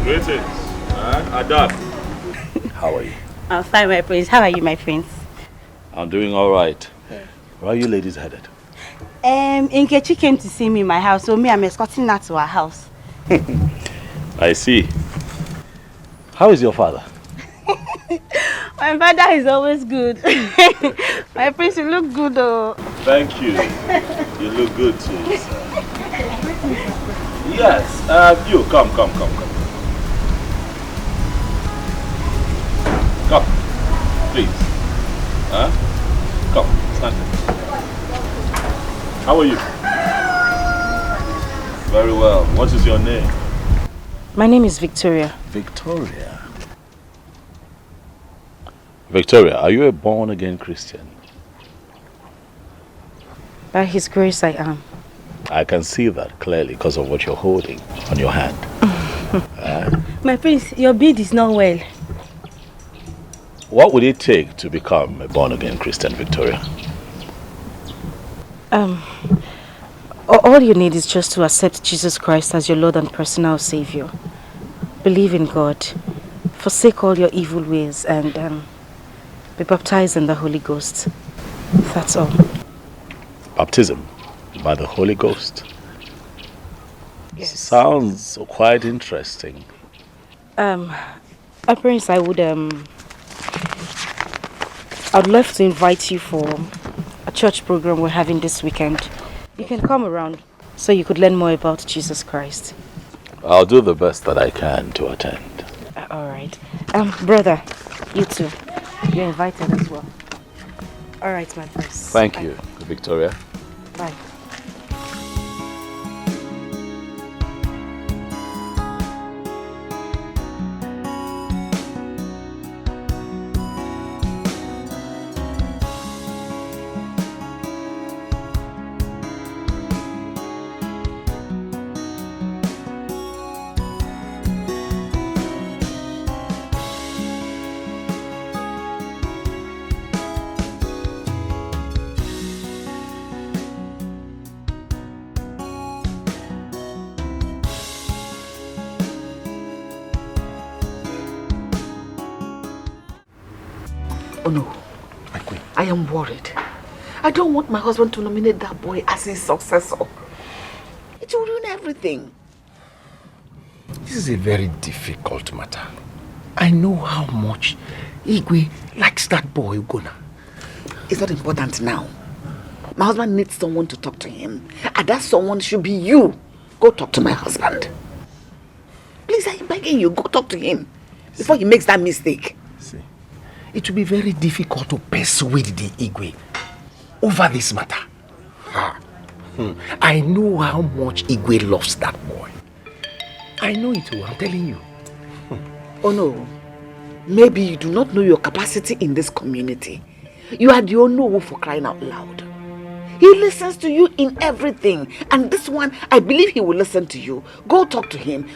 Greetings. Adab. How are you? I'm fine, my prince. How are you, my prince? I'm doing all right. Where are you ladies headed? Nkechi came to see me in my house, so I'm escorting her to her house. I see. How is your father? My father is always good. My prince, you look good, though. Thank you. You look good too. Yes. You come. Come, please. Come, stand there. How are you? Very well. What is your name? My name is Victoria. Victoria. Victoria, are you a born-again Christian? By His grace, I am. I can see that clearly because of what you're holding on your hand. My prince, your beard is not well. What would it take to become a born-again Christian, Victoria? All you need is just to accept Jesus Christ as your Lord and personal Savior. Believe in God, forsake all your evil ways, and be baptized in the Holy Ghost. That's all. Baptism by the Holy Ghost? Yes. Sounds quite interesting. Prince, I'd love to invite you for a church program we're having this weekend. You can come around so you could learn more about Jesus Christ. I'll do the best that I can to attend. All right. Brother, you too. You're invited as well. All right, my prince. Thank you, Victoria. Bye. Oh no, my queen, I am worried. I don't want my husband to nominate that boy as his successor. It will ruin everything. This is a very difficult matter. I know how much Igwe likes that boy, Ugona. It's not important now. My husband needs someone to talk to him. And that someone should be you. Go talk to my husband. Please, I'm begging you, go talk to him before he makes that mistake. See, it will be very difficult to persuade the Igwe over this matter. I know how much Igwe loves that boy. I know it will, I'm telling you. Oh no, maybe you do not know your capacity in this community. You are the only for crying out loud. He listens to you in everything, and this one, I believe he will listen to you. Go talk to him.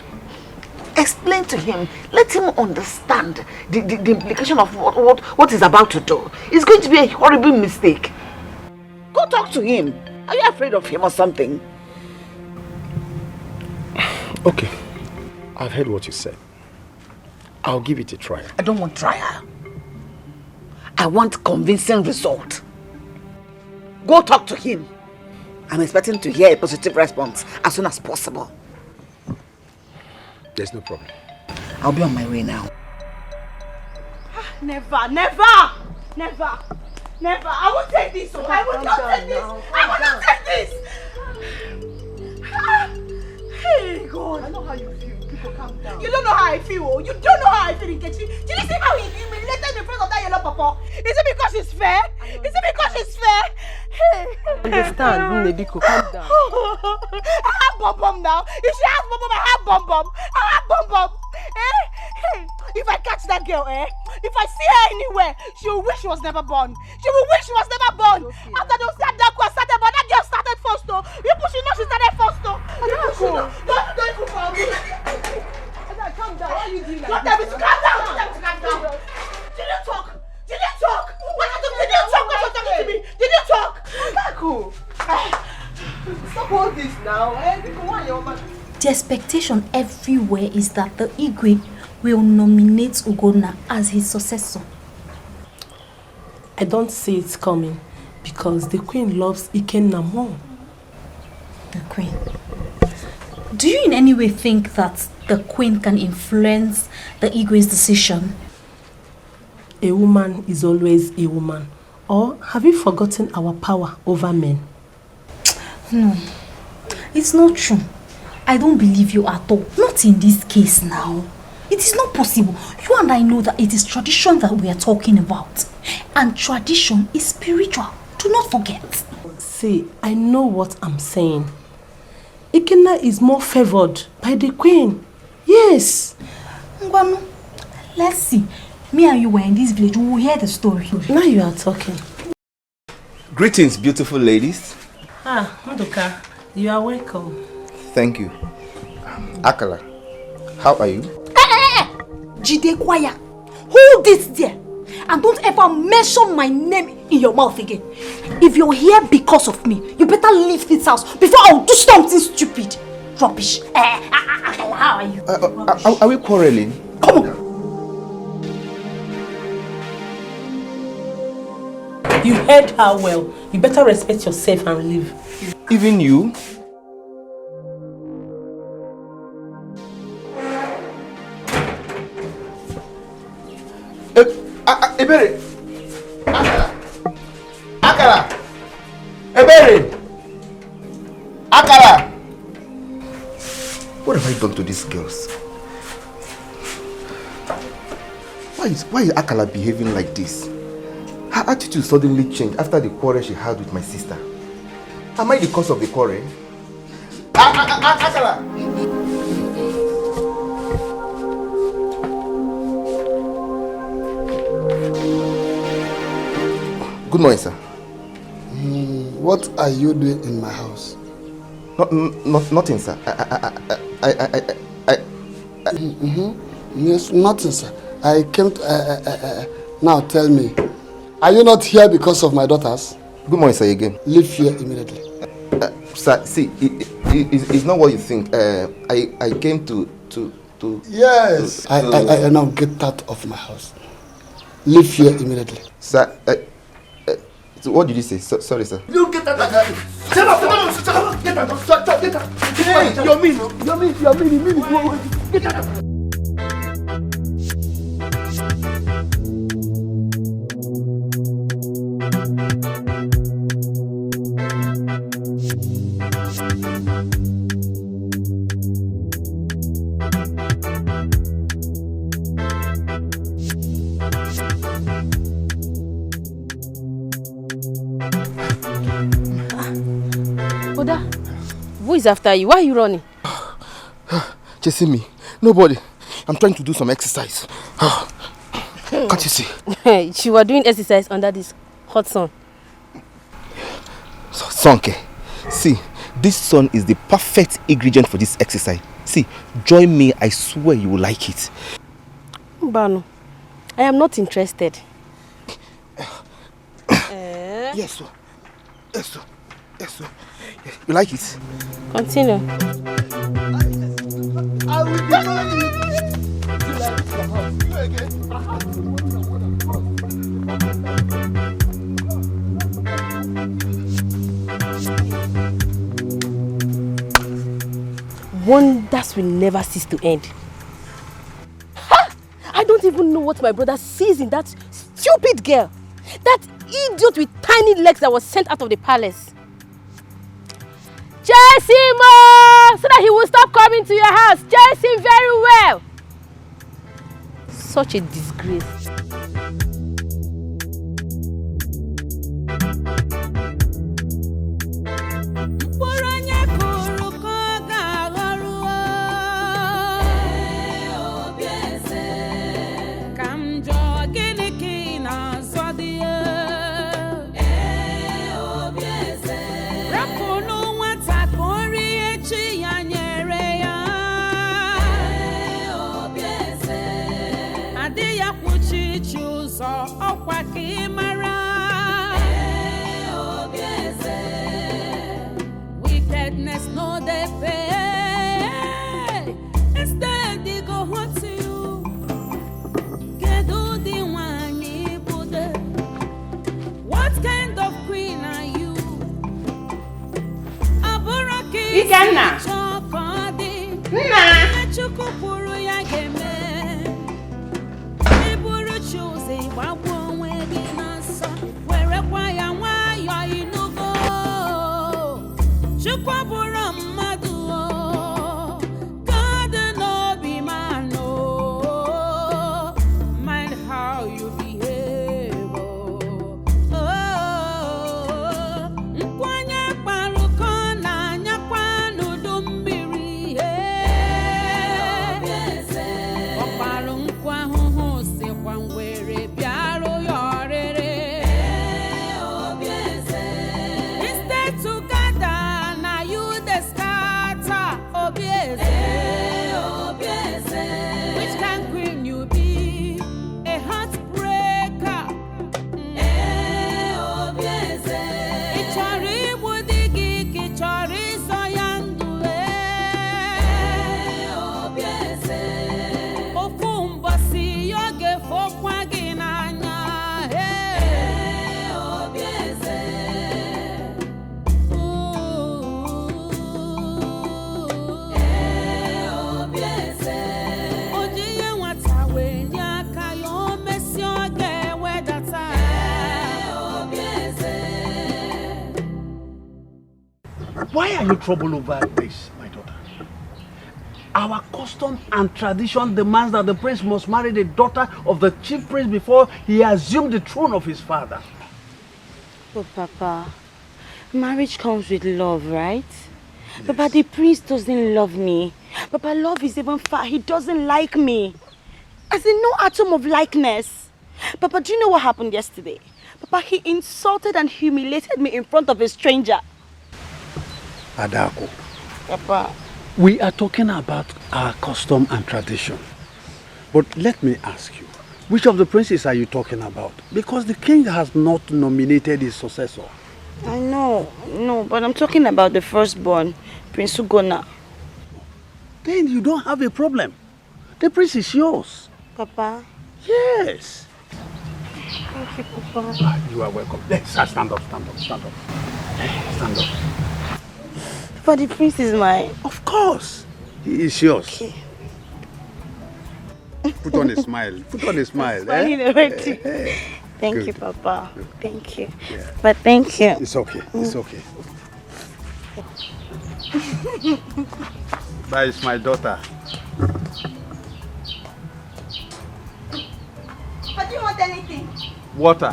Explain to him. Let him understand the implication of what he's about to do. It's going to be a horrible mistake. Go talk to him. Are you afraid of him or something? Okay, I've heard what you said. I'll give it a try. I don't want trial. I want convincing result. Go talk to him. I'm expecting to hear a positive response as soon as possible. There's no problem. I'll be on my way now. Never. I won't take this. I will not take this. Hey, God. I know how you feel. People, calm down. You don't know how I feel. You don't know how I feel, Nkechi. Did you see how he humiliated in front of that yellow papa? Is it because it's fair? Hey. Understand, Nebiko, calm down. I have bum now. If she has bum, I have bum. Hey. If I catch that girl, if I see her anywhere, she will wish she was never born. Okay. After those that girl started, but that girl started first though. People should know she started first though. Don't even for me. Calm down. Why are you doing that? Calm down. Did you talk? What happened? Did you talk? What you're talking to me? Did you talk? Stop all this now. Because why your man? The expectation everywhere is that the Igwe will nominate Ugonna as his successor. I don't see it coming because the queen loves Ikenna more. The queen? Do you in any way think that the queen can influence the Igwe's decision? A woman is always a woman. Or have you forgotten our power over men? No, it's not true. I don't believe you at all. Not in this case now. It is not possible. You and I know that it is tradition that we are talking about. And tradition is spiritual. Do not forget. See, I know what I'm saying. Ikenna is more favored by the queen. Yes. Ngwanu, let's see. Me and you were in this village. We will hear the story. Now you are talking. Greetings, beautiful ladies. Ah, Nduka, you are welcome. Thank you. Akala, how are you? Jide Kwaya, hold it there. And don't ever mention my name in your mouth again. If you're here because of me, you better leave this house before I'll do something stupid. Rubbish. How are you? Are we quarreling? Come on. You heard her well. You better respect yourself and leave. Even you? Ebere! Akala! Ebere! Akala! What have I done to these girls? Why is Akala behaving like this? Her attitude suddenly changed after the quarrel she had with my sister. Am I the cause of the quarrel? Akala! Good morning, sir. What are you doing in my house? Nothing, sir. Yes, nothing, sir. I came to... now tell me, are you not here because of my daughters? Good morning, sir, again. Leave here immediately. Sir, see, it's not what you think. I came to... Yes. I now get out of my house. Leave here immediately. Sir, so what did you say? Sorry, sir. You get out of my house. Shut up! Get out! Get out! Hey, you're mean. Get out! Who is after you? Why are you running? Chasing me. Nobody. I'm trying to do some exercise. Can't you see? She was doing exercise under this hot sun. Sonke. See, this sun is the perfect ingredient for this exercise. See, join me. I swear you will like it. Bano, I am not interested. Yes, sir. Yes, sir. Yes, sir. You like it? Continue. I will destroy you. You again. Wonders will never cease to end. Ha! I don't even know what my brother sees in that stupid girl. That idiot with tiny legs that was sent out of the palace. Chase him so that he will stop coming to your house. Chase him very well. Such a disgrace. Wickedness no they pay. Nana! Nana! Why are you troubled over this, my daughter? Our custom and tradition demands that the prince must marry the daughter of the chief prince before he assumes the throne of his father. But Papa, marriage comes with love, right? Yes. Papa, the prince doesn't love me. Papa, love is even far. He doesn't like me. As in, no atom of likeness. Papa, do you know what happened yesterday? Papa, he insulted and humiliated me in front of a stranger. Adako. Papa. We are talking about our custom and tradition. But let me ask you, which of the princes are you talking about? Because the king has not nominated his successor. I know, but I'm talking about the firstborn, Prince Ugonna. Then you don't have a problem. The prince is yours. Papa? Yes. Thank you, Papa. You are welcome. Let's stand up. Stand up. But the prince is mine. Of course. He is yours. Okay. Put on a smile. Thank you, Papa. Thank you. Yeah. But thank you. It's okay. That is my daughter. But do you want anything? Water.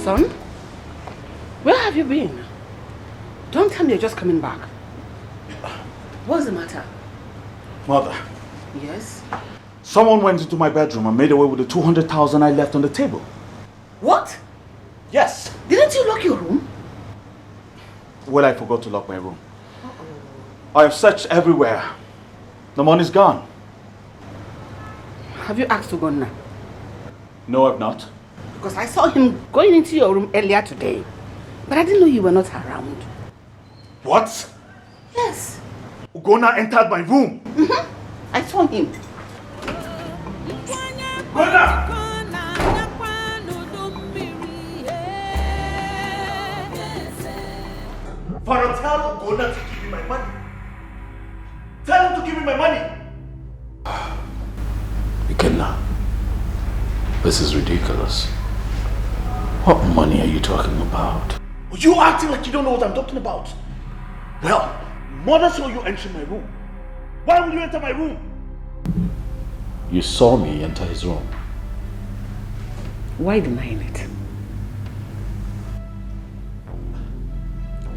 Son, where have you been? Don't tell me you're just coming back. What's the matter? Mother. Yes? Someone went into my bedroom and made away with the 200,000 I left on the table. What? Yes. Didn't you lock your room? Well, I forgot to lock my room. I have searched everywhere. The money's gone. Have you asked Ugonna? No, I've not. Because I saw him going into your room earlier today. But I didn't know you were not around. What? Yes. Ugonna entered my room. I saw him. Ugonna! Father, tell Ugonna to give me my money. Tell him to give me my money. Ikenna, this is ridiculous. What money are you talking about? You acting like you don't know what I'm talking about. Well, Mother saw you entering my room. Why would you enter my room? You saw me enter his room. Why denying it?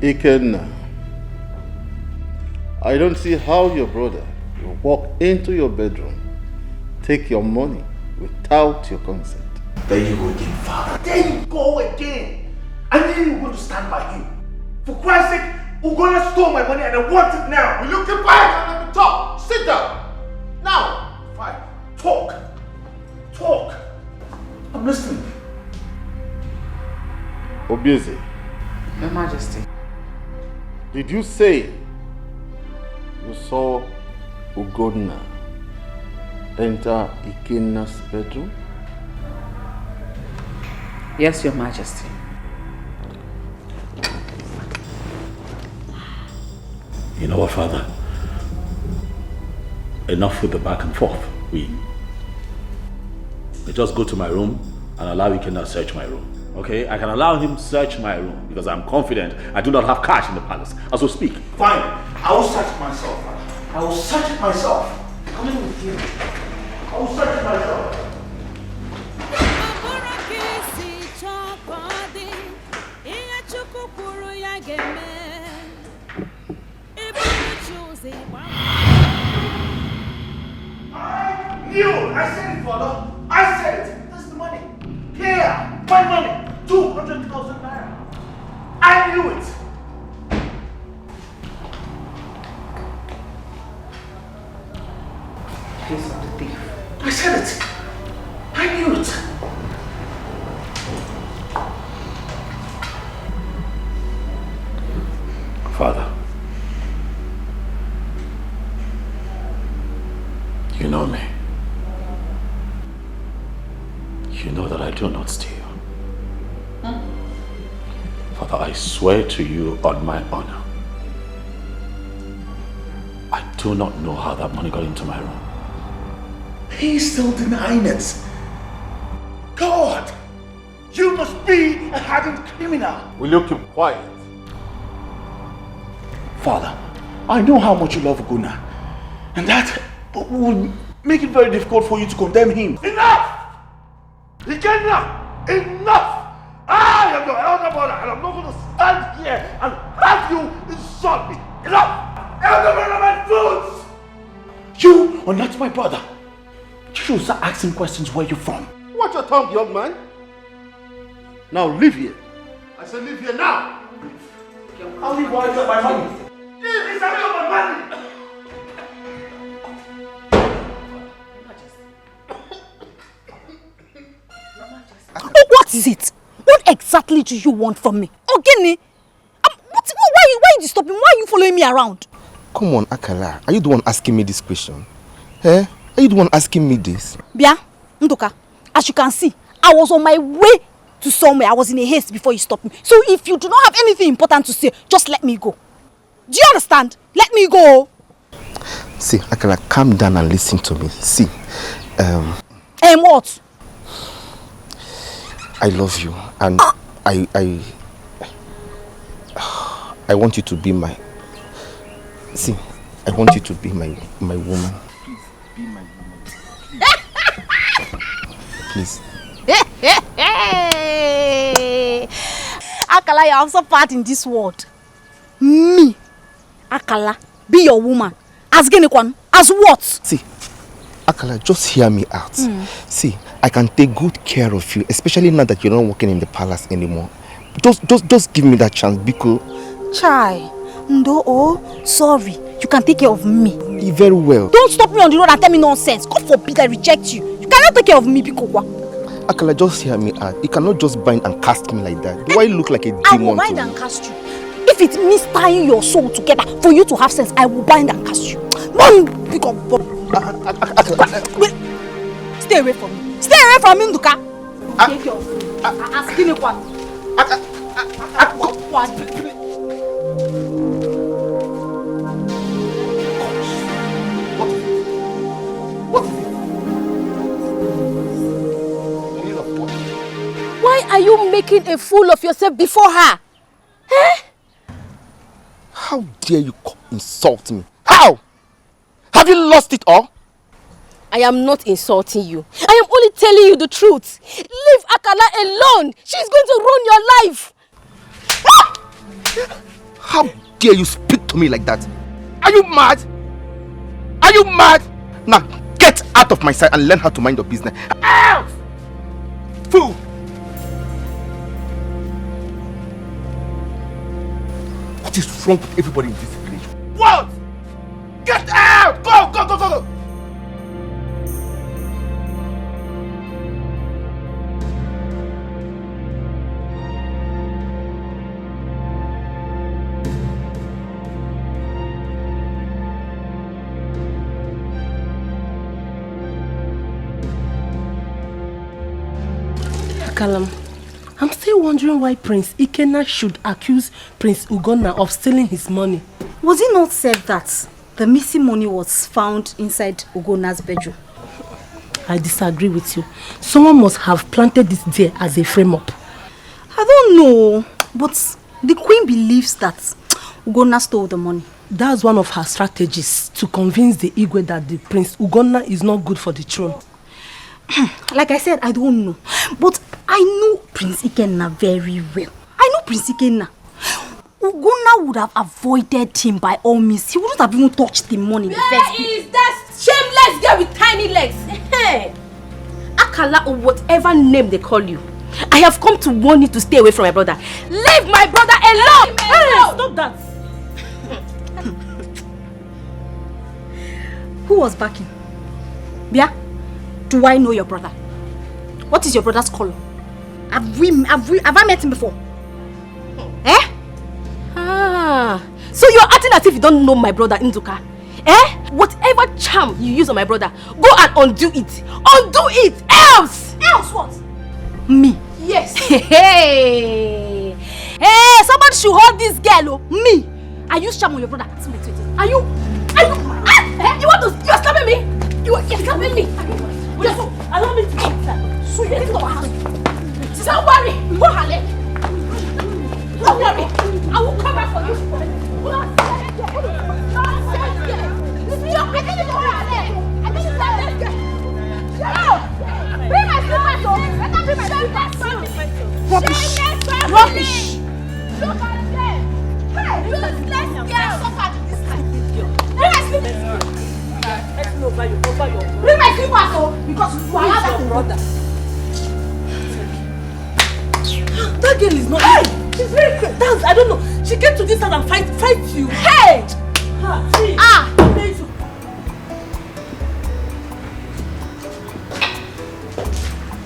Ikenna, I don't see how your brother will walk into your bedroom, take your money without your consent. There you go again, Father. There you go again. I knew you were going to stand by him. For Christ's sake, Ugonna stole my money and I want it now. Will you keep quiet and let me talk? Sit down. Now. Fine. Talk. I'm listening. Obieze, Your Did you say you saw Ugonna enter Ikenna's bedroom? Yes, Your Majesty. You know what, Father? Enough with the back and forth. We just go to my room and allow Ikenna search my room. Okay? I can allow him search my room because I'm confident I do not have cash in the palace as we speak. Fine. I will search it myself. I will search it myself. Come in with you. I will search it myself. I said it, Father. I said it. That's the money. Here, my money. 200,000 naira. I knew it. Face of the thief. I said it. I knew it. Father, you know me. You know that I do not steal. Father, I swear to you on my honor, I do not know how that money got into my room. He's still denying it. God, you must be a hardened criminal. Will you keep quiet? Father, I know how much you love Ugonna, and that will make it very difficult for you to condemn him. Enough! Ikenna! Enough! I am your elder brother, and I'm not going to stand here and have you insult me. Enough! Elder brother, my fools! You are not my brother. You should start asking questions where you're from. Watch your tongue, young man. Now leave here. I said leave here now. I'll leave while I get my money. It's not my money. What is it? What exactly do you want from me? Ogini? Why are you stopping? Why are you following me around? Come on, Akala. Are you the one asking me this question? Eh? Are you the one asking me this? Bia, Ndoka, as you can see, I was on my way to somewhere. I was in a haste before you stopped me. So if you do not have anything important to say, just let me go. Do you understand? Let me go. See, Akala, calm down and listen to me. See, what? I love you, and I want you to be my. See, I want you to be my woman. Please, be my woman. Please. Akala, you have so part in this world. Me, Akala, be your woman. As Genekwan, as what? See, Akala, just hear me out. See, I can take good care of you, especially now that you're not working in the palace anymore. Just give me that chance, because... Chai, no, sorry. You can take care of me. Very well. Don't stop me on the road and tell me nonsense. God forbid I reject you. You cannot take care of me, Bikowa. Akala, just hear me out. You cannot just bind and cast me like that. Do I look like a demon? I will bind and cast you. If it means tying your soul together for you to have sense, I will bind and cast you. Mom, stay away from me. Stay away from me, Nduka. Take your food. Asking you what? Why are you making a fool of yourself before her? Eh? How dare you insult me? How? Have you lost it all? I am not insulting you. I am only telling you the truth. Leave Akala alone. She's going to ruin your life. How dare you speak to me like that? Are you mad? Are you mad? Now get out of my sight and learn how to mind your business. Out! Fool! What is wrong with everybody in this village? What? Get out! Go, go, go, go, go! Akalam, I'm still wondering why Prince Ikenna should accuse Prince Ugonna of stealing his money. Was it not said that the missing money was found inside Ugonna's bedroom? I disagree with you. Someone must have planted this there as a frame-up. I don't know, but the queen believes that Ugonna stole the money. That's one of her strategies to convince the Igwe that the Prince Ugonna is not good for the throne. Like I said, I don't know. But I know Prince Ikenna very well. I know Prince Ikenna. Ugonna would have avoided him by all means. He wouldn't have even touched the money in the first place. Where is that shameless girl with tiny legs? Hey, Akala or whatever name they call you. I have come to warn you to stay away from my brother. Leave my brother alone! Hey, stop that! Who was backing? Bia, do I know your brother? What is your brother's color? Have I met him before? Eh? Ah, so you're acting as if you don't know my brother Nduka. Eh? Whatever charm you use on my brother, go and undo it. Undo it! Else! Else what? Me? Yes. Hey, somebody should hold this girl, oh. Me? I use charm on your brother. Wait. Are you? You want to? You're slapping me? You're slapping me? Yes, allow me to go inside. So you into our house. Don't worry. Go ahead. Don't worry. I will come back for you. Bring my slippers home. Let them bring my slippers. Rubbish. Look at them. Hey, useless girl. Suffer to this kind. Bring my slippers. Bring my slippers home because you are not your brother. That girl is not. Hey, she's very crazy. I don't know. She came to this house and fight you. Hey!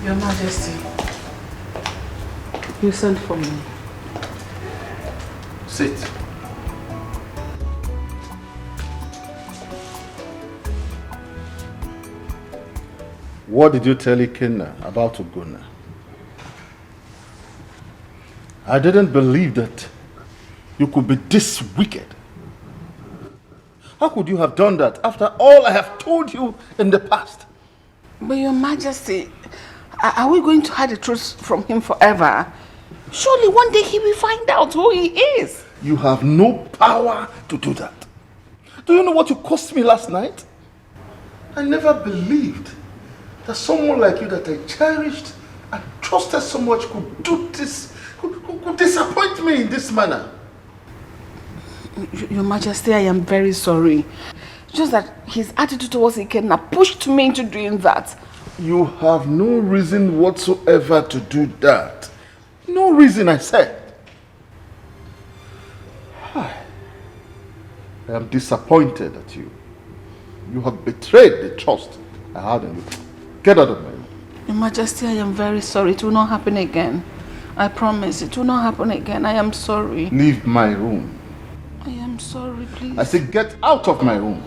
Your Majesty, you sent for me. Sit. What did you tell Ikenna about Ugonna? I didn't believe that you could be this wicked. How could you have done that after all I have told you in the past? But Your Majesty, are we going to hide the truth from him forever? Surely one day he will find out who he is. You have no power to do that. Do you know what you cost me last night? I never believed that someone like you that I cherished and trusted so much could do this, could disappoint me in this manner. Your Majesty, I am very sorry. Just that his attitude towards Ikenna pushed me into doing that. You have no reason whatsoever to do that. No reason, I said. I am disappointed at you. You have betrayed the trust I had in you. Get out of my room. Your Majesty, I am very sorry. It will not happen again. I promise, it will not happen again. I am sorry. Leave my room. I am sorry, please. I said get out of my room.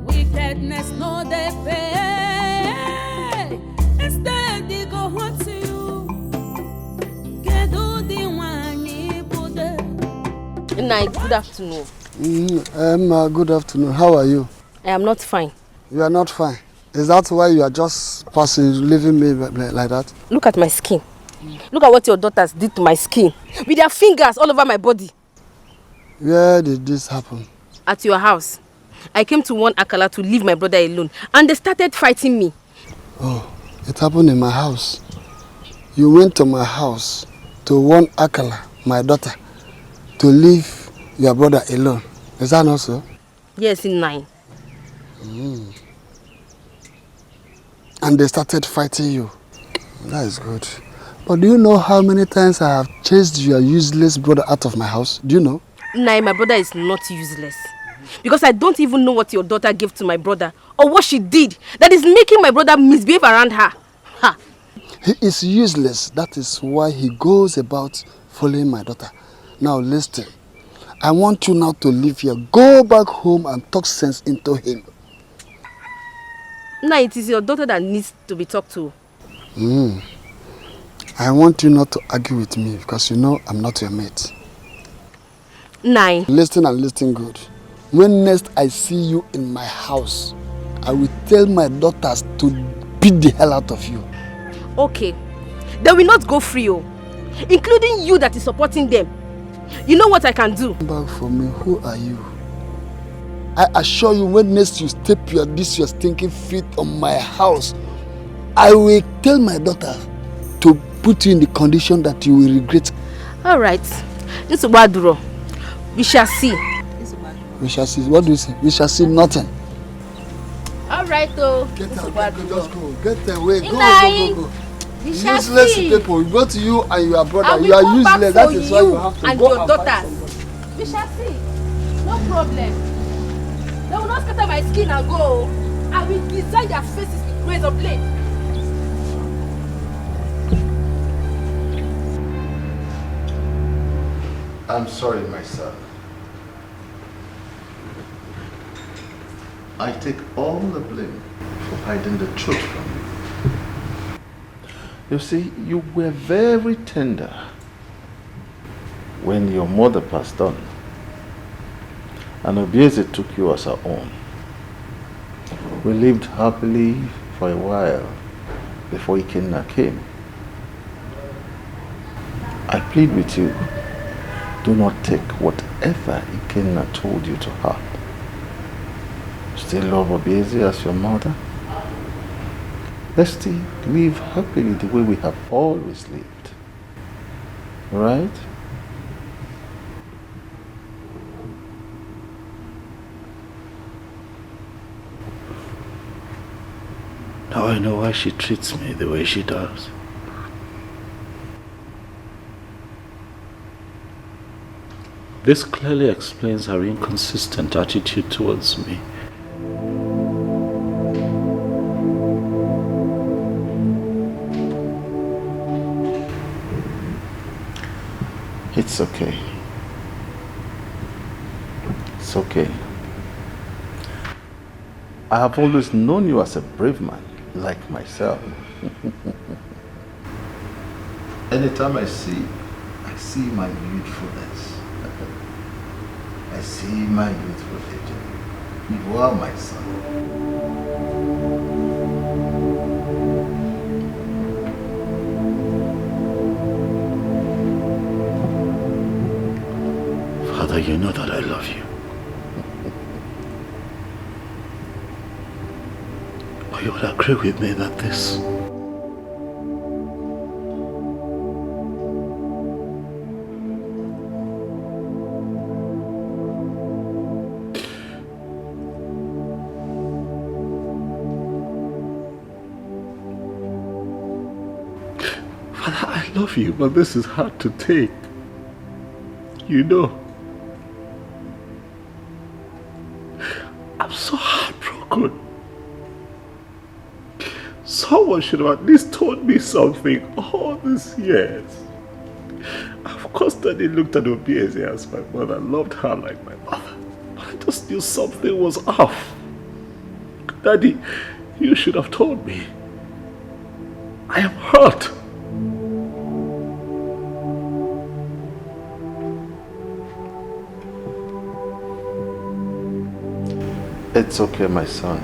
Wickedness no they pay. Instead they go home to you. Get all the one you put there. Good afternoon. Good afternoon. How are you? I am not fine. You are not fine. Is that why you are just passing, leaving me like that? Look at my skin. Look at what your daughters did to my skin. With their fingers all over my body. Where did this happen? At your house. I came to warn Akala to leave my brother alone. And they started fighting me. Oh, it happened in my house. You went to my house to warn Akala, my daughter, to leave your brother alone. Is that not so? Yes, in 9. And they started fighting you. That is good. But do you know how many times I have chased your useless brother out of my house? Do you know? Nah, my brother is not useless. Because I don't even know what your daughter gave to my brother or what she did that is making my brother misbehave around her. Ha! He is useless. That is why he goes about following my daughter. Now listen. I want you now to leave here. Go back home and talk sense into him. Nah, it is your daughter that needs to be talked to. I want you not to argue with me because you know I'm not your mate. Nine. Listen and listen good. When next I see you in my house, I will tell my daughters to beat the hell out of you. Okay. They will not go free, including you that is supporting them. You know what I can do? Come back for me. Who are you? I assure you, when next you step your stinking feet on my house, I will tell my daughter to put you in the condition that you will regret. All right. We shall see. We shall see. What do you say? We shall see nothing. All right, though. Get out. Just go. Get away. Go. We shall useless see. people. We go to you and your brother. We You are come back useless. for That is why you have to and go your and daughters. find somebody. We shall see. No problem. They will not scatter my skin and go. I will design their faces with razor blade. I'm sorry, my son. I take all the blame for hiding the truth from you. You see, you were very tender when your mother passed on, and Obieze took you as her own. We lived happily for a while before Ikenna came. I plead with you, do not take whatever Ikenna told you to heart. Still love Obieze as your mother. Let's still live happily the way we have always lived. Right? Now I know why she treats me the way she does. This clearly explains her inconsistent attitude towards me. It's okay. It's okay. I have always known you as a brave man, like myself. Anytime I see my youthfulness. I see my youthful age. You are my son. Father, you know that I love you. But you would agree with me that this Father, I love you, but this is hard to take. You know. I'm so heartbroken. Someone should have at least told me something all these years. Of course, Daddy looked at Obieze as my mother, loved her like my mother. But I just knew something was off. Daddy, you should have told me. I am hurt. It's okay, my son.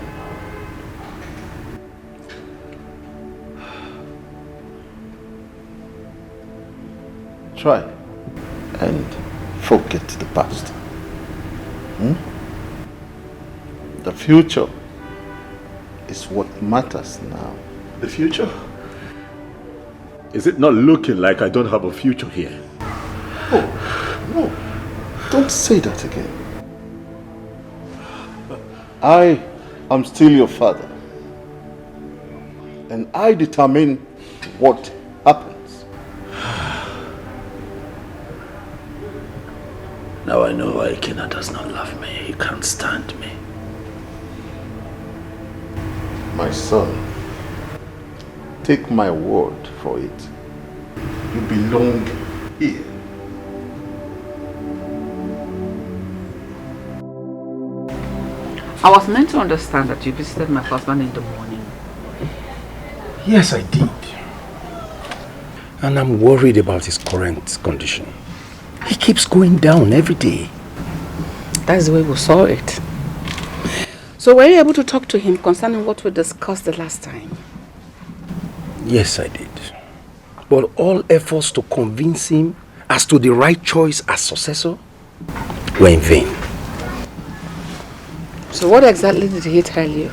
Try and forget the past. The future is what matters now. The future? Is it not looking like I don't have a future here? Oh, no. Don't say that again. I am still your father. And I determine what happens. Now I know why Ikenna does not love me. He can't stand me. My son, take my word for it. You belong here. I was meant to understand that you visited my husband in the morning. Yes, I did. And I'm worried about his current condition. He keeps going down every day. That's the way we saw it. So were you able to talk to him concerning what we discussed the last time? Yes, I did. But all efforts to convince him as to the right choice as successor were in vain. So what exactly did he tell you?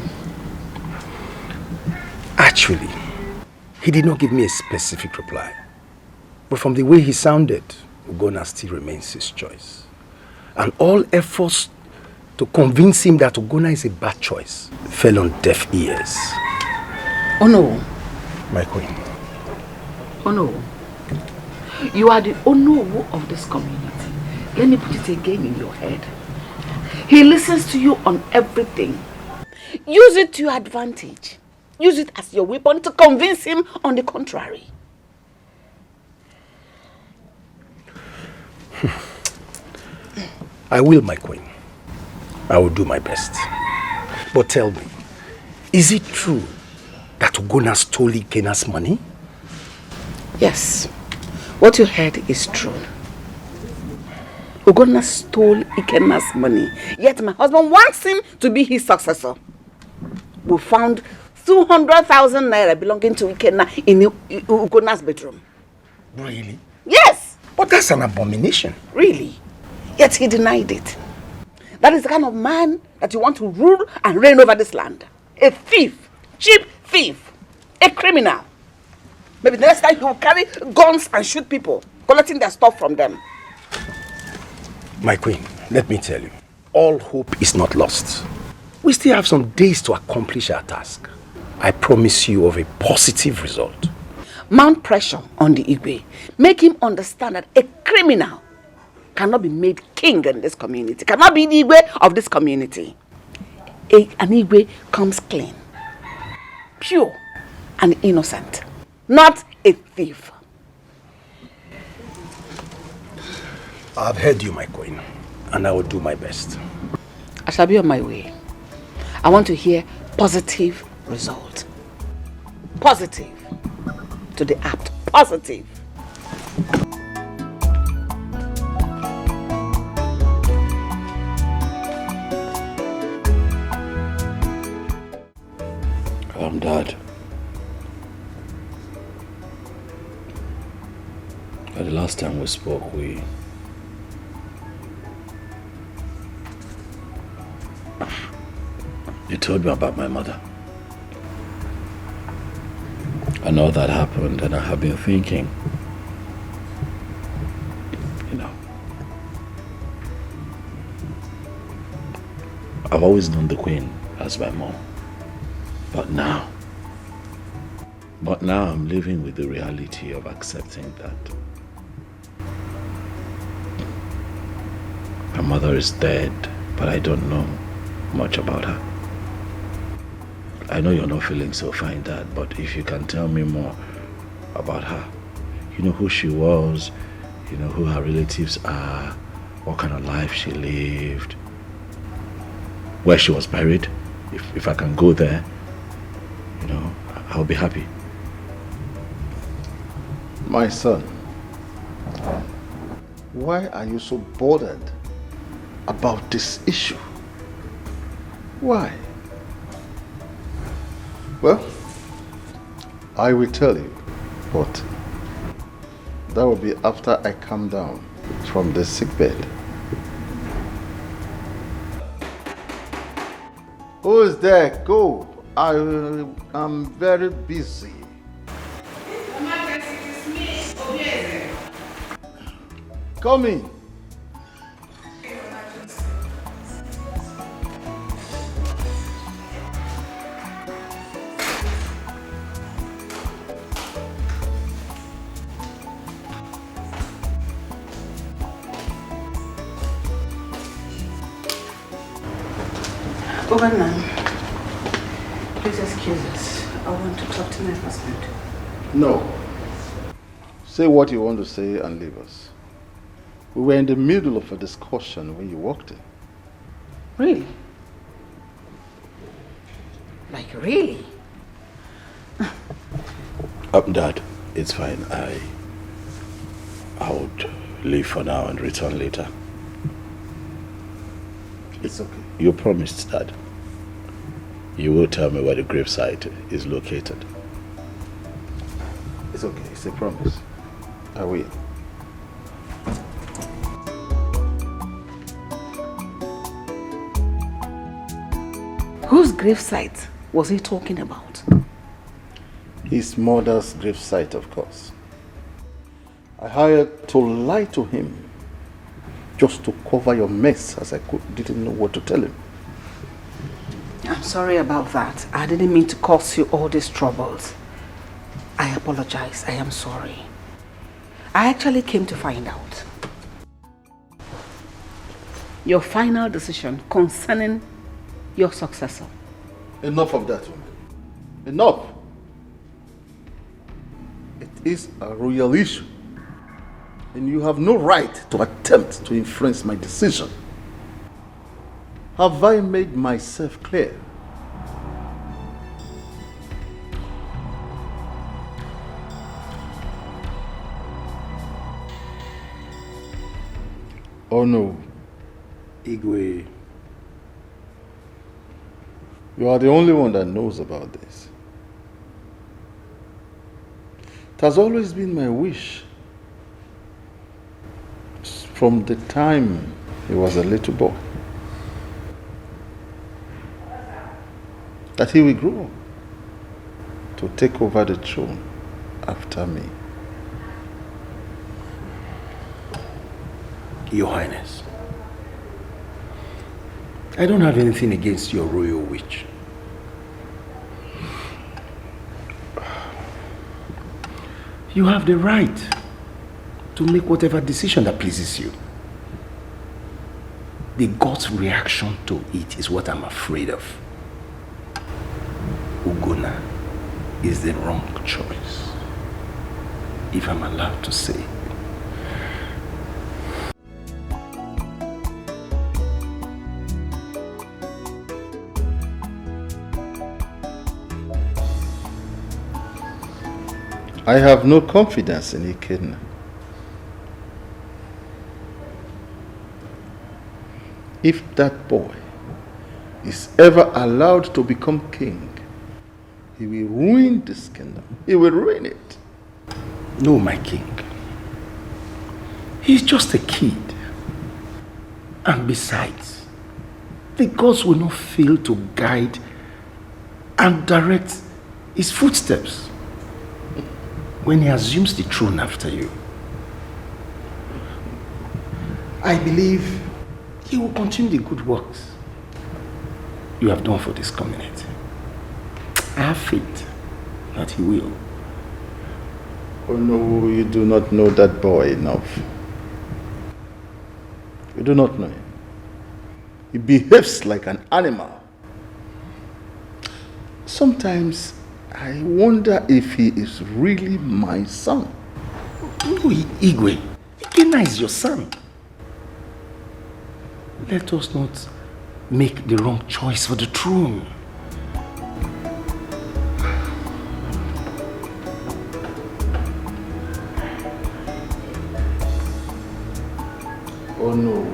Actually, he did not give me a specific reply. But from the way he sounded, Ugonna still remains his choice. And all efforts to convince him that Ugonna is a bad choice fell on deaf ears. Oh no. My queen. Oh no. You are the Onowu of this community. Let me put it again in your head. He listens to you on everything. Use it to your advantage. Use it as your weapon to convince him on the contrary. I will, my queen. I will do my best. But tell me, is it true that Ugonna stole Ikenna's money? Yes. What you heard is true. Ugonna stole Ikenna's money, yet my husband wants him to be his successor. We found 200,000 naira belonging to Ikenna in Ugonna's bedroom. Really? Yes! But that's an abomination. Really? Yet he denied it. That is the kind of man that you want to rule and reign over this land. A thief, cheap thief, a criminal. Maybe the next time he will carry guns and shoot people, collecting their stuff from them. My queen, let me tell you, all hope is not lost. We still have some days to accomplish our task. I promise you of a positive result. Mount pressure on the Igwe. Make him understand that a criminal cannot be made king in this community, cannot be the Igwe of this community. An Igwe comes clean, pure and innocent, not a thief. I've heard you, my queen, and I will do my best. I shall be on my way. I want to hear positive result. Positive. To the act. Positive. Dad. The last time we spoke, you told me about my mother. I know that happened, and I have been thinking, I've always known the Queen as my mom. But now I'm living with the reality of accepting that my mother is dead, but I don't know much about her. I know you're not feeling so fine, Dad, but if you can tell me more about her, you know who she was, you know who her relatives are, what kind of life she lived, where she was buried, if I can go there, I'll be happy. My son, why are you so bothered about this issue? Why? Well, I will tell you, but that will be after I come down from the sickbed. Who is there? Go. I am very busy. Come in. Over now. Please excuse us. I want to talk to my husband. No. Say what you want to say and leave us. We were in the middle of a discussion when you walked in. Really? Like really? Dad, it's fine. I would leave for now and return later. It's okay. You promised, Dad. You will tell me where the gravesite is located. It's okay. It's a promise. I will. Whose gravesite was he talking about? His mother's gravesite, of course. I hired to lie to him just to cover your mess, as I didn't know what to tell him. I'm sorry about that. I didn't mean to cause you all these troubles. I apologize. I am sorry. I actually came to find out your final decision concerning your successor. Enough of that, woman. Enough. It is a royal issue. And you have no right to attempt to influence my decision. Have I made myself clear? Oh no. Igwe. You are the only one that knows about this. It has always been my wish, from the time he was a little boy, that he will grow up to take over the throne after me. Your Highness, I don't have anything against your royal wish. You have the right to make whatever decision that pleases you. The God's reaction to it is what I'm afraid of. Ugonna is the wrong choice, if I'm allowed to say. I have no confidence in Ikenna. If that boy is ever allowed to become king, he will ruin this kingdom. He will ruin it. No, my king. He's just a kid. And besides, the gods will not fail to guide and direct his footsteps when he assumes the throne after you. I believe he will continue the good works you have done for this community. I have faith that he will. Oh no, you do not know that boy enough. You do not know him. He behaves like an animal. Sometimes I wonder if he is really my son. No, Igwe. Ikenna is your son. Let us not make the wrong choice for the throne. Oh no.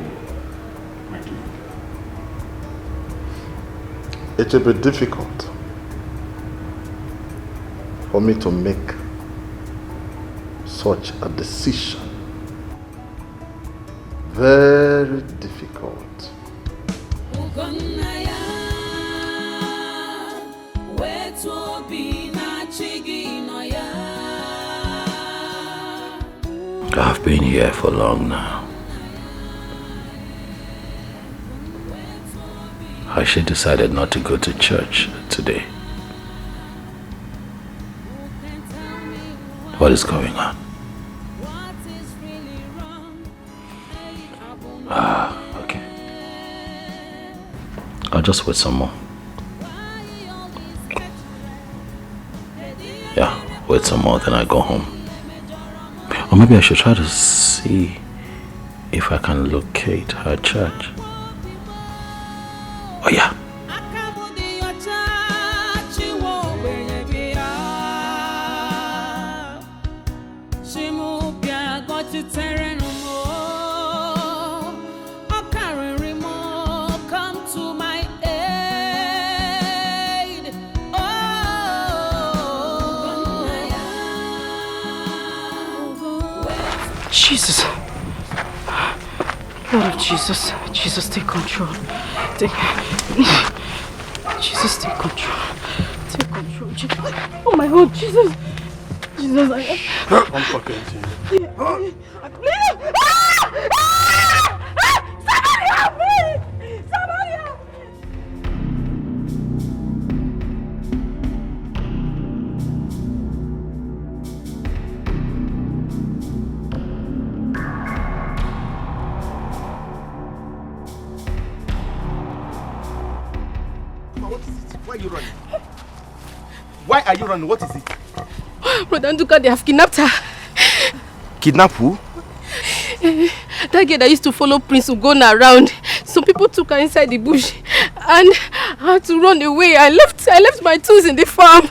It will be difficult for me to make such a decision. Very difficult. I've been here for long now. She decided not to go to church today. What is going on? Okay. I'll just wait some more. Yeah, wait some more, then I go home. Or maybe I should try to see if I can locate her church. Oh yeah. Jesus. Lord of Jesus. Jesus, take control. Jesus, take control. Take control. Oh my God, Jesus. Jesus, I'm fucking to you. Somebody help me! Somebody help me! Why are you running? Why are you running? What is it? Brother Nduka, they have kidnapped her. Kidnap who? That girl that used to follow Prince Ugonna around. Some people took her inside the bush and I had to run away. I left my tools in the farm.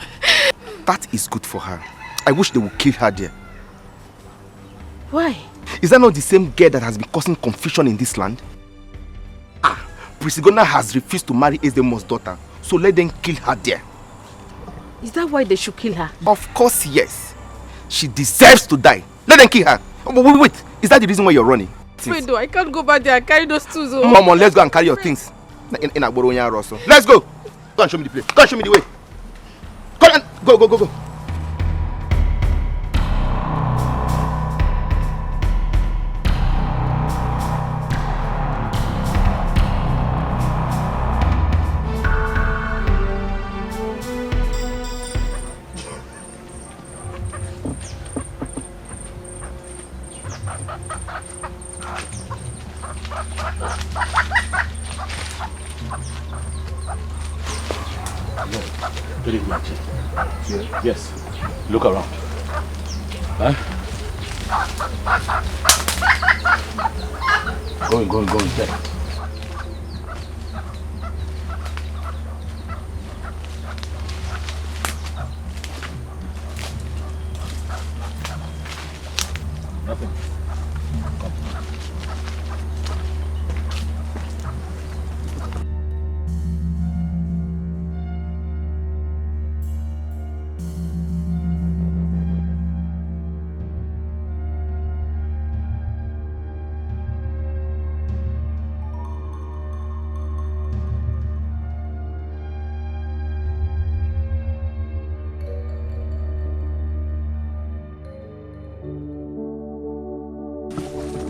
That is good for her. I wish they would kill her there. Why? Is that not the same girl that has been causing confusion in this land? Prince Ugonna has refused to marry Ezdemo's daughter, so let them kill her there. Is that why they should kill her? Of course, yes. She deserves to die. Let them kill her. Wait. Is that the reason why you're running? Fredo, I can't go back there and carry those tools. Mama, let's go and carry your things. Let's go. Go and show me the place. Go and show me the way. Go. Yes. Look around. Huh? Going. There. Nothing.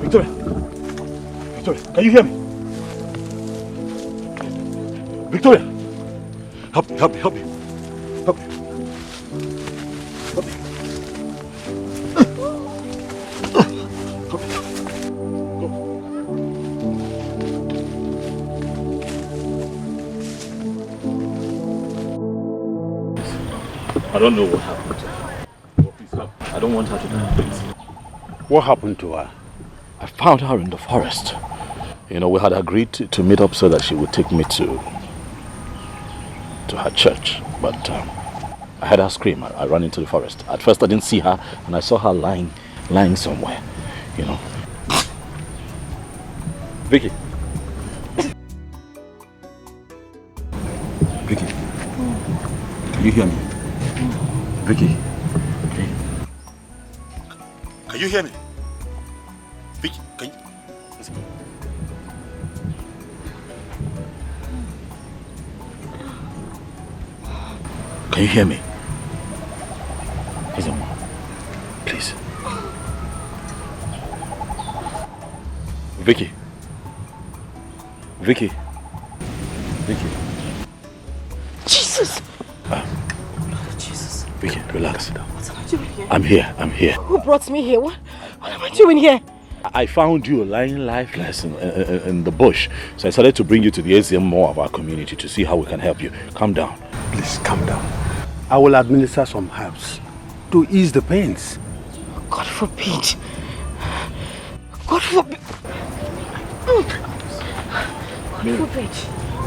Victoria, can you hear me? Victoria! Help me. I don't know what happened to her. Please help. I don't want her to die, please. What happened to her? I found her in the forest. You know, we had agreed to meet up so that she would take me to her church. But I heard her scream. I ran into the forest. At first I didn't see her, and I saw her lying somewhere, you know. Vicky. Vicky. Can you hear me? Vicky. Can you hear me? Vicky, can you? Can you hear me? Please. Vicky. Jesus! Jesus. Vicky, relax. What am I doing here? I'm here. Who brought me here? What am I doing here? I found you lying lifeless in the bush. So I decided to bring you to the ACM more of our community to see how we can help you. Calm down. Please, calm down. I will administer some herbs to ease the pains. God forbid. God forbid. God forbid.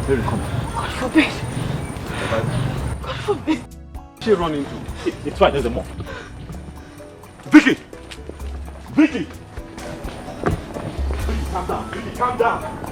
Mary, come. God forbid. God forbid. She run into. It's fine, there's a more. Vicky! Vicky! Calm down, Vicky, calm down.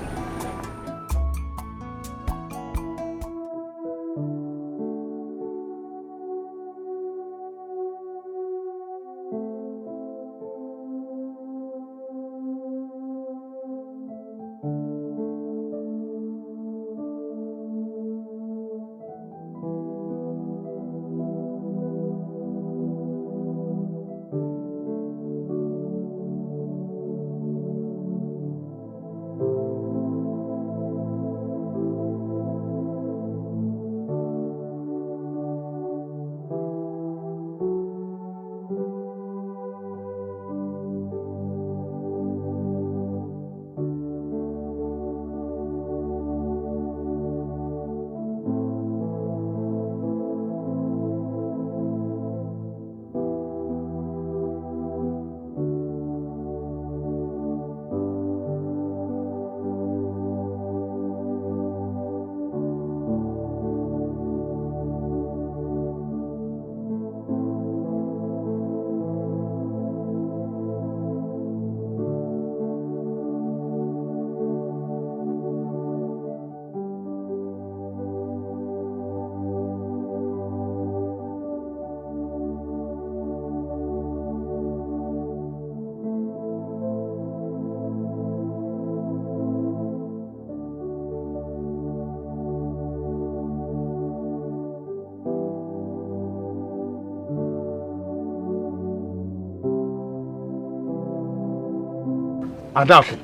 Adaku.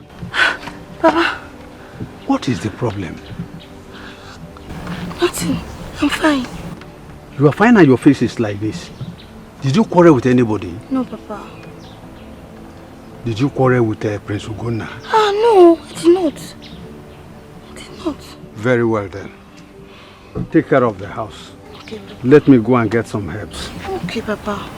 Papa. What is the problem? Nothing. I'm fine. You are fine and your face is like this. Did you quarrel with anybody? No, Papa. Did you quarrel with Prince Ugonna? Ah, no, I did not. I did not. Very well then. Take care of the house. Okay, Papa. Let me go and get some herbs. Okay, Papa.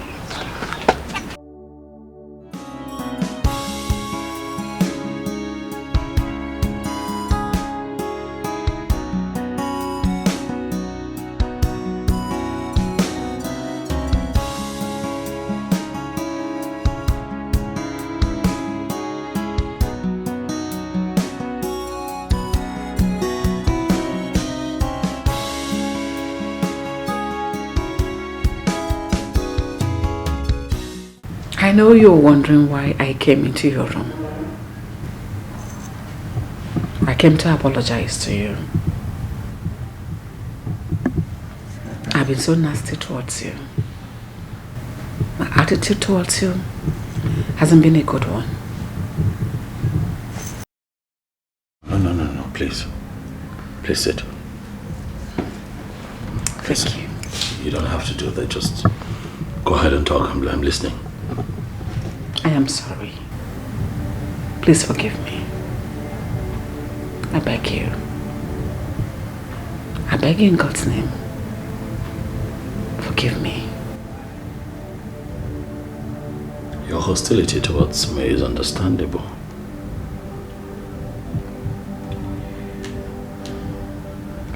I know you're wondering why I came into your room. I came to apologize to you. I've been so nasty towards you. My attitude towards you hasn't been a good one. No, please. Please sit. Thank you. You don't have to do that, just go ahead and talk. I'm listening. I am sorry. Please forgive me. I beg you. I beg you in God's name. Forgive me. Your hostility towards me is understandable.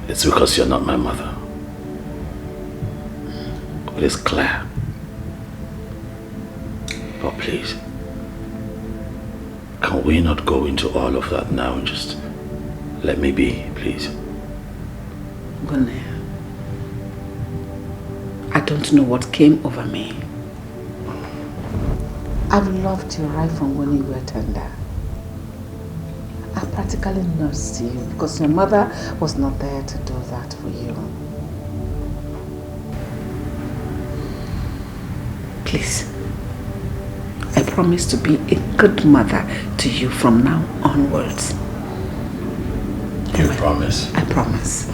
It's because you're not my mother. It is clear. But please, can we not go into all of that now and just let me be, please? Gunaya, I don't know what came over me. I've loved you right from when you were tender. I practically nursed you because your mother was not there to do that for you. Please, I promise to be a good mother to you from now onwards. You promise? I promise.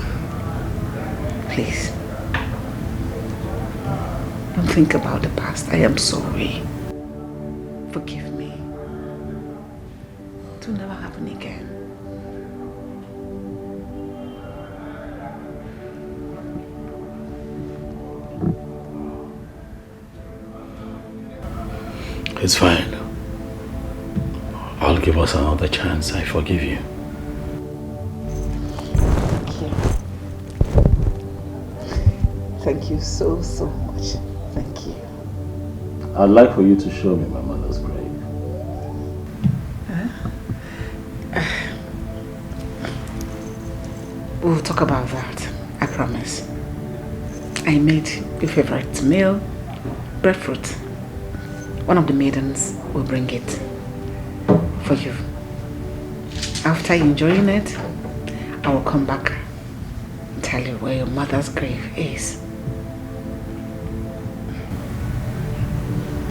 Please. Don't think about the past. I am sorry. Forgive me. It will never happen again. It's fine. I'll give us another chance. I forgive you. Thank you. Thank you so much. Thank you. I'd like for you to show me my mother's grave. We'll talk about that. I promise. I made your favorite meal, breadfruit. One of the maidens will bring it for you. After enjoying it, I will come back and tell you where your mother's grave is.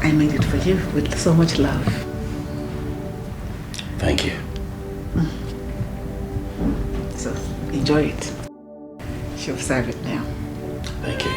I made it for you with so much love. Thank you. So, enjoy it. She'll serve it now. Thank you.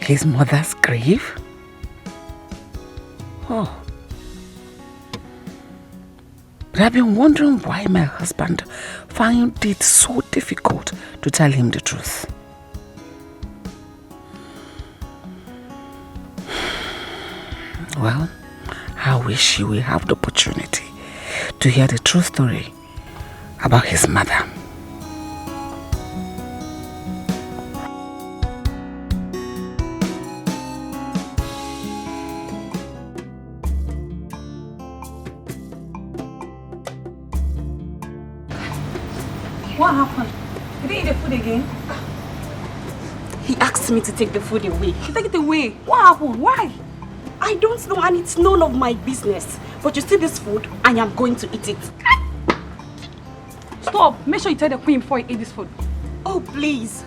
His mother's grave? Oh. But I've been wondering why my husband found it so difficult to tell him the truth. Well, I wish he will have the opportunity to hear the true story about his mother. What happened? You didn't eat the food again? He asked me to take the food away. You take it away. What happened? Why? I don't know, and it's none of my business. But you see this food, I am going to eat it. Stop. Make sure you tell the queen before you eat this food. Oh, please.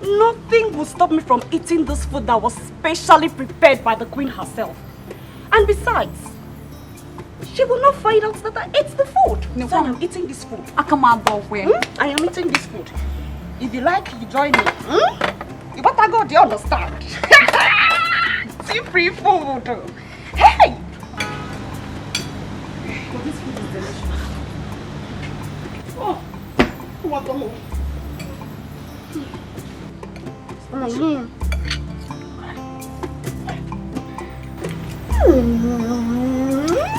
Nothing will stop me from eating this food that was specially prepared by the queen herself. And besides, she will not find out that I ate the food. No, so I am eating this food. I come out of where? I am eating this food. If you like, you join me. You better go, do you understand? See free food. Hey! But this food is delicious. Oh, what the hell?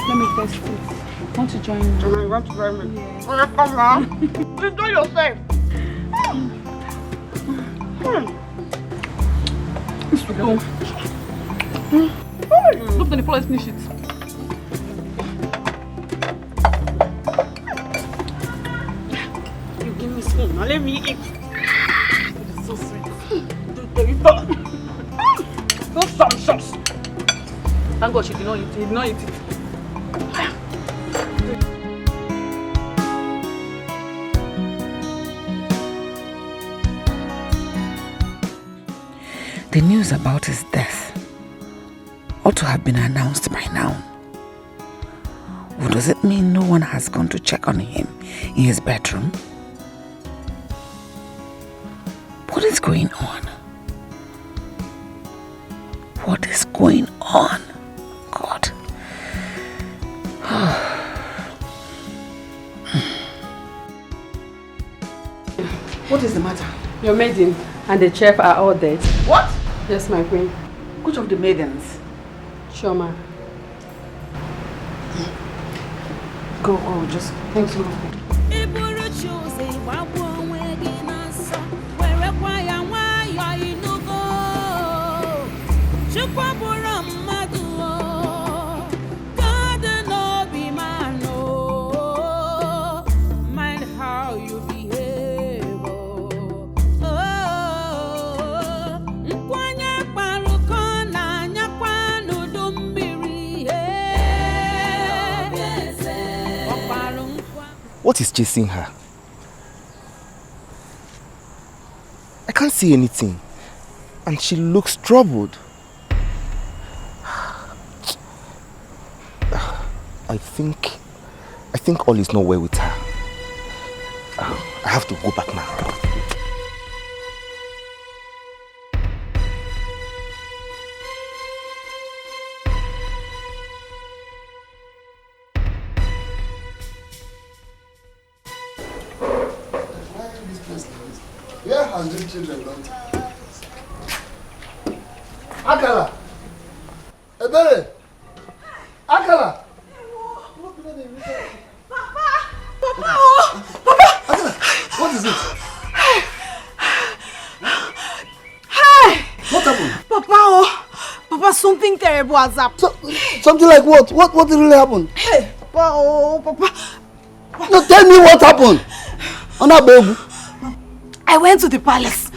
Let me taste food. Want to join me? You want to join me? Yeah. Come now. Enjoy yourself. It's to go. Look at the place, finish it. You give me spoon, now let me eat. It is so sweet. So sumptuous. Thank God she did not eat it. He did not eat it. The news about his death ought to have been announced by now. Or does it mean no one has gone to check on him in his bedroom? What is going on? What is going on? God. What is the matter? Your maiden and the chef are all dead. What? Yes, my queen. Which of the maidens? Shoma. Go, just thank you. What is chasing her? I can't see anything. And she looks troubled. I think all is not well with her. I have to go back now. Where has the children gone to? Akala! Ebere! Akala! Papa! Akala! What is it? Hey! What happened? Papa, oh! Papa, something terrible has happened. Something like what? What really happened? Hey! Papa, oh, Papa. No, tell me what happened. I went to the palace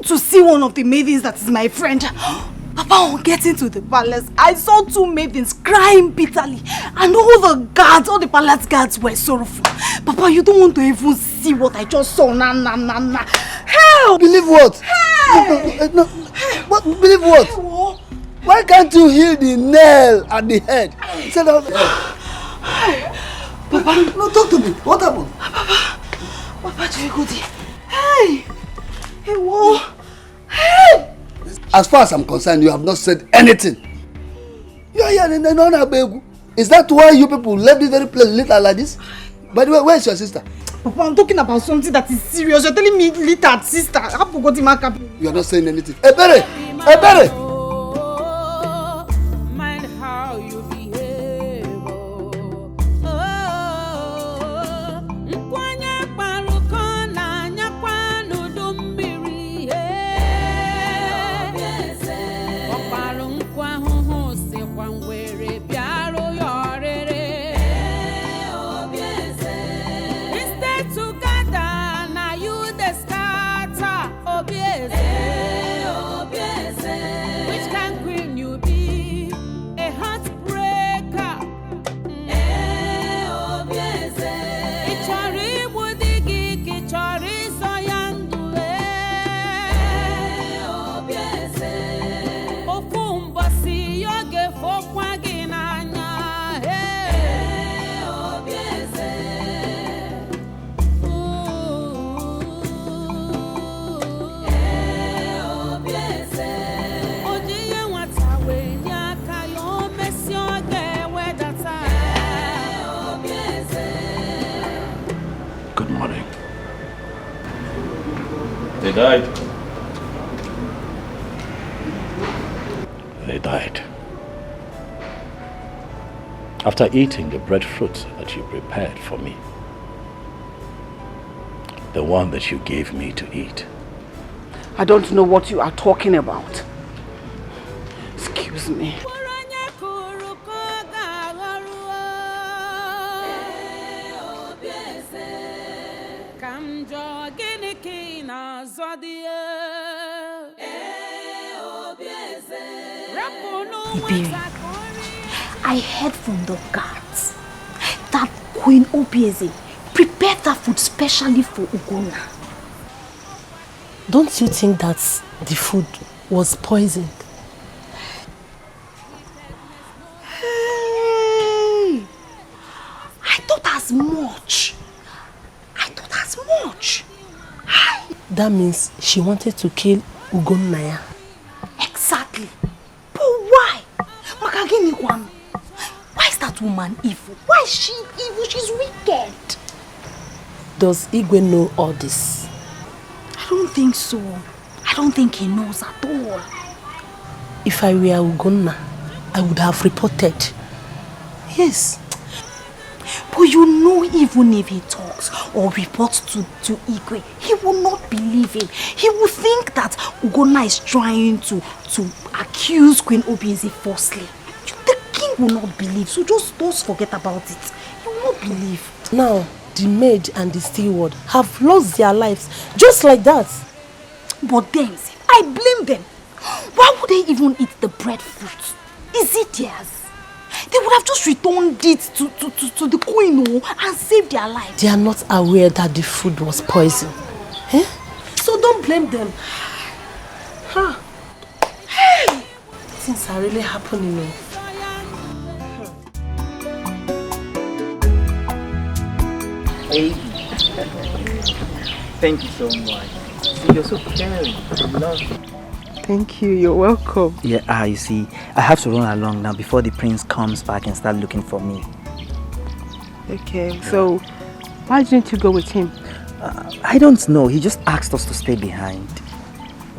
to see one of the maidens that is my friend. Papa, on getting to the palace, I saw two maidens crying bitterly, and all the palace guards were sorrowful. Papa, you don't want to even see what I just saw. Nah. Help! Believe what? Hey! No. What? Believe what? Why can't you heal the nail at the head? Sit down. Papa, no, talk to me. What happened? Papa, Jigudi. Hey! Hey, whoa! Hey! As far as I'm concerned, you have not said anything. Is that why you people left this very place little like this? By the way, where is your sister? Papa, I'm talking about something that is serious. You're telling me little sister. I forgot my cap. You are not saying anything. Ebere! Ebere! Mind how you behave. Nkwanya paruko na nyakwa nudumbiri. Oparu nkwa huhu se kwangwere biaro yorere. Instead together na you the starter. Which can queen you be? A heartbreaker. Ichori budigi kichori soyandule. Ofumbasi yoge fokwa ginanya. Good morning. They died. They died. After eating the breadfruit that you prepared for me. The one that you gave me to eat. I don't know what you are talking about. Excuse me. Iberi, I heard from the guards that Queen Obieze prepared that food specially for Ugonna. Don't you think that the food was poisoned? Hey! I thought as much. That means she wanted to kill Ugonna. Exactly. But why? Makagini-kwan. Why is that woman evil? Why is she evil? She's wicked. Does Igwe know all this? I don't think so. I don't think he knows at all. If I were Ugonna, I would have reported. Yes. But you know, even if he talks or reports to Igwe, he will not believe him. He will think that Ugonna is trying to accuse Queen Obieze falsely. The king will not believe, so just forget about it. He will not believe. Now, the maid and the steward have lost their lives just like that. But then, I blame them. Why would they even eat the breadfruit? Is it theirs? They would have just returned it to the queen, and saved their lives. They are not aware that the food was poison. Eh? So don't blame them. Huh. Hey! Things are really happening. Hey. Thank you so much. See, you're so caring. I love you. Thank you. You're welcome. Yeah, you see, I have to run along now before the prince comes back and start looking for me. Okay, so why didn't you go with him? I don't know. He just asked us to stay behind.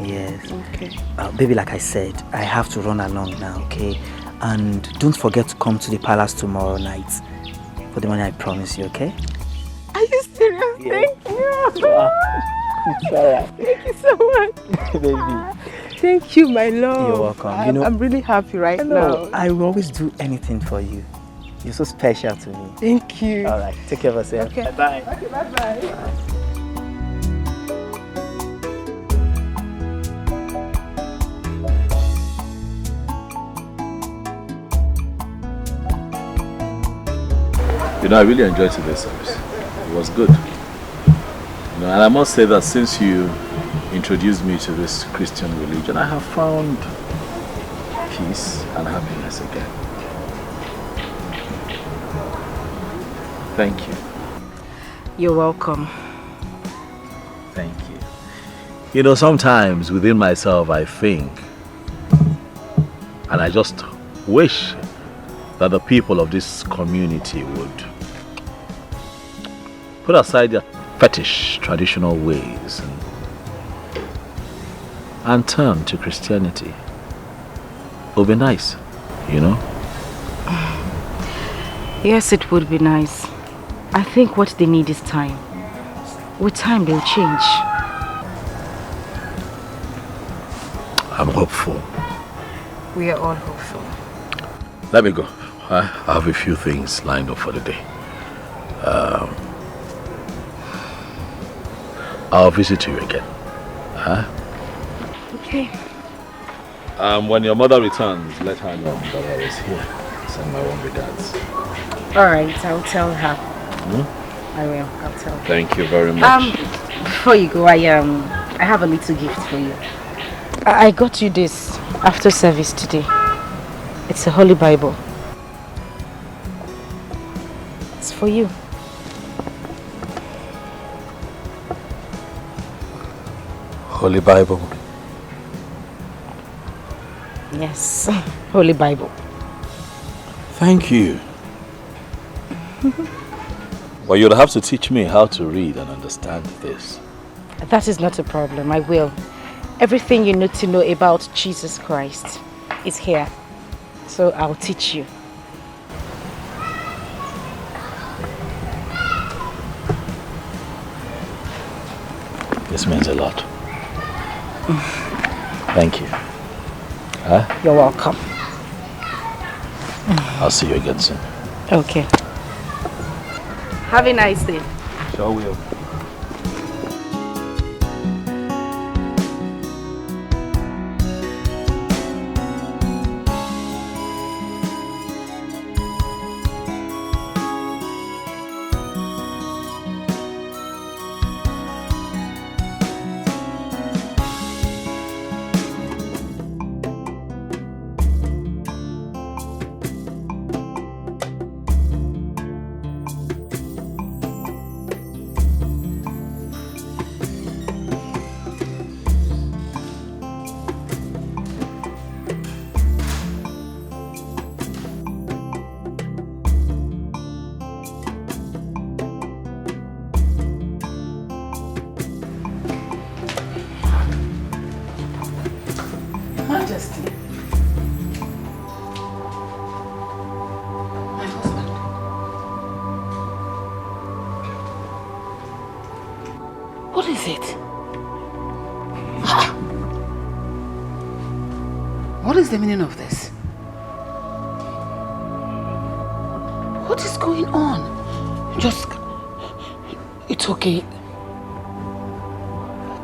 Yes. Okay. Baby, like I said, I have to run along now, okay? And don't forget to come to the palace tomorrow night for the money I promise you, okay? Are you serious? Yeah. Thank you. It's alright. Thank you so much. Baby. Thank you, my love. You're welcome. I'm really happy right now. I will always do anything for you. You're so special to me. Thank you. Alright, take care of yourself. Okay. Bye-bye. Okay, bye-bye. You know, I really enjoyed today's service. It was good. You know, and I must say that since you introduced me to this Christian religion, I have found peace and happiness again. Thank you. You're welcome. Thank you. You know, sometimes within myself I think, and I just wish that the people of this community would put aside their fetish traditional ways and turn to Christianity. It would be nice, you know? Yes, it would be nice. I think what they need is time. With time, they'll change. I'm hopeful. We are all hopeful. Let me go. I have a few things lined up for the day. I'll visit you again. Huh? Okay. When your mother returns, let her know that I was here. Send my warm regards. Alright, I'll tell her. Hmm? I will. I'll tell her. Thank you very much. Before you go, I have a little gift for you. I got you this after service today. It's a Holy Bible. It's for you. Holy Bible. Yes, Holy Bible. Thank you. Well, you'll have to teach me how to read and understand this. That is not a problem. I will. Everything you need to know about Jesus Christ is here. So I'll teach you. This means a lot. Thank you. Huh? You're welcome. I'll see you again soon. Okay. Have a nice day. Sure will. Majesty. My husband. What is it? What is the meaning of this? What is going on? Just... It's okay.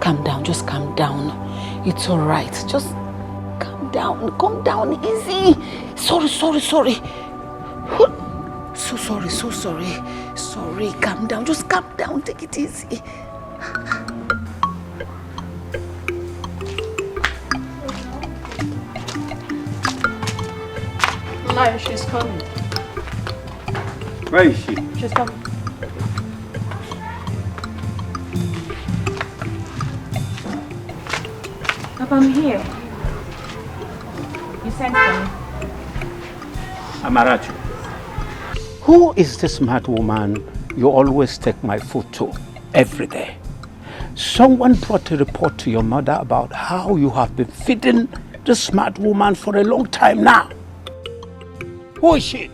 Calm down, just calm down. It's alright. Just calm down, easy. Sorry. sorry, so sorry. Sorry, calm down. Just calm down. Take it easy. Maya, she's coming. Where is she? She's coming. Papa, I'm here. You sent for me. Amarachi, who is this mad woman you always take my food to every day? Someone brought a report to your mother about how you have been feeding this mad woman for a long time now. Who is she?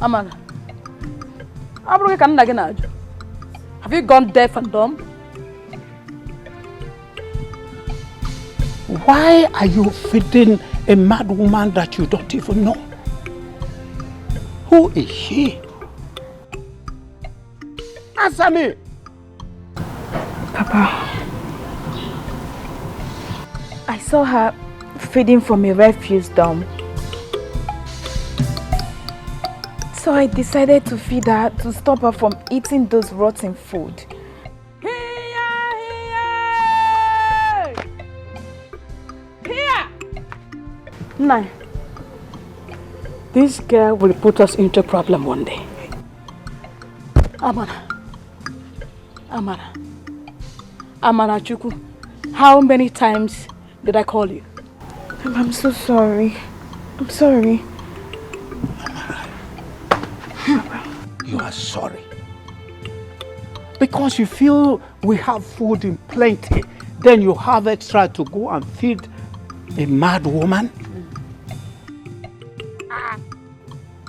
Amara. Have you gone deaf and dumb? Why are you feeding a mad woman that you don't even know? Who is she? Answer me! Papa, I saw her feeding from a refuse dump. So I decided to feed her to stop her from eating those rotten food. Nine. This girl will put us into a problem one day. Amara. Amara Chuku, how many times did I call you? I'm so sorry. I'm sorry. You are sorry. Because you feel we have food in plenty, then you have extra to go and feed a mad woman?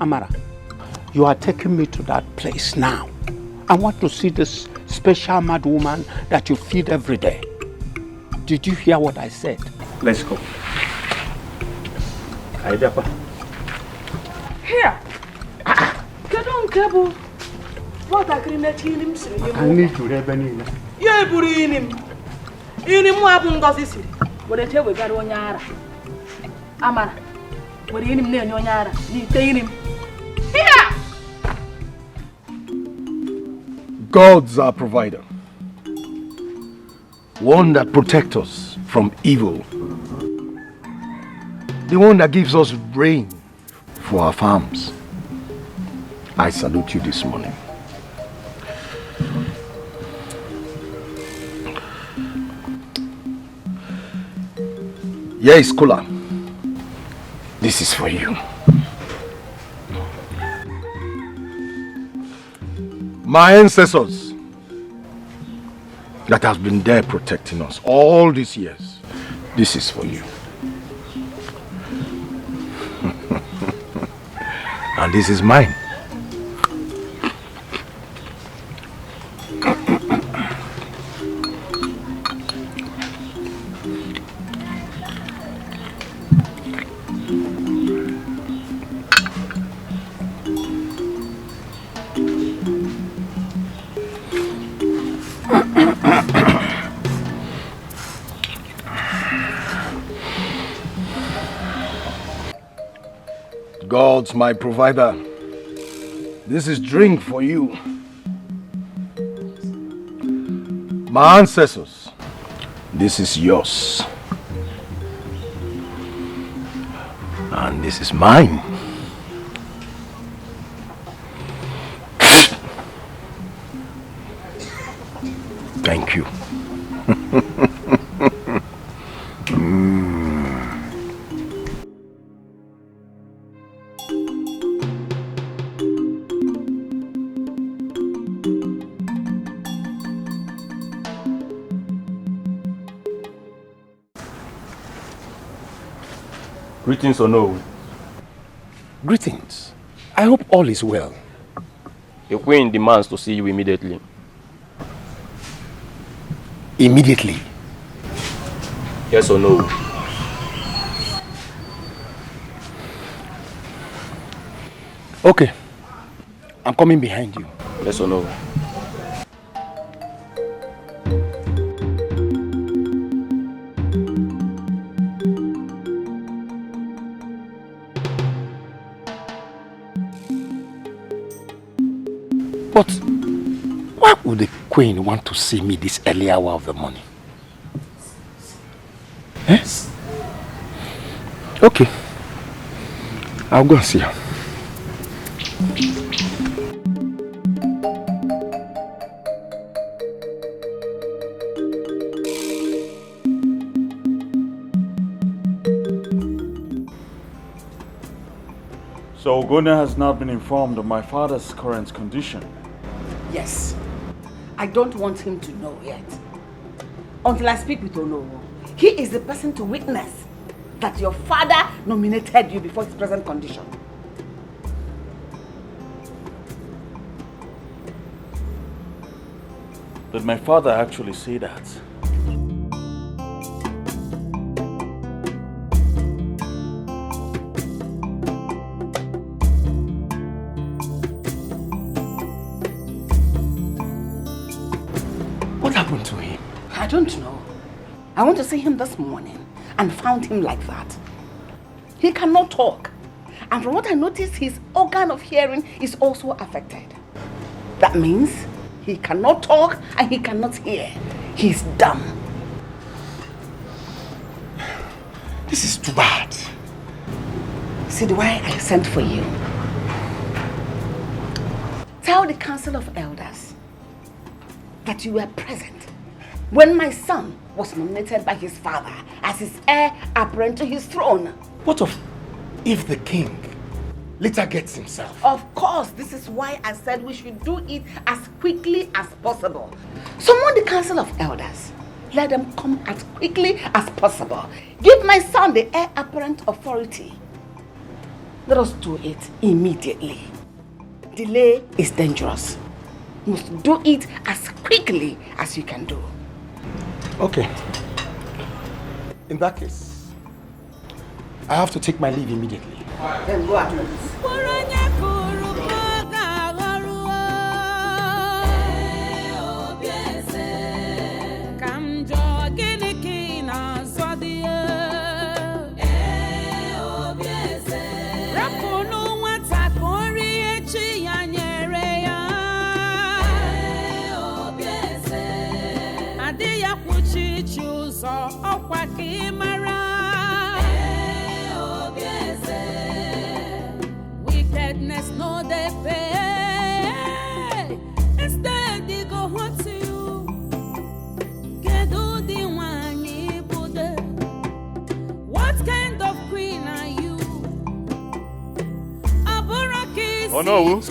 Amara, you are taking me to that place now. I want to see this special mad woman that you feed every day. Did you hear what I said? Let's go. Here. Kedon what a green him say. I need to have any. Yeah, Burinim. In him, Wabungos. What a tell we got on Yara. Amara. What in him near Yara. You take him. Here! God's our provider. One that protects us from evil. The one that gives us rain for our farms. I salute you this morning. Yes, Kula. This is for you. My ancestors that has been there protecting us all these years. This is for you. And this is mine. God's my provider. This is drink for you. My ancestors, this is yours. And this is mine. Thank you. Greetings or no? Greetings. I hope all is well. The queen demands to see you immediately. Immediately? Yes or no? Okay. I'm coming behind you. Yes or no? But why would the queen want to see me this early hour of the morning? Yes? Okay. I'll go and see her. So Ogona has not been informed of my father's current condition. Yes. I don't want him to know yet. Until I speak with Onowo. He is the person to witness that your father nominated you before his present condition. Did my father actually say that? What happened to him? I don't know. I went to see him this morning and found him like that. He cannot talk. And from what I noticed, his organ of hearing is also affected. That means he cannot talk and he cannot hear. He's dumb. This is too bad. See why I sent for you. Tell the Council of Elders that you were present when my son was nominated by his father as his heir apparent to his throne. What of if the king later gets himself? Of course, this is why I said we should do it as quickly as possible. Summon the Council of Elders. Let them come as quickly as possible. Give my son the heir apparent authority. Let us do it immediately. Delay is dangerous. You must do it as quickly as you can do. Okay. In that case, I have to take my leave immediately. Then go at once. Wickedness no they pay. Instead they go home to you. Gedo the one you Buddha. What kind of queen are you? Aboraki Oh no.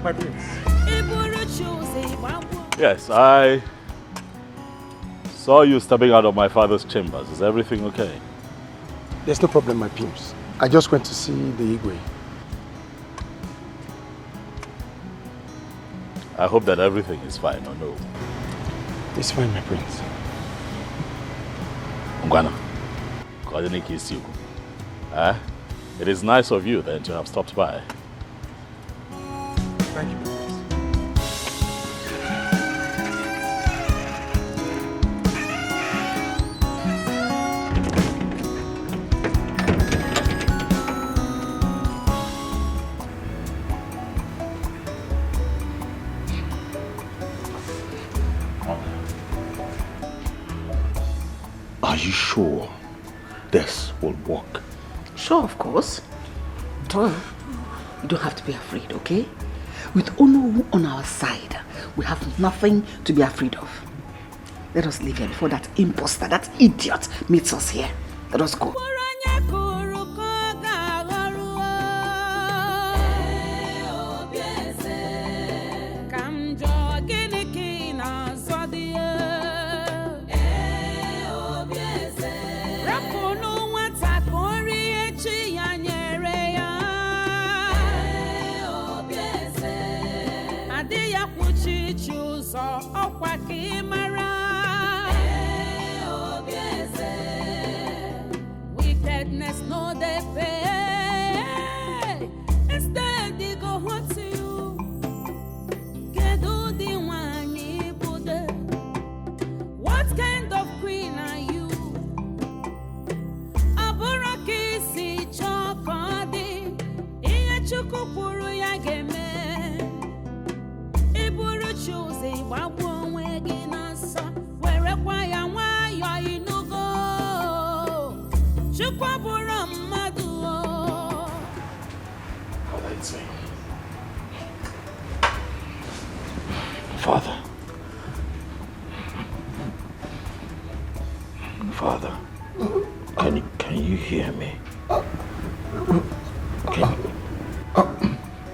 My prince. Yes, I saw you stepping out of my father's chambers. Is everything okay? There's no problem, my pimps. I just went to see the Igwe. I hope that everything is fine, or no? It's fine, my prince. Ngwana, it is nice of you then to have stopped by. Thank you. Are you sure this will work? Sure, of course. Well, you don't have to be afraid, okay? With Onowu on our side, we have nothing to be afraid of. Let us leave here before that imposter, that idiot, meets us here. Let us go. Wickedness no they pay. Instead they go home to you. Gedo the one you Buddha. What kind of queen are you? Aboraki si chokodi. Chukwabura mmadụ o. Father, it's me. Father. Father, can you hear me?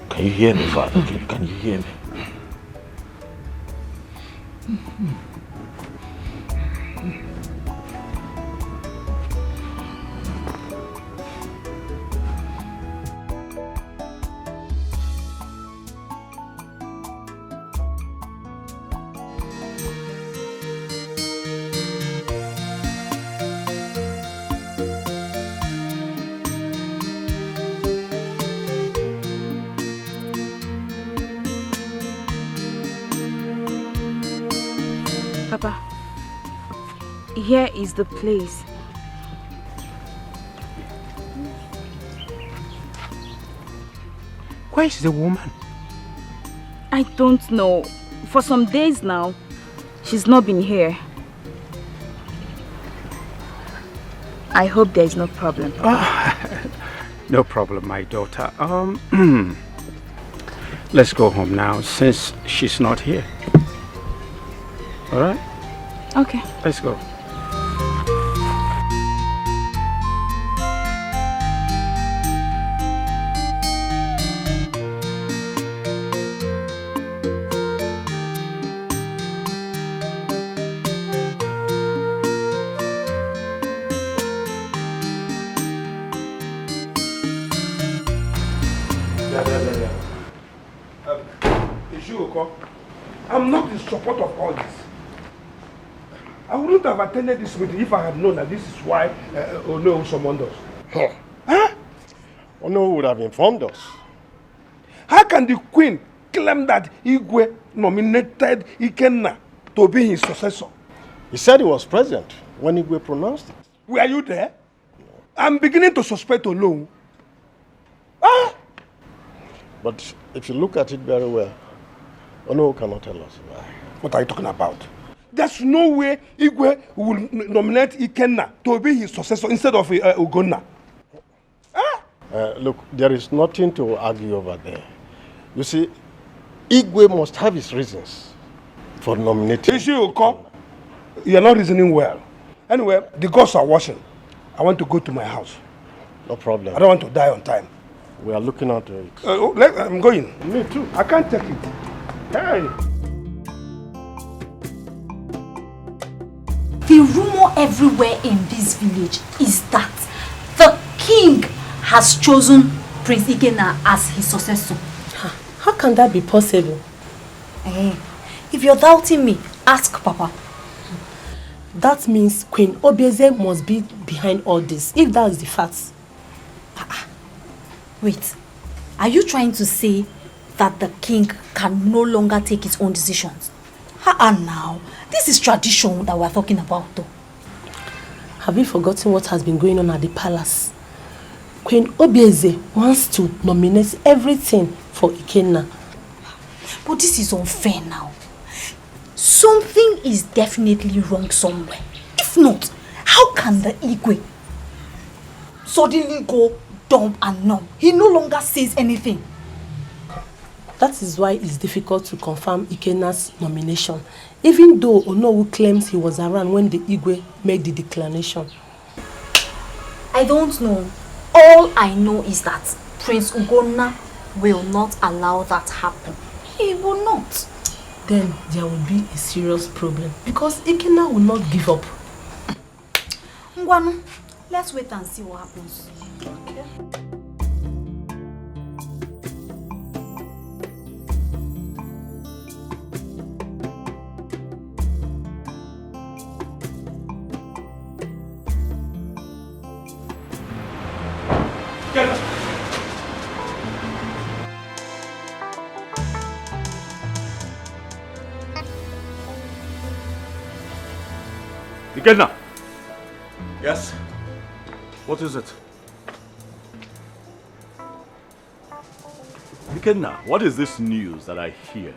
Can you hear me, Father? Can you hear me? Papa, here is the place. Where is the woman? I don't know. For some days now, she's not been here. I hope there is no problem, Papa. No problem, my daughter. Let's go home now since she's not here. All right? Okay. Let's go. I'm not in support of all this. I wouldn't have attended this meeting if I had known that this is why Ono summoned us. Huh? Ono would have informed us. How can the queen claim that Igwe nominated Ikenna to be his successor? He said he was present when Igwe pronounced it. Were you there? No. I'm beginning to suspect Ono. But if you look at it very well, Ono cannot tell us why. What are you talking about? There's no way Igwe will nominate Ikenna to be his successor instead of Ugonna. Look, there is nothing to argue over there. You see, Igwe must have his reasons for nominating. You are not reasoning well. Anyway, the gods are washing. I want to go to my house. No problem. I don't want to die on time. We are looking out to it. I'm going. Me too. I can't take it. Hey. The rumor everywhere in this village is that the king has chosen Prince Ikenna as his successor. How can that be possible? If you're doubting me, ask Papa. That means Queen Obieze must be behind all this, if that is the fact. Wait, are you trying to say that the king can no longer take his own decisions? Now, this is tradition that we're talking about though. Have you forgotten what has been going on at the palace? Queen Obieze wants to nominate everything for Ikenna. But this is unfair now. Something is definitely wrong somewhere. If not, how can the Igwe suddenly go dumb and numb? He no longer says anything. That is why it's difficult to confirm Ikenna's nomination, even though Onowu claims he was around when the Igwe made the declaration. I don't know. All I know is that Prince Ugonna will not allow that happen. He will not. Then there will be a serious problem because Ikenna will not give up. Ngwanu, let's wait and see what happens. Okay. Ikenna! Yes? What is it? Ikenna, what is this news that I hear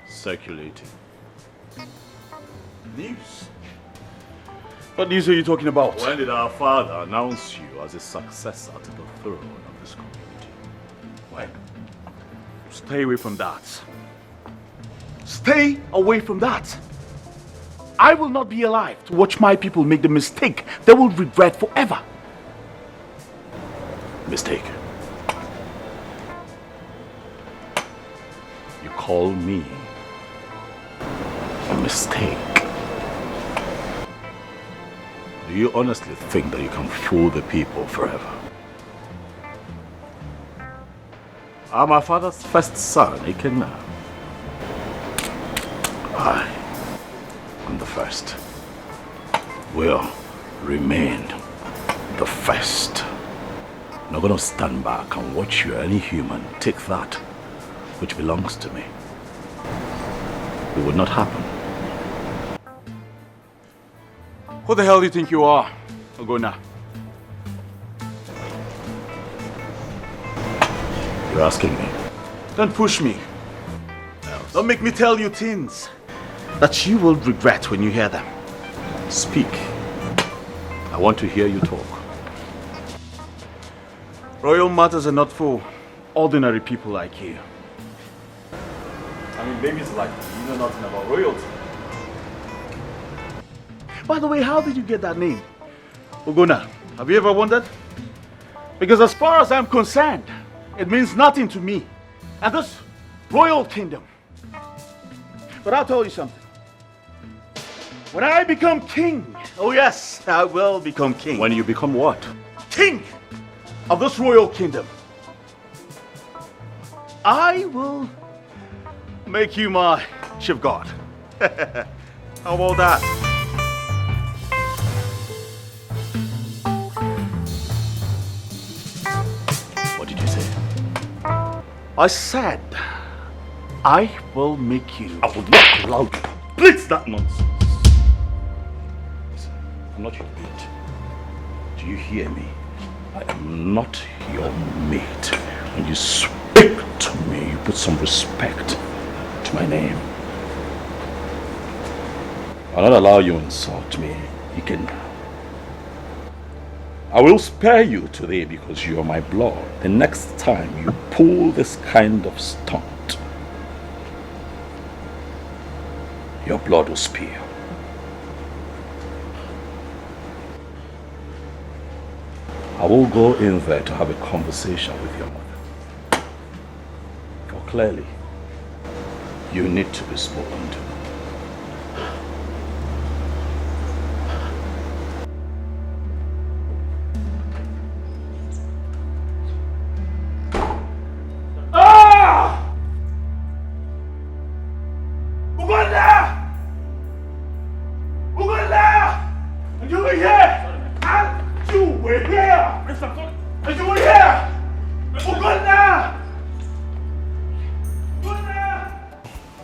circulating? News? What news are you talking about? When did our father announce you as a successor to the throne of this community? When? Stay away from that. Stay away from that. I will not be alive to watch my people make the mistake they will regret forever. Mistake? You call me a mistake? Do you honestly think that you can fool the people forever? I'm my father's first son, Ikenna. I am the first. Will remain the first. I'm not gonna stand back and watch you, any human, take that which belongs to me. It would not happen. Who the hell do you think you are, Ogona? You're asking me? Don't push me. Don't make me tell you things that you will regret when you hear them. Speak. I want to hear you talk. Royal matters are not for ordinary people like you. I mean, babies like you know nothing about royalty. By the way, how did you get that name? Ogona, have you ever wondered? Because as far as I'm concerned, it means nothing to me and this royal kingdom. But I'll tell you something. When I become king, oh yes, I will become king. When you become what? King of this royal kingdom, I will make you my chief god. How about that? What did you say? I said, I will make you. I would not allow you to blitz that nonsense. Listen, I'm not your mate. Do you hear me? I am not your mate. When you speak to me, you put some respect to my name. I'll not allow you to insult me. You can. I will spare you today because you are my blood. The next time you pull this kind of stunt, your blood will spill. I will go in there to have a conversation with your mother. For clearly, you need to be spoken to.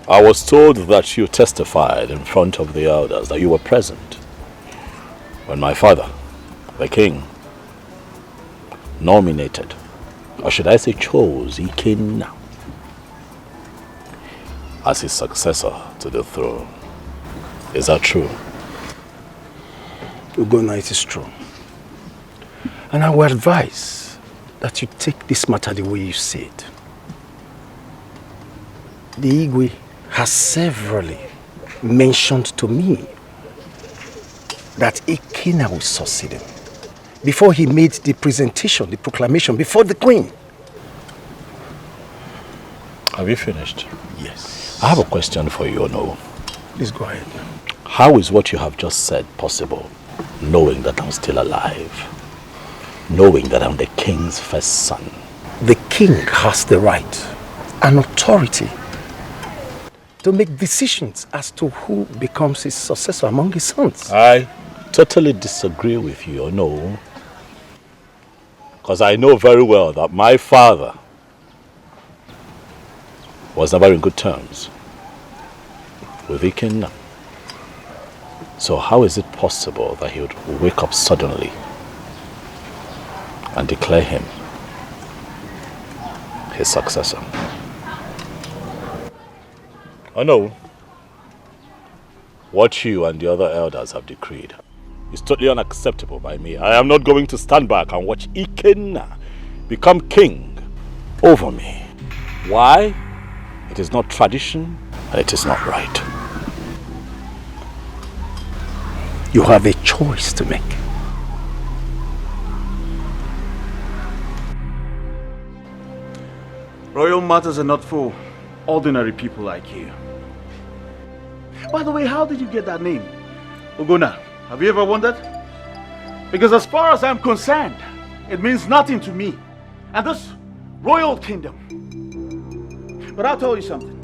I was told that you testified in front of the elders, that you were present when my father, the king, nominated, or should I say chose, Ikenna as his successor to the throne. Is that true? Ugonna, it is true. And I would advise that you take this matter the way you see it. The Igwe has severally mentioned to me that Ikenna will succeed him before he made the presentation, the proclamation before the queen. Have you finished? Yes. I have a question for you, Ono. Please go ahead. How is what you have just said possible, knowing that I'm still alive? Knowing that I'm the king's first son? The king has the right and authority to make decisions as to who becomes his successor among his sons. I totally disagree with you, Ono. Because I know very well that my father was never in good terms with Ikenna. So how is it possible that he would wake up suddenly and declare him his successor? Oh no. What you and the other elders have decreed is totally unacceptable by me. I am not going to stand back and watch Ikenna become king over me. Why? It is not tradition, and it is not right. You have a choice to make. Royal matters are not for ordinary people like you. By the way, how did you get that name? Ogona, have you ever wondered? Because as far as I'm concerned, it means nothing to me and this royal kingdom. But I'll tell you something.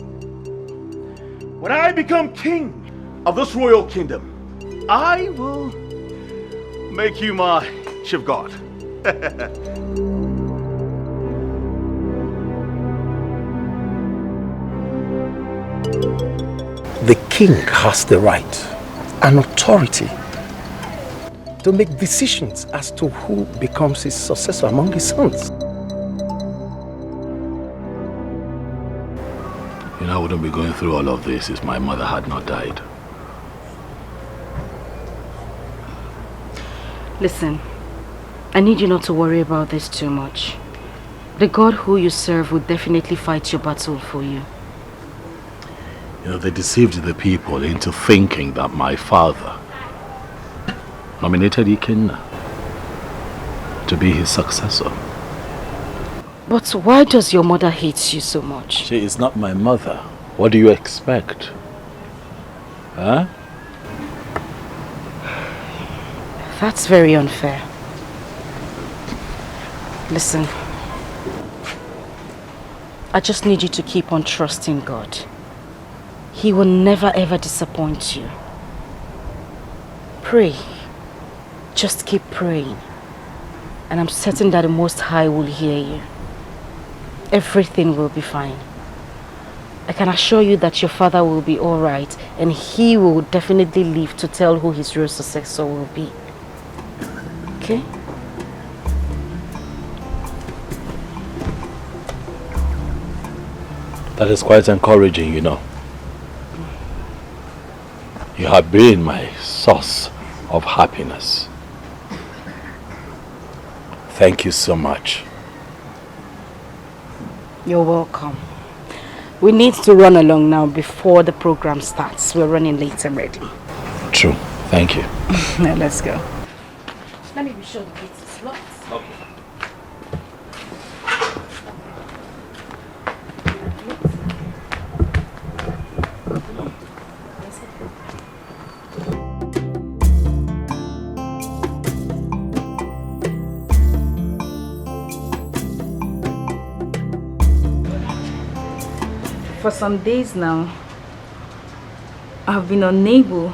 When I become king of this royal kingdom, I will make you my chief guard. The king has the right and authority to make decisions as to who becomes his successor among his sons. You know, I wouldn't be going through all of this if my mother had not died. Listen, I need you not to worry about this too much. The God who you serve will definitely fight your battle for you. You know, they deceived the people into thinking that my father nominated Ikenna to be his successor. But why does your mother hate you so much? She is not my mother. What do you expect? Huh? That's very unfair. Listen, I just need you to keep on trusting God. He will never ever disappoint you. Pray. Just keep praying. And I'm certain that the Most High will hear you. Everything will be fine. I can assure you that your father will be alright, and he will definitely live to tell who his real successor will be. Okay? That is quite encouraging, you know. You have been my source of happiness. Thank you so much. You're welcome. We need to run along now before the program starts. We're running late already. True. Thank you. Now let's go. Let me be sure the gate is locked. Okay. For some days now, I've been unable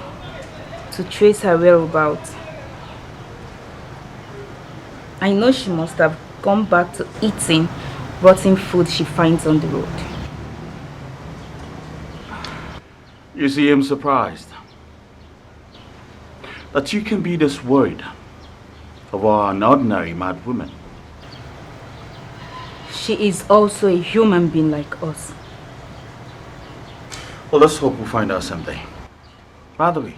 to trace her whereabouts. I know she must have gone back to eating rotten food she finds on the road. You see, I'm surprised that you can be this worried about an ordinary mad woman. She is also a human being like us. Well, let's hope we'll find out someday. By the way,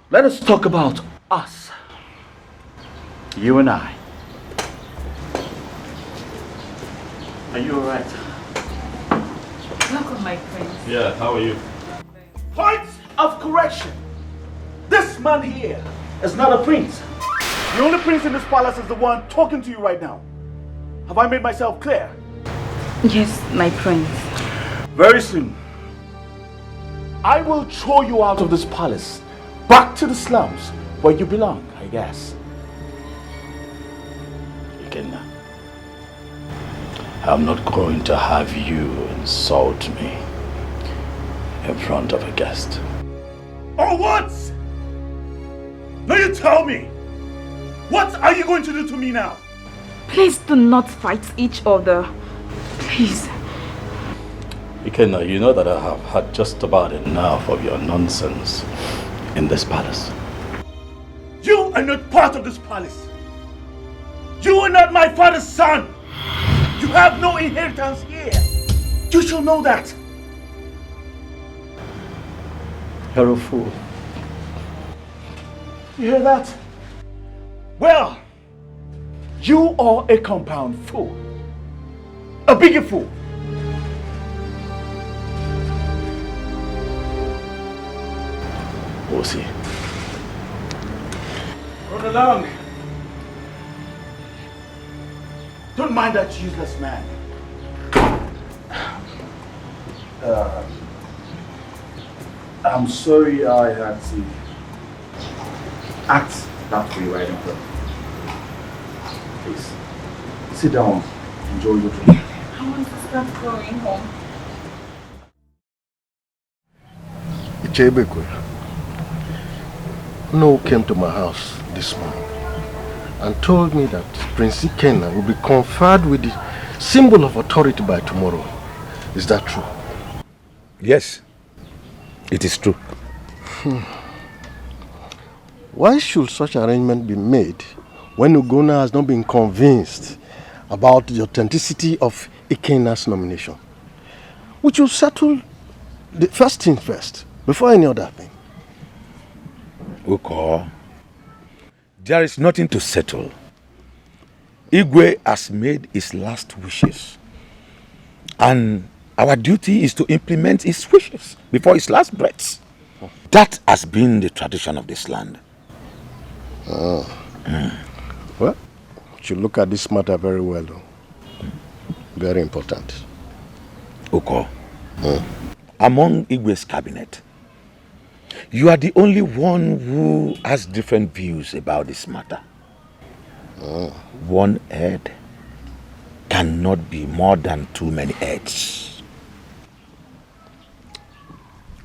let us talk about us. You and I. Are you alright? Welcome, my friend. Yeah, how are you? Point of correction. This man here is not a prince. The only prince in this palace is the one talking to you right now. Have I made myself clear? Yes, my prince. Very soon, I will throw you out of this palace, back to the slums where you belong, I guess. Ikenna, I'm not going to have you insult me in front of a guest. Oh, what? Now you tell me. What are you going to do to me now? Please do not fight each other. Please. Ikenna, you know that I have had just about enough of your nonsense in this palace. You are not part of this palace. You are not my father's son. You have no inheritance here. You should know that. You're a fool. You hear that? Well, you are a compound fool. A big fool. We'll see. Run along. Don't mind that useless man. I'm sorry I had to act that way right in front of you. Please, sit down. Enjoy your drink. I want to start going home. Ichebekwe, No came to my house this morning and told me that Prince Ikenna will be conferred with the symbol of authority by tomorrow. Is that true? Yes, it is true. Why should such arrangement be made when Ugonna has not been convinced about the authenticity of Ikenna's nomination? We should settle the first thing first, before any other thing. Uko, there is nothing to settle. Igwe has made his last wishes. And our duty is to implement his wishes before his last breaths. That has been the tradition of this land. Well, we should look at this matter very well, though. Very important. Uko, among Igwe's cabinet, you are the only one who has different views about this matter. One head cannot be more than too many heads.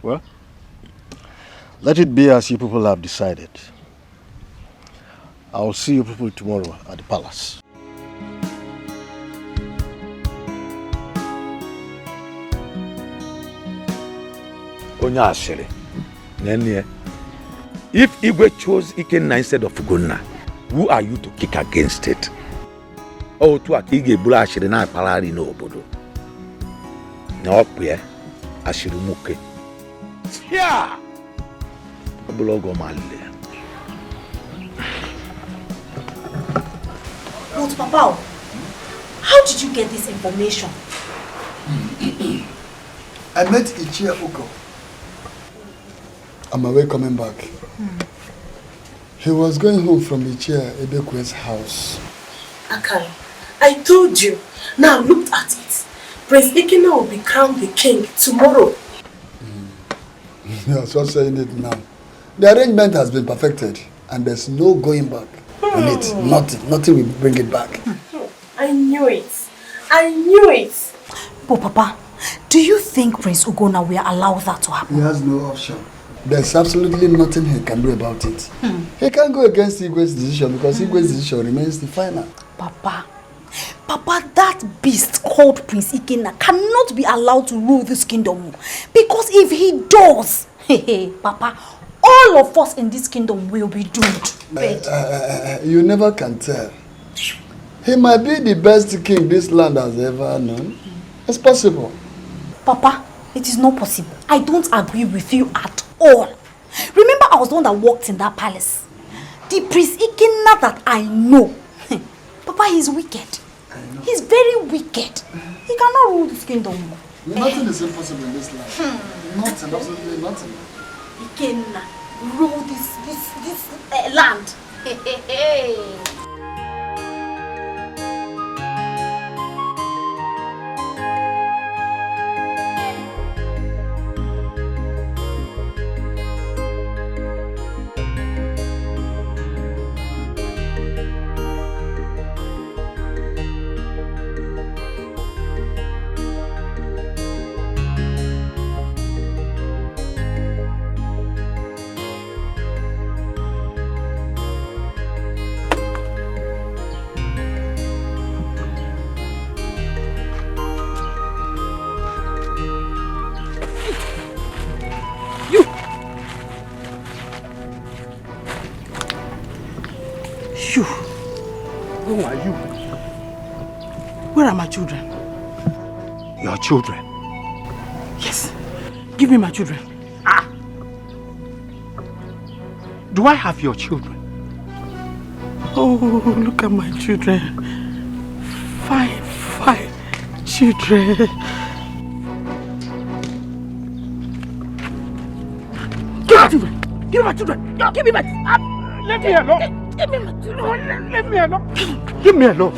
Well, let it be as you people have decided. I'll see you people tomorrow at the palace. Onyashiri, if Igwe chose Ikenna instead of Ugonna, who are you to kick against it? Oh, to Akige Bula Ashiri na Palari no Obodo. No, where Ashiri Muke. Yeah! Abulogo Mali. But Papa, how did you get this information? I met Ichia Uko. On my way coming back. He was going home from Ichia Ebekwe's house. Akari, I told you. Now look at it. Prince Ikenna will be crowned the king tomorrow. You're just saying it now. The arrangement has been perfected and there's no going back on it. Nothing will bring it back. I knew it. I knew it. But Papa, do you think Prince Ugonna will allow that to happen? He has no option. There's absolutely nothing he can do about it. He can't go against Igwe's decision because Igwe's decision remains the final. Papa, that beast called Prince Ikenna cannot be allowed to rule this kingdom. Because if he does, Papa, all of us in this kingdom will be doomed. You never can tell. He might be the best king this land has ever known. It's possible. Papa, it is not possible. I don't agree with you at all. Remember, I was the one that walked in that palace. The Prince Ikenna that I know. Papa, he's wicked. He's very wicked. He cannot rule this kingdom. Nothing is impossible in this land. Nothing, absolutely nothing. Ikenna rule this land. Who are you? Where are my children? Your children? Yes. Give me my children. Do I have your children? Oh, look at my children. 5 children. Give me my children. Give me my children. Let me alone. Give me my children. Let me alone. Give me alone.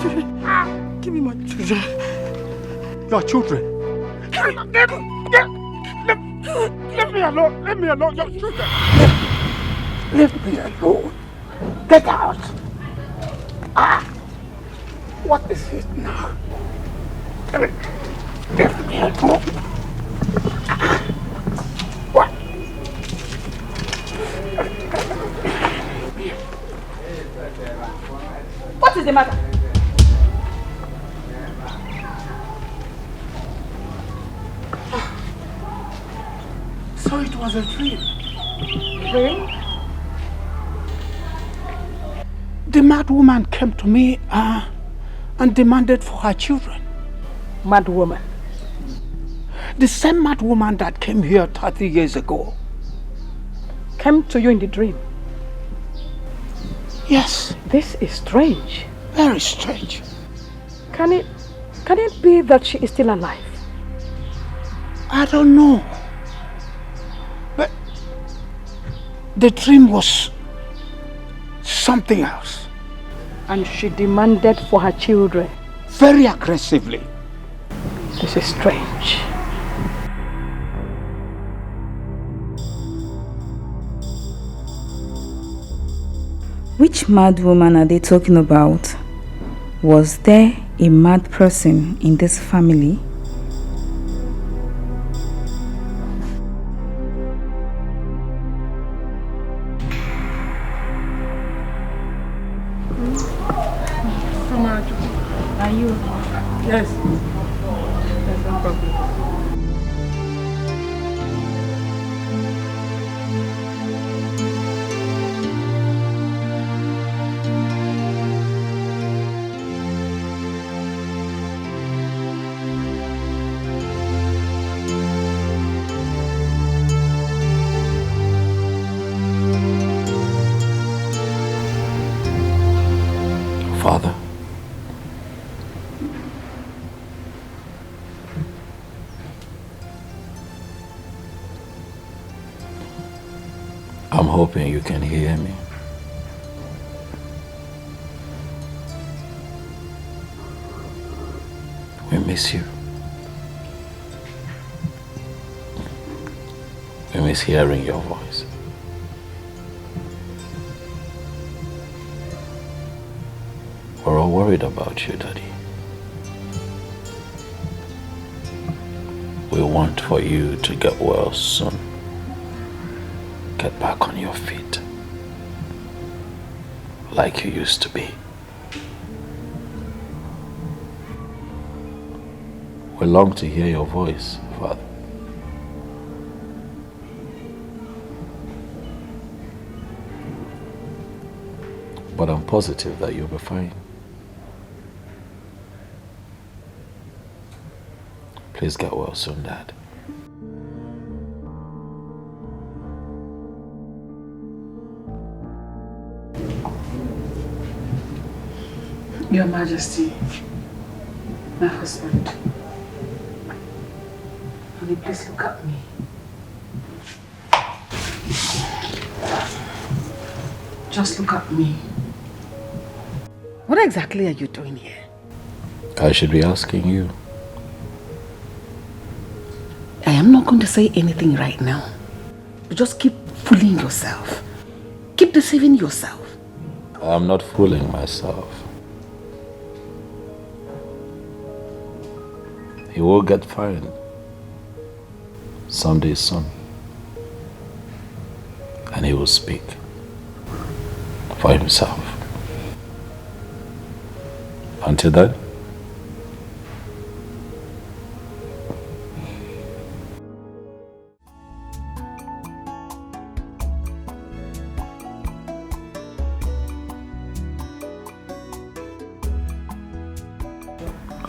Give me my children. Your children. Let me alone. Let me alone. Your children. Let me alone. Get out. What is it now? Let me alone. What? What is the matter? So it was a dream. Dream? The mad woman came to me and demanded for her children. Mad woman? The same mad woman that came here 30 years ago. Came to you in the dream? Yes. This is strange. Very strange. Can it be that she is still alive? I don't know. But the dream was something else. And she demanded for her children? Very aggressively. This is strange. Which mad woman are they talking about? Was there a mad person in this family? Are you? Yes. There's no problem. Father, I'm hoping you can hear me. We miss you. We miss hearing your voice. We're all worried about you, Daddy. We want for you to get well soon. Get back on your feet. Like you used to be. We long to hear your voice, Father. But I'm positive that you'll be fine. Please get well soon, Dad. Your Majesty, my husband, honey, please look at me. Just look at me. What exactly are you doing here? I should be asking you. I am not going to say anything right now. You just keep fooling yourself. Keep deceiving yourself. I'm not fooling myself. He will get fine. Someday soon. And he will speak for himself. Until then,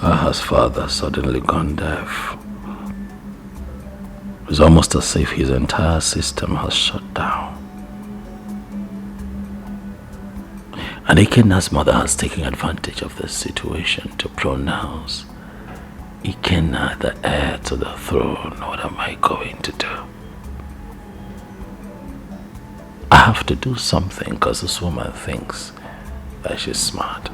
Aha's father suddenly gone deaf. It's almost as if his entire system has shut down. And Ikenna's mother has taken advantage of this situation to pronounce Ikenna the heir to the throne. What am I going to do? I have to do something because this woman thinks that she's smart.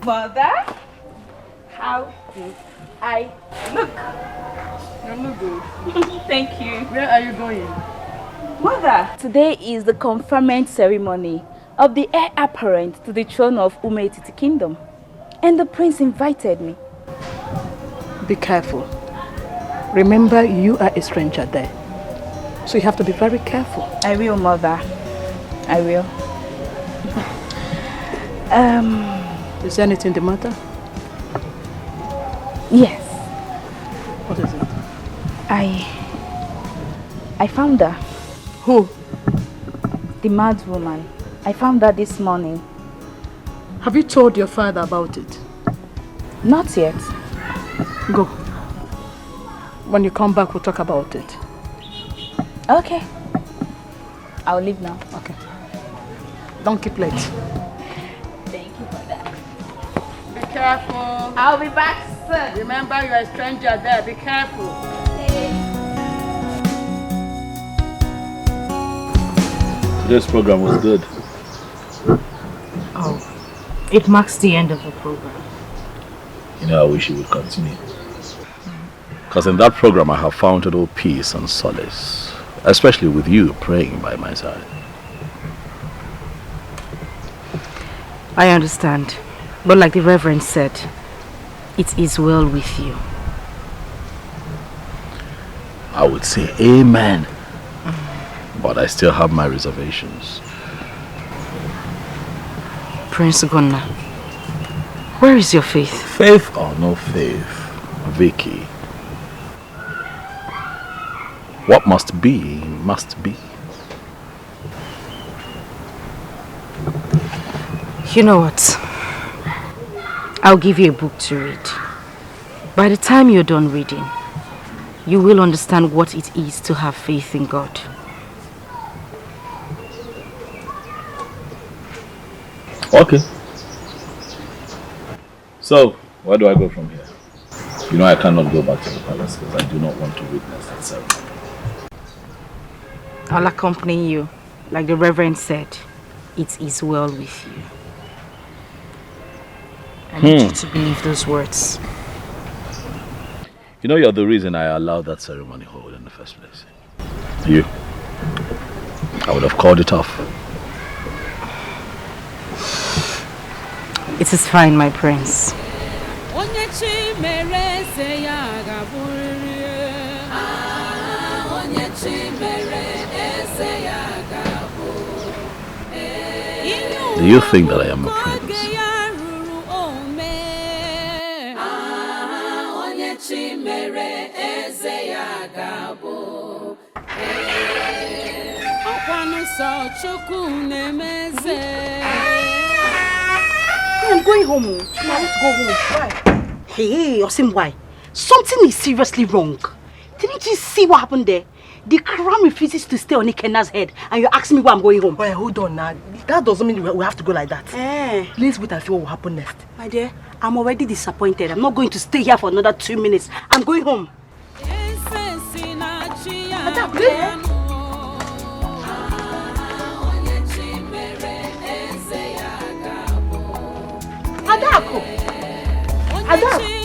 Mother, how do I look? You look good. Thank you. Where are you going? Mother, today is the conferment ceremony of the heir apparent to the throne of Umetiti Kingdom. And the prince invited me. Be careful. Remember, you are a stranger there. So you have to be very careful. I will, Mother. I will. Is there anything the matter? Yes. What is it? I found her. Who? The mad woman. I found her this morning. Have you told your father about it? Not yet. Go. When you come back, we'll talk about it. Okay. I'll leave now. Okay. Don't keep late. Thank you for that. Be careful. I'll be back soon. Remember, you're a stranger there. Be careful. Today's program was good. Oh, it marks the end of the program. You know, I wish it would continue. Because in that program, I have found total peace and solace, especially with you praying by my side. I understand. But like the Reverend said, it is well with you. I would say amen. But I still have my reservations. Prince Gunnar, where is your faith? Faith or no faith, Vicky. What must be, must be. You know what? I'll give you a book to read. By the time you're done reading, you will understand what it is to have faith in God. Okay. So, where do I go from here? You know I cannot go back to the palace because I do not want to witness that ceremony. I'll accompany you. Like the Reverend said, it is well with you. I need you to believe those words. You know you're the reason I allowed that ceremony hold in the first place. You. I would have called it off. It is fine, my prince. Do you think that I am a prince? I'm going home. I want to go home. Why? Hey, Osim, why? Something is seriously wrong. Didn't you see what happened there? The crown refuses to stay on Ikena's head, and you're asking me why I'm going home. Well, hold on now. That doesn't mean we have to go like that. Let's wait and see what will happen next. My dear, I'm already disappointed. I'm not going to stay here for another 2 minutes. I'm going home. Ada, please. Adako. Ada.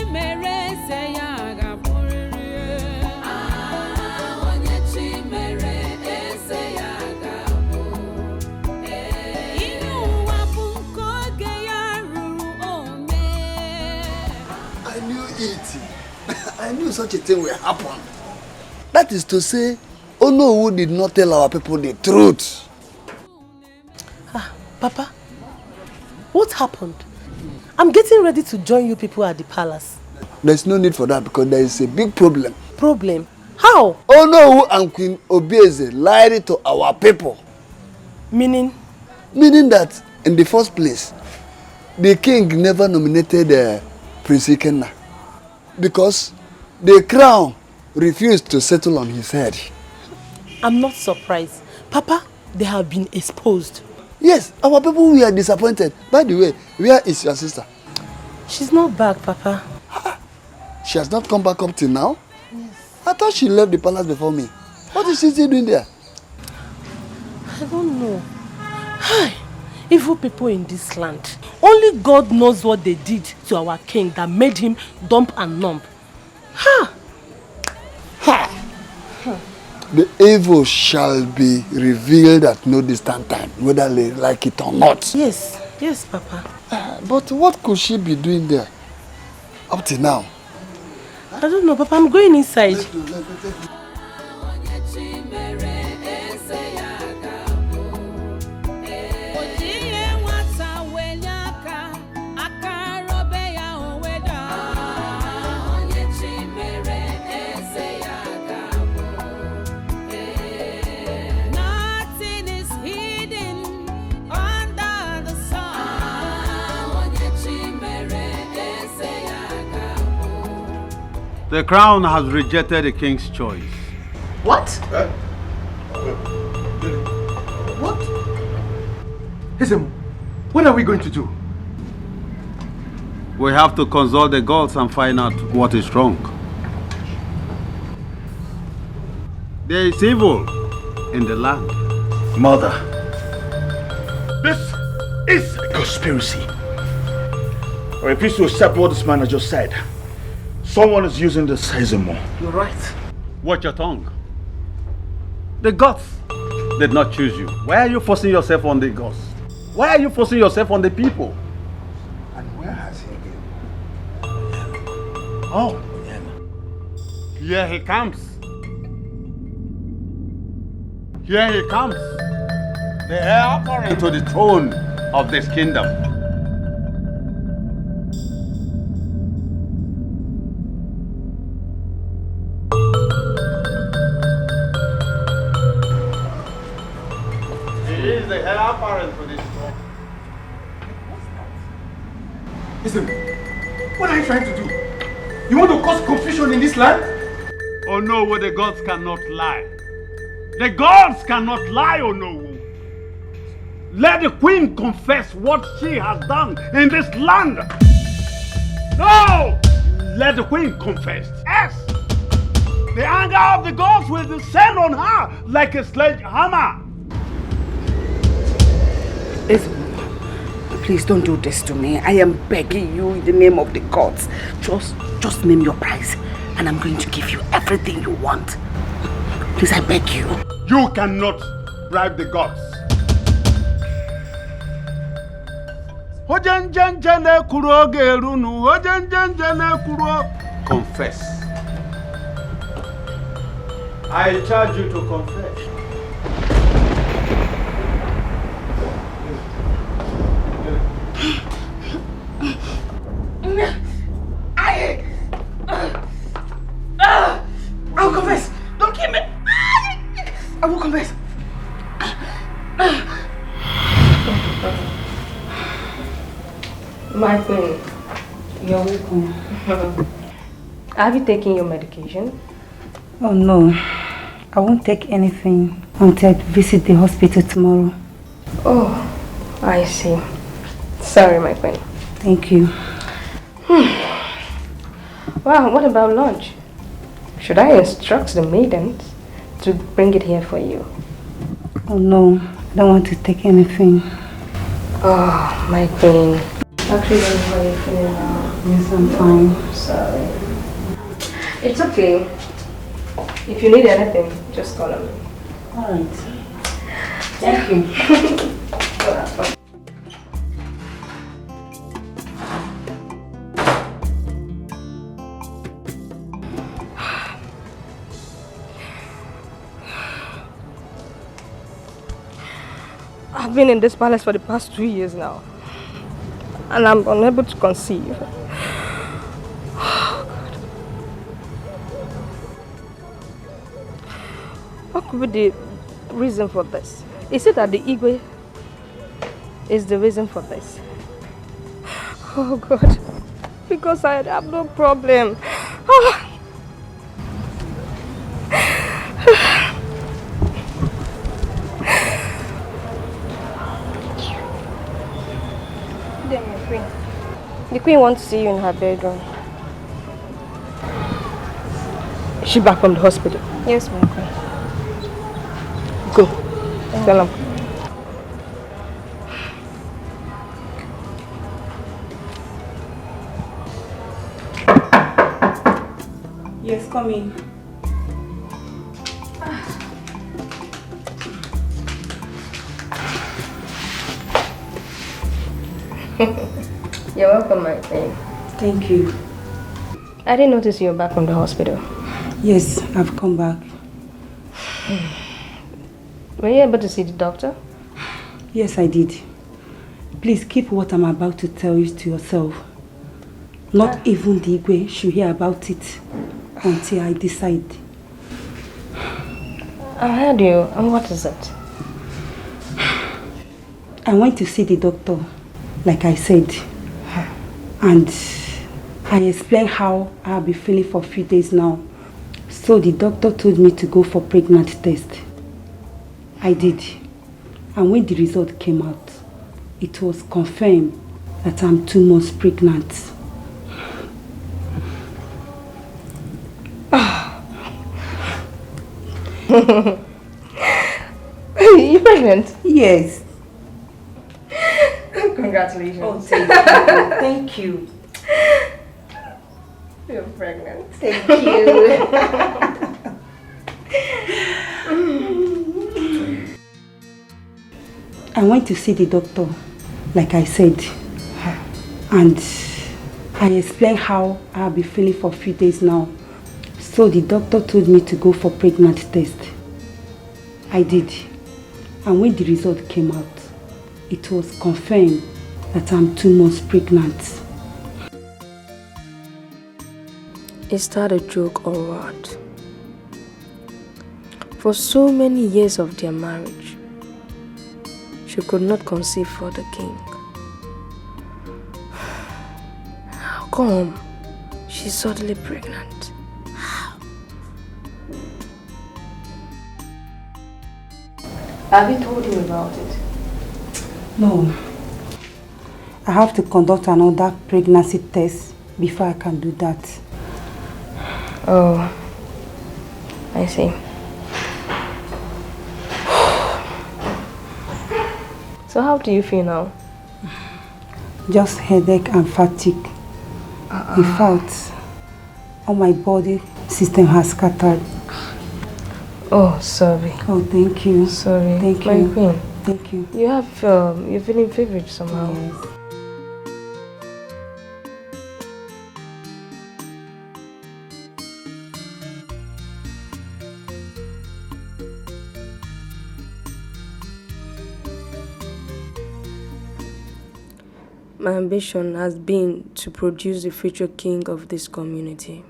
I knew such a thing will happen. That is to say, Onowu did not tell our people the truth. Papa, what happened? I'm getting ready to join you people at the palace. There's no need for that because there is a big problem. Problem? How? Onowu and Queen Obieze lied to our people. Meaning? Meaning that, in the first place, the king never nominated Prince Ikenna because the crown refused to settle on his head. I'm not surprised. Papa, they have been exposed. Yes, our people were disappointed. By the way, where is your sister? She's not back, Papa. She has not come back up till now? Yes. I thought she left the palace before me. What is she still doing there? I don't know. Hi, evil people in this land. Only God knows what they did to our king that made him dump and numb. Ha! The evil shall be revealed at no distant time, whether they like it or not. Yes, yes, Papa. But what could she be doing there up till now? I don't know, Papa. I'm going inside. The crown has rejected the king's choice. What? What? Ism, what are we going to do? We have to consult the gods and find out what is wrong. There is evil in the land. Mother, this is a conspiracy. I refuse to accept what this man has just said. Someone is using this Isimo. You're right. Watch your tongue. The gods did not choose you. Why are you forcing yourself on the gods? Why are you forcing yourself on the people? And where has he been? Oh, here he comes. Here he comes. The heir apparent to the throne of this kingdom. Listen, what are you trying to do? You want to cause confusion in this land? Oh no, well, the gods cannot lie. The gods cannot lie, oh no. Let the queen confess what she has done in this land. No! Let the queen confess. Yes! The anger of the gods will descend on her like a sledgehammer. Please don't do this to me. I am begging you in the name of the gods. Just name your price and I'm going to give you everything you want. Please, I beg you. You cannot bribe the gods. Confess. I charge you to confess. I will confess. Don't kill me. I will confess. My queen, you're welcome. Have you taken your medication? Oh no, I won't take anything until I visit the hospital tomorrow. Oh, I see. Sorry, my queen. Thank you. Well, what about lunch? Should I instruct the maidens to bring it here for you? Oh no, I don't want to take anything. Oh, my queen. Actually, don't know how you're feeling now. Yes, I'm fine. Sorry. It's okay. If you need anything, just call me. Alright. Thank you. I've been in this palace for the past 2 years now. And I'm unable to conceive. Oh, God. What could be the reason for this? Is it that the Igwe is the reason for this? Oh, God. Because I have no problem. Oh. The queen wants to see you in her bedroom. Is she back from the hospital? Yes, my queen. Go. Tell him. Yes, come in. You're welcome, my queen. Thank you. I didn't notice you were back from the hospital. Yes, I've come back. Were you able to see the doctor? Yes, I did. Please keep what I'm about to tell you to yourself. Not even the Igwe should hear about it until I decide. I heard you. And what is it? I went to see the doctor, like I said. And I explained how I'll be feeling for a few days now. So the doctor told me to go for pregnancy test. I did. And when the result came out, it was confirmed that I'm 2 months pregnant. You pregnant? Yes. Congratulations. Oh, thank you. Thank you. You're pregnant. Thank you. I went to see the doctor, like I said. And I explained how I'll be feeling for a few days now. So the doctor told me to go for pregnancy test. I did. And when the result came out, it was confirmed that I'm 2 months pregnant. Is that a joke or what? For so many years of their marriage, she could not conceive for the king. How come she's suddenly pregnant. Have you told him about it? No. I have to conduct another pregnancy test before I can do that. Oh, I see. So how do you feel now? Just headache and fatigue. In fact, all my body system has scattered. Oh, sorry. Oh, thank you. Sorry. Thank My you. queen. Thank you. You have, you're feeling feverish somehow. Yes. My ambition has been to produce the future king of this community.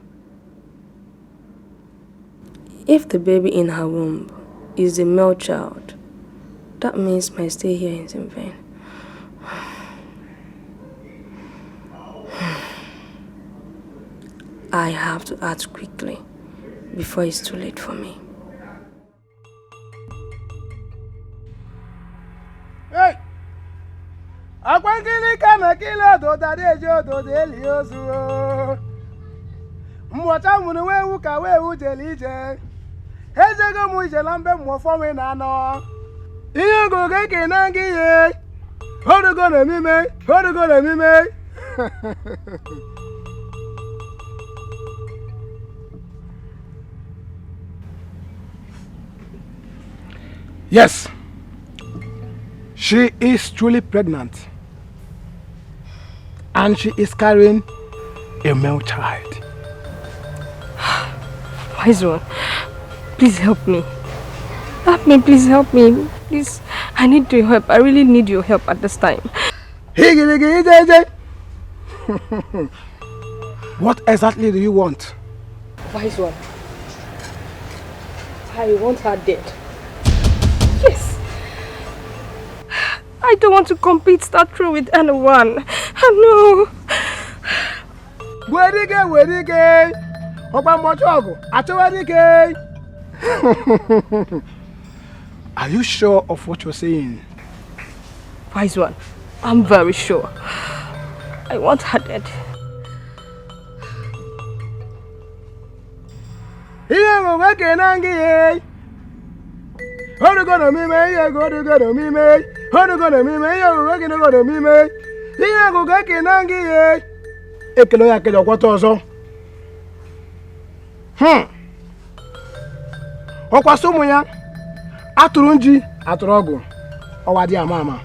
If the baby in her womb is a male child, that means my stay here is in vain. I have to act quickly before it's too late for me. Hey! Akwankili kama kila doda dejo dodeli ozu. Mwata munu wewu ka wewu jelije. Ezego mu jelambe mwofowe na no. Iyo goge kenangi ye. Hodugo na mime, hodugo na mime. Yes, she is truly pregnant. And she is carrying a male child. Wise one, please help me. Help me, please help me. Please, I need your help. I really need your help at this time. What exactly do you want? Wise one, I want her dead. Yes. I don't want to compete that through with anyone. No. Werige. Oba mochogo. Achowerige. Are you sure of what you're saying? Wise one, I'm very sure. I want her dead. Here go kenangi. Hodugo na mime, here go na mime. Hodugo na mime, here go na mime. Here go kenangi. Ekelo ya kejo kwata ozo. Okwa somu ya. Aturu nji, aturu ogu. Owa di ama.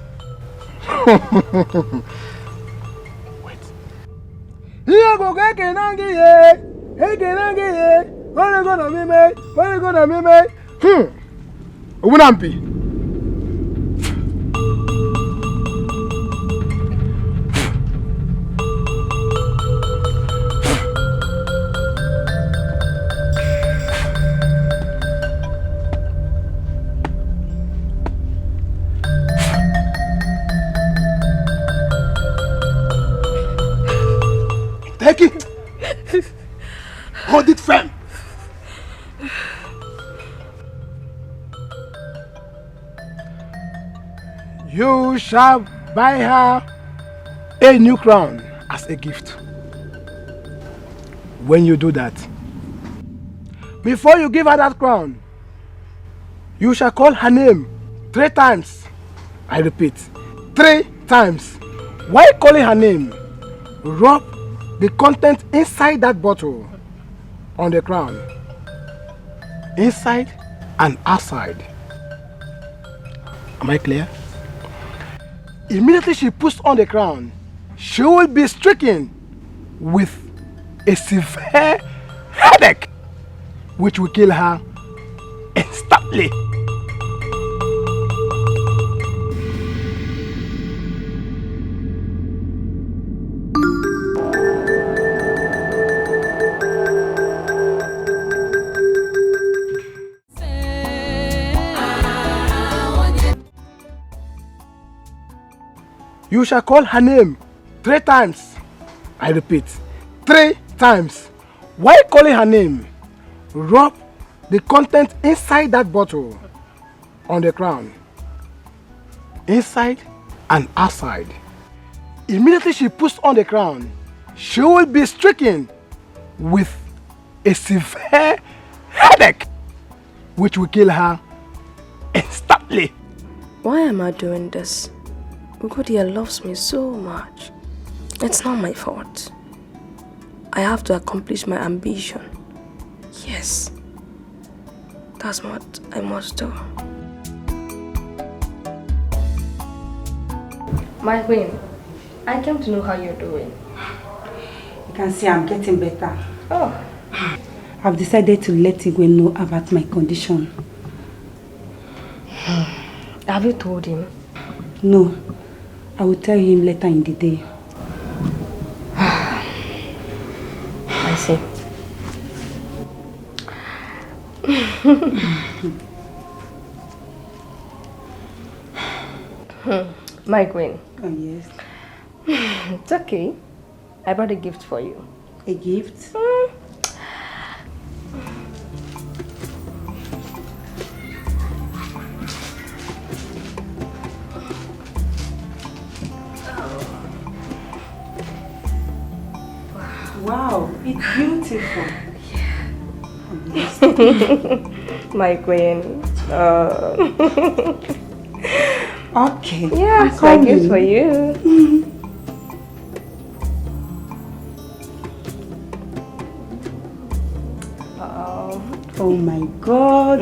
Wait. Here go kenangi ye. Kenangi ye. Hodugo na mime, hodugo na mime. Ubunampi. Take it. Hold it firm. You shall buy her a new crown as a gift. When you do that, before you give her that crown, you shall call her name 3 times. I repeat, 3 times. While calling her name, rub the content inside that bottle on the crown, inside and outside. Am I clear? Immediately she puts on the crown, she will be stricken with a severe headache, which will kill her instantly. You shall call her name 3 times. I repeat, 3 times. While calling her name, rub the content inside that bottle on the crown. Inside and outside. Immediately she puts on the crown, she will be stricken with a severe headache, which will kill her instantly. Why am I doing this? Ugodia loves me so much. It's not my fault. I have to accomplish my ambition. Yes. That's what I must do. My queen, I came to know how you're doing. You can see I'm getting better. Oh. I've decided to let Igwe know about my condition. Have you told him? No. I will tell him later in the day. I see. My queen. Oh, yes. It's okay. I brought a gift for you. A gift? Wow, it's beautiful. Yeah. My queen. Okay. Yeah, it's my gift for you. Oh my God.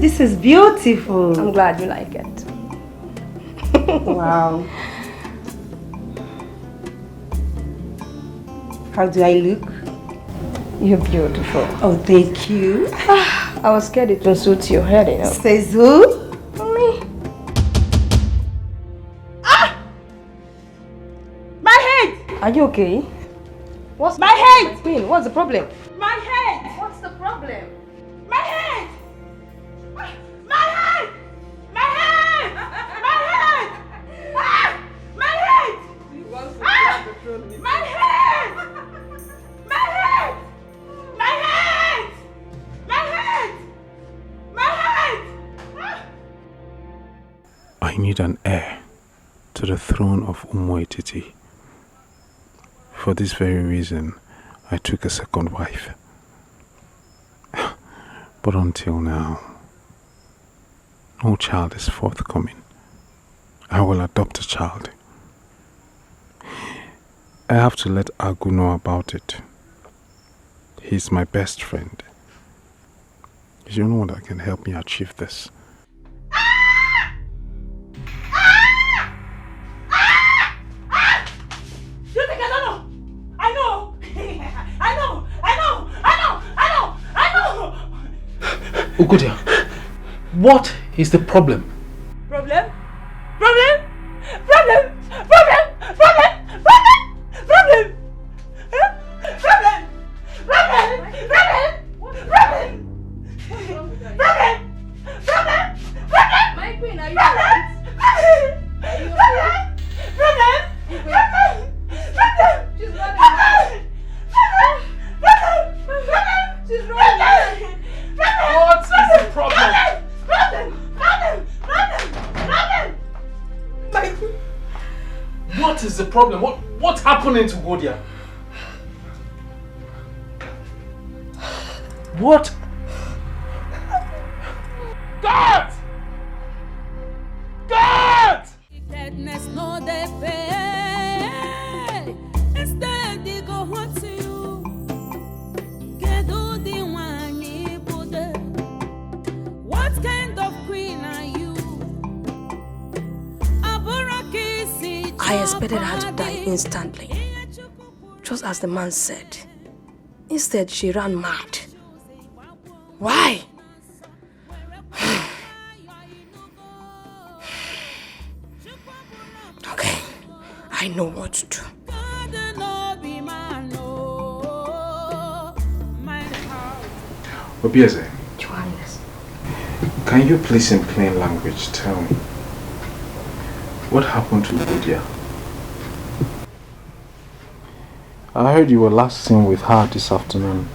This is beautiful. I'm glad you like it. Wow. How do I look? You're beautiful. Oh, thank you. I was scared it will suit your head, you know. Says who? Me. My head! Are you okay? What's my head? Queen, what's the problem? My head! What's the problem? My head! My head! My head! My head! Ah! My head! Ah! My head! My head! My head! My head! My head! Ah! I need an heir to the throne of Umoetiti. For this very reason, I took a second wife. But until now, no child is forthcoming. I will adopt a child. I have to let Agu know about it. He's my best friend. Is there anyone that can help me achieve this? You think I don't know? I know! I know! I know! I know! I know! I know! Ugodia, what is the problem? Problem? Problem? Problem? Problem? Problem? Problem? Problem? Huh? Problem? Problem? Problem? Problem? Problem? Problem? Problem? My queen, are you alright? Problem? Problem? Problem? She's running away. She's running. What is the problem? What is the problem? What's happening to Godia? What? God! God! Wickedness no dey pay. Instead they go hurt to you. Kedu the one ibude. What kind of queen are you? I expected her to die instantly, just as the man said. Instead, she ran mad. Why? Okay, I know what to do. Obieze, Johannes, can you please in plain language tell me what happened to Godia? I heard you were last seen with her this afternoon.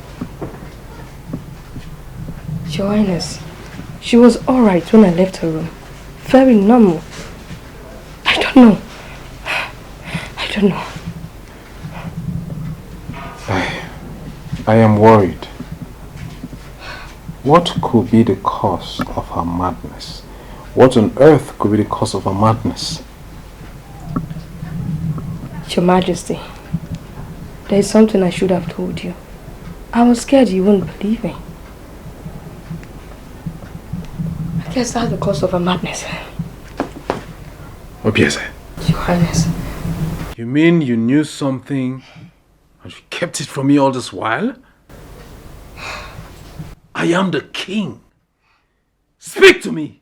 Your Highness, she was alright when I left her room. Very normal. I don't know. I am worried. What could be the cause of her madness? What on earth could be the cause of her madness? Your Majesty, there is something I should have told you. I was scared you wouldn't believe me. I guess that's the cause of her madness. Obieze. Your Highness. You mean you knew something and you kept it from me all this while? I am the king. Speak to me.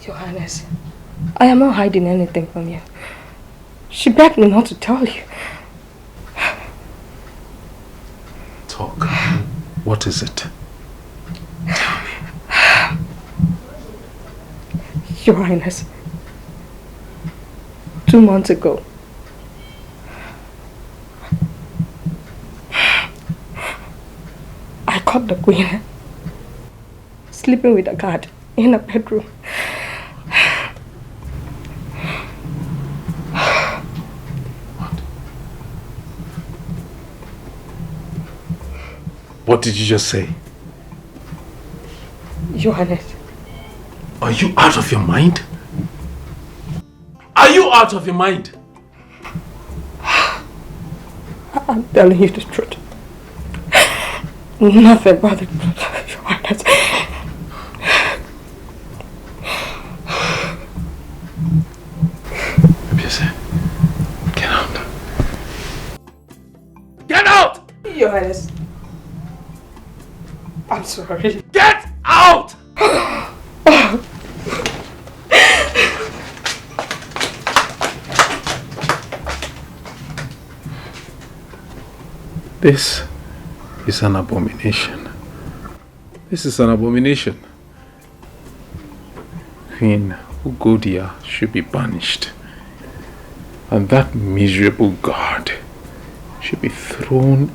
Your Highness, I am not hiding anything from you. She begged me not to tell you. Talk. What is it? Tell me. Your Highness, 2 months ago, I caught the queen sleeping with a guard in a bedroom. What did you just say? Your Highness. Are you out of your mind? Are you out of your mind? I'm telling you the truth. Nothing but the truth, Your Highness. Get out. Get out! Your Highness. I'm sorry. Get out! This is an abomination. This is an abomination. Queen Ugodia should be banished. And that miserable guard should be thrown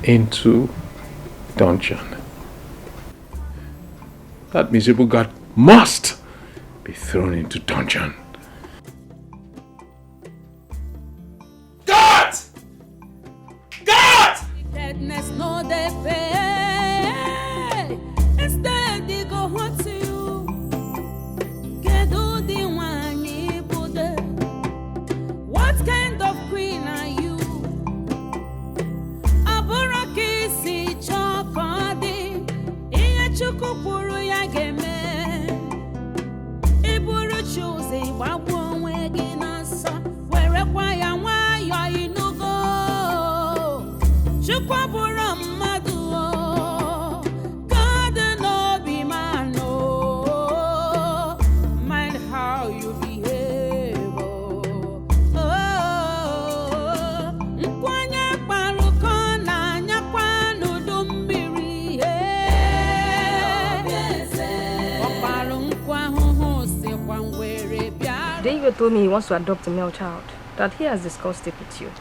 into dungeon. That miserable guard must be thrown into dungeon. Guards! Guards! Deadness no they pay. Instead they go home to you. Get all the one you put there. What kind of queen are you? Aboraki si chokodi. Iya chukupuru ya geme. Iburu choose wabu wegi nasa. Where kwaya waya inugo. Chukwabura madu. God no be man no. Mind how you behave. Nkwanya paruko na nyakwanu dumbiri. David told me he wants to adopt a male child, that he has discussed it with you.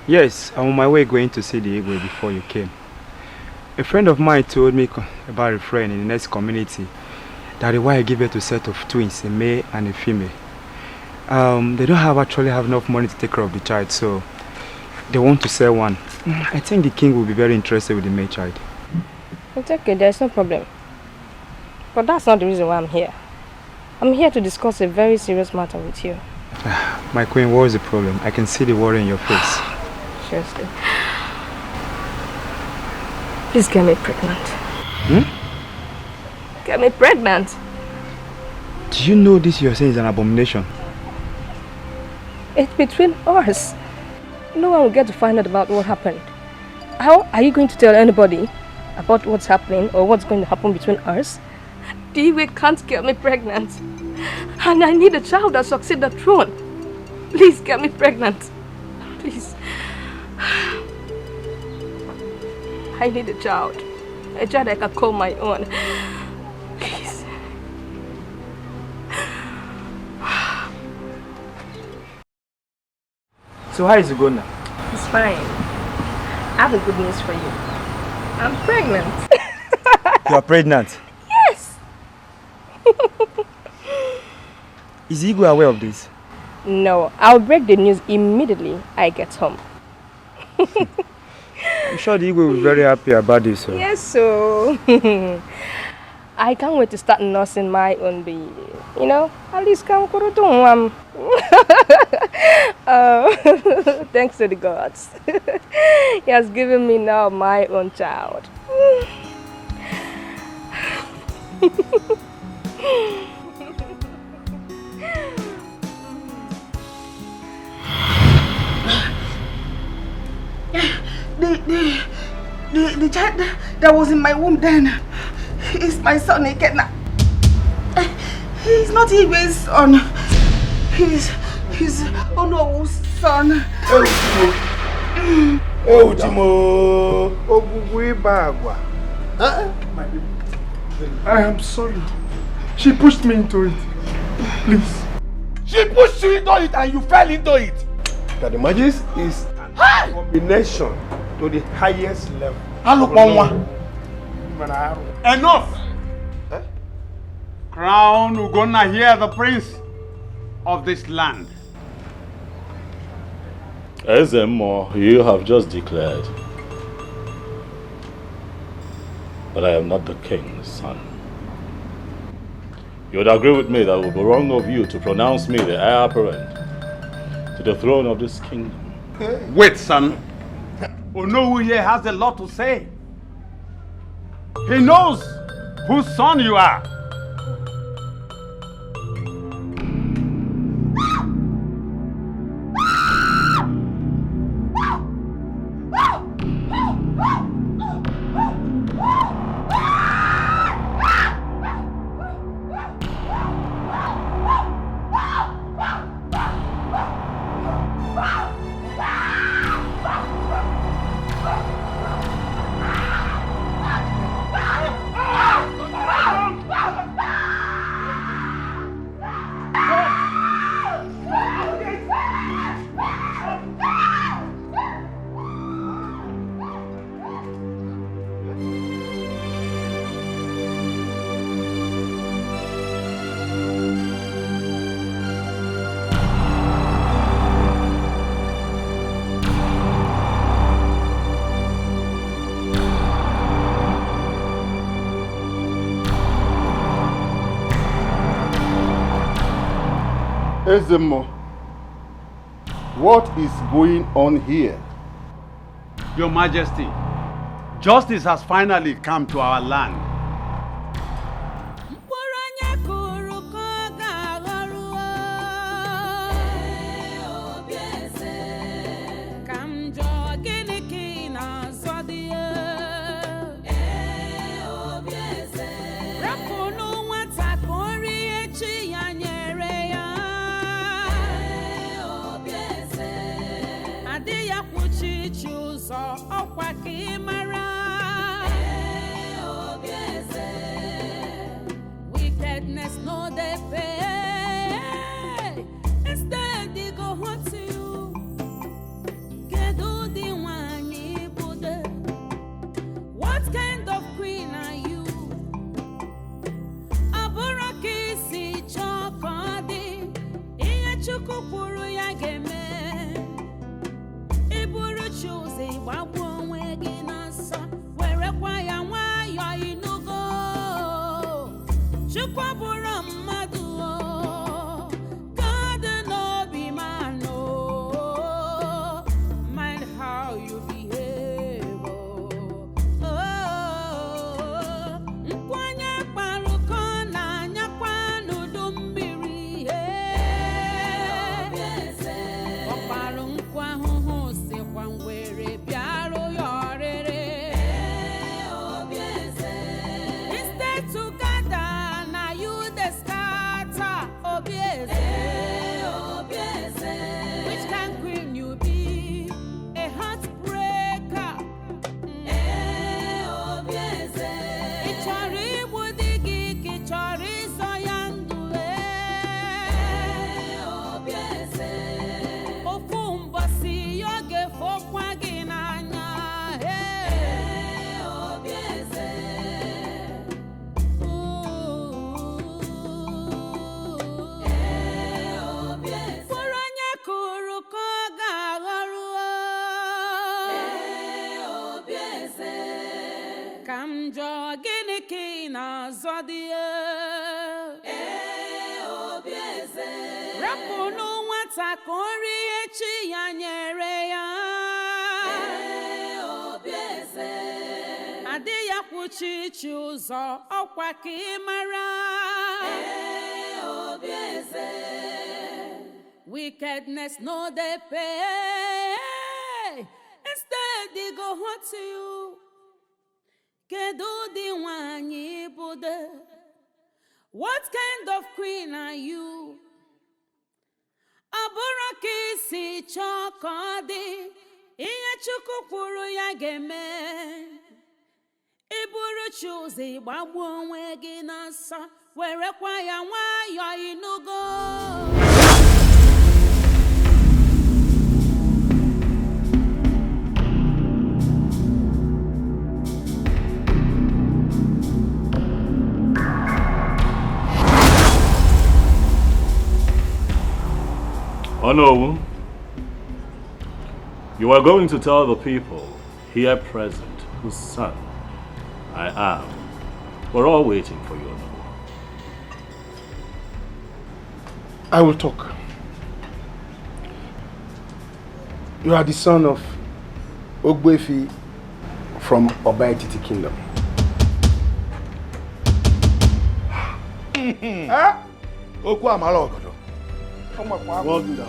Yes, I'm on my way going to see the Igwe before you came. A friend of mine told me about a friend in the next community that the wife gave birth to a set of twins, a male and a female. They don't actually have enough money to take care of the child, so they want to sell one. I think the king will be very interested with the male child. It's okay, there's no problem. But that's not the reason why I'm here. I'm here to discuss a very serious matter with you. My queen, what is the problem? I can see the worry in your face. Seriously. Please get me pregnant. Get me pregnant. Do you know this you're saying is an abomination? It's between us. No one will get to find out about what happened. How are you going to tell anybody about what's happening or what's going to happen between us? Dewey can't get me pregnant. And I need a child that succeeds the throne. Please get me pregnant. Please. I need a child. A child I can call my own. Please. So how is it going now? It's fine. I have a good news for you. I'm pregnant. You are pregnant? Yes. Is Igwe aware of this? No, I'll break the news immediately I get home. I'm sure the Igwe will be very happy about this. So. Yes, so I can't wait to start nursing my own baby. You know, at least come thanks to the gods. He has given me now my own child. The child that was in my womb then is my son again. He's not Igwe's son. He's Ono's son. Oh, Timo. I am sorry. She pushed me into it. Please. She pushed you into it and you fell into it. That the magic is a combination to the highest level. Enough! Crown Ugonna here, the prince of this land. Ezemo, you have just declared that I am not the king's son. You would agree with me that it would be wrong of you to pronounce me the heir apparent to the throne of this kingdom. Wait, son. Onowu here has a lot to say. He knows whose son you are. Ezemo, what is going on here? Your Majesty, justice has finally come to our land. Wickedness no they pay. Instead they go home to you. Get all the one you put there. What kind of queen are you? Aboraki si chokodi. Iya chukupuru ya geme. Iburu choose wabu. Mind how you behave. gịnị ka ị na-azọ dị obieze rapụnụ nwata ka o rie chi ya nyere ya obieze adị ya kwuchi chi ụzọ ọkwa ka ị mara obieze wickedness no dey pay instead they go hurt you. Kedu di nwanyi bude? What kind of queen are you? Abụrụ ka isi chọọ ka ọ dị, ihe Chukwu kwuru ya ga-eme. Iburu chi ụzọ ịgbagbuo onwe gị n'ọsọ, werekwa ya nwayọọ ịnụgo. Onowu, you are going to tell the people here present whose son I am. We're all waiting for you, Onowu. I will talk. You are the son of Ogbefi from Obaititi Kingdom. Okwu amala ogodo. Well done.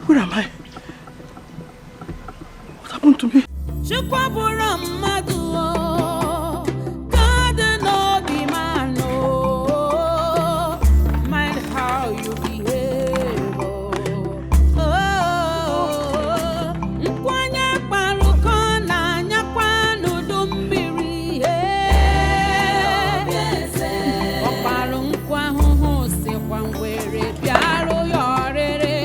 Where am I? What happened to me? Chukwabura mmadụ o, God no be man o. Mind how you behave o. Nkwanye kparuko na anyakwa n'udu mmiri ọkparụ nkwa ahụhụ sikwa ngwere bịarụ ya ọrịrị.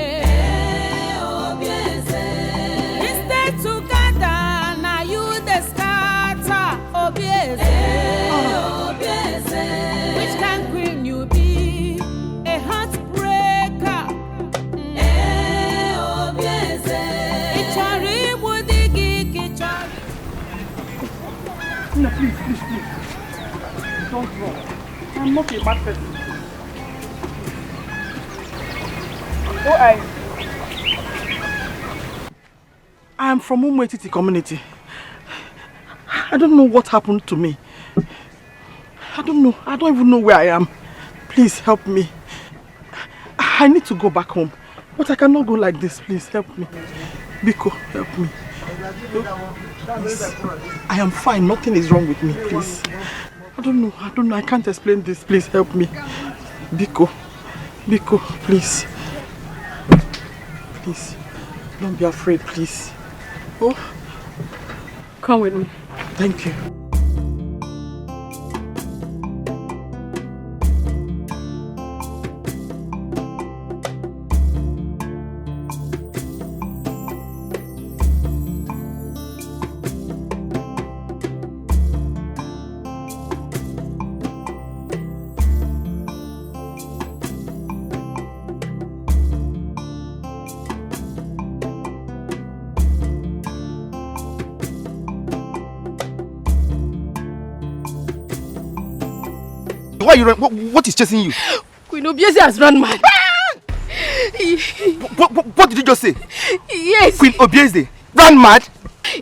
Which kind queen you be? A heartbreaker. No, please. Don't run. I'm not a mad person. Oh, I am from Umwetiti community. I don't know what happened to me. I don't know. I don't even know where I am. Please help me. I need to go back home. But I cannot go like this. Please help me. Biko, help me. Please. I am fine. Nothing is wrong with me. Please. I don't know. I can't explain this. Please help me. Biko. Biko, please. Please. Don't be afraid, please. Oh. Come with me. Thank you. Why are you running? What is chasing you? Queen Obieze has run mad. What did you just say? Yes. Queen Obieze ran mad?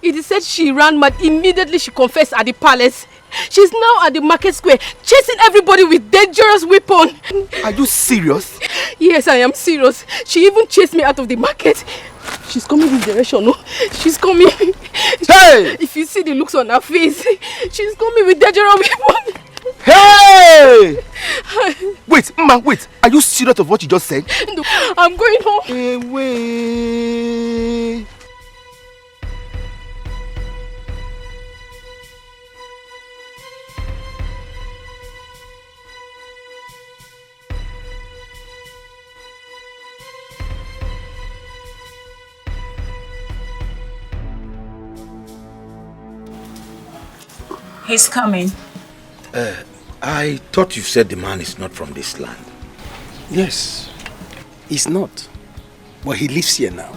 It is said she ran mad immediately she confessed at the palace. She's now at the market square, chasing everybody with dangerous weapon. Are you serious? Yes, I am serious. She even chased me out of the market. She's coming this direction, no? She's coming. Hey! If you see the looks on her face, she's coming with dangerous weapon. Hey! Wait, Mama, wait. Are you serious of what you just said? No, I'm going home. Away. He's coming. I thought you said the man is not from this land. Yes, he's not. But he lives here now.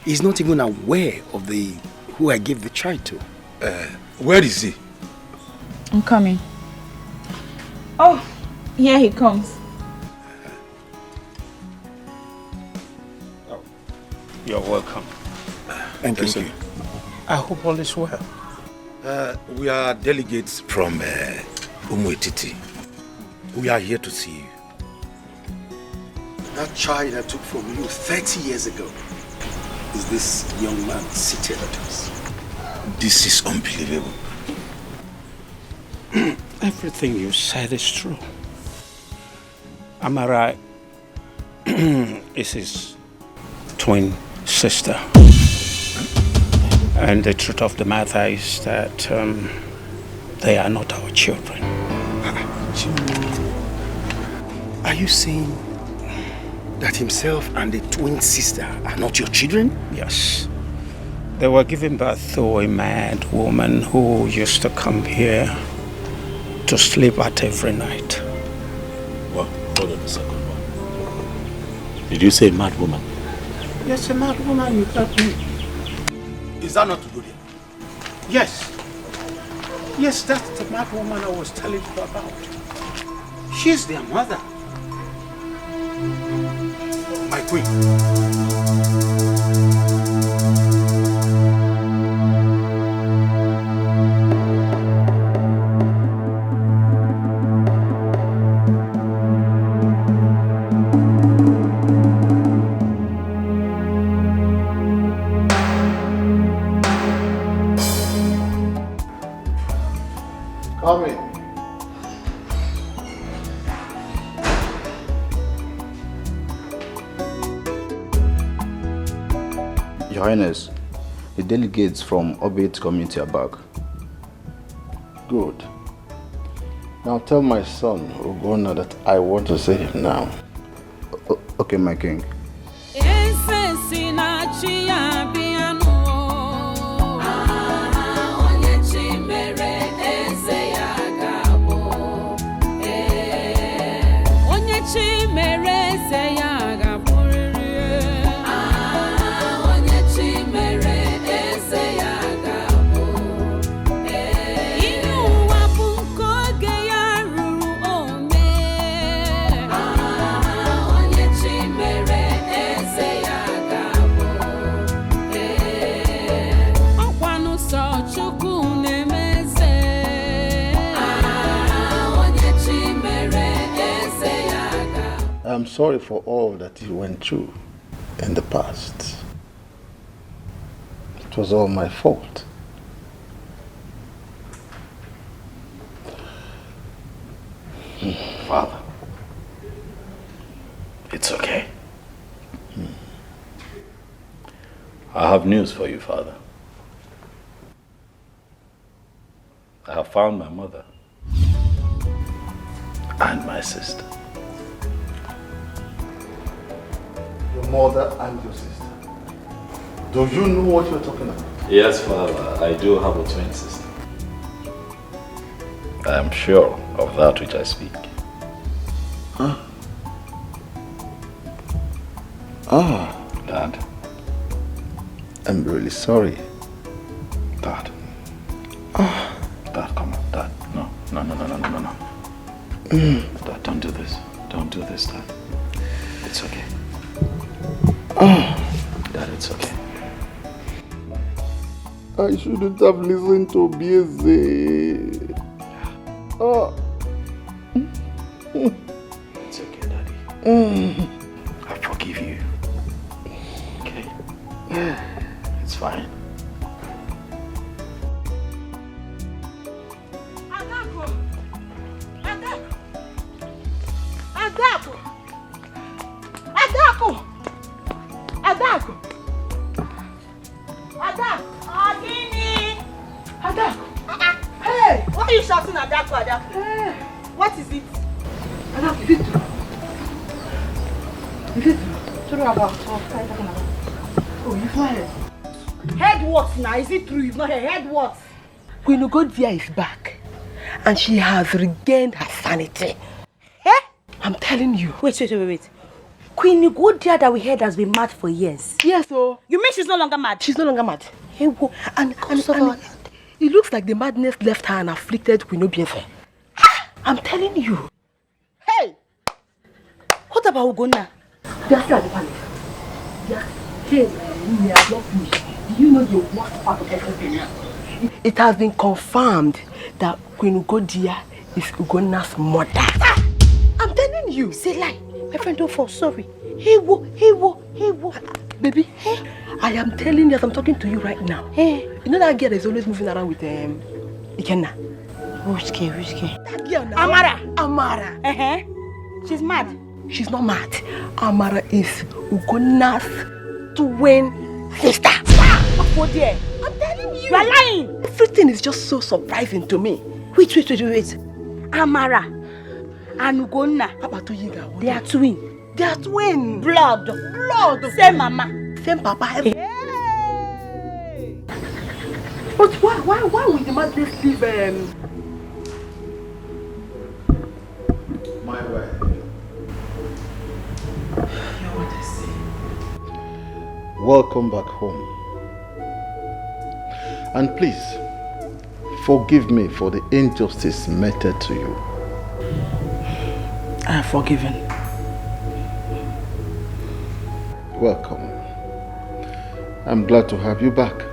He's not even aware of who I gave the child to. Where is he? I'm coming. Oh, here he comes. You're welcome. Thank you. I hope all is well. We are delegates from Umuetiti. We are here to see you. That child I took from you 30 years ago is this young man seated at us. This is unbelievable. Everything you said is true. Am I right? It's his twin sister. And the truth of the matter is that they are not our children. Are you saying that himself and the twin sister are not your children? Yes. They were given birth to a mad woman who used to come here to sleep at every night. Well, hold on a second. Did you say mad woman? Yes, a mad woman, you heard me. Is that not good? Yes. Yes, that's the mad woman I was telling you about. She's their mother. My queen. Come in. Your Highness, the delegates from Obit community are back. Good. Now tell my son, Ogona, that I want to see him now. Okay, my king. I'm sorry for all that you went through in the past. It was all my fault. Father, it's okay. I have news for you, Father. I have found my mother and my sister. Your mother and your sister. Do you know what you're talking about? Yes, Father, I do have a twin sister. I am sure of that which I speak. Huh? Ah. Dad. I'm really sorry. Dad. Ah. Dad, come on, Dad. No. Dad, don't do this. Don't do this, Dad. It's okay. Dad, it's okay. I shouldn't have listened to Bieze. Oh. It's okay, Daddy. I forgive you. Okay? Adaku! Adaku! Adaku! Adaku! Agini! Adaku! Hey! Why are you shouting Adaku, Adaku? Hey. What is it? Adaku, is it true? Is it true? True about what are you talking about? Oh, you've not heard. Heard what now? Is it true? You've not heard what? Queen Ugodia is back. And she has regained her sanity. Eh? I'm telling you. Wait. Queen Ugodia that we heard has been mad for years. Yes, oh. You mean she's no longer mad? She's no longer mad. And it looks like the madness left her and afflicted Queen Obiese. I'm telling you. Hey! What about Ugonna? They are still at the palace. Hey, we are not finished. Do you know the worst part of everything now? It has been confirmed that Queen Ugodia is Ugonna's mother. I'm telling you. Say lie. My friend, don't fall. Sorry. Hey, wo. Baby, I am telling you as I'm talking to you right now. Hey, you know that girl is always moving around with Ikenna? Which girl? That girl now. Amara. She's mad. She's not mad. Amara is Ugonna's twin sister. What there? I'm telling you. You are lying. Everything is just so surprising to me. Wait. Amara and Ugonna. They are twins. They are twins. Blood. Same mama. Same papa. Hey. But why would the madness leave My wife. Welcome back home. And please, forgive me for the injustice meted to you. I have forgiven. Welcome. I'm glad to have you back.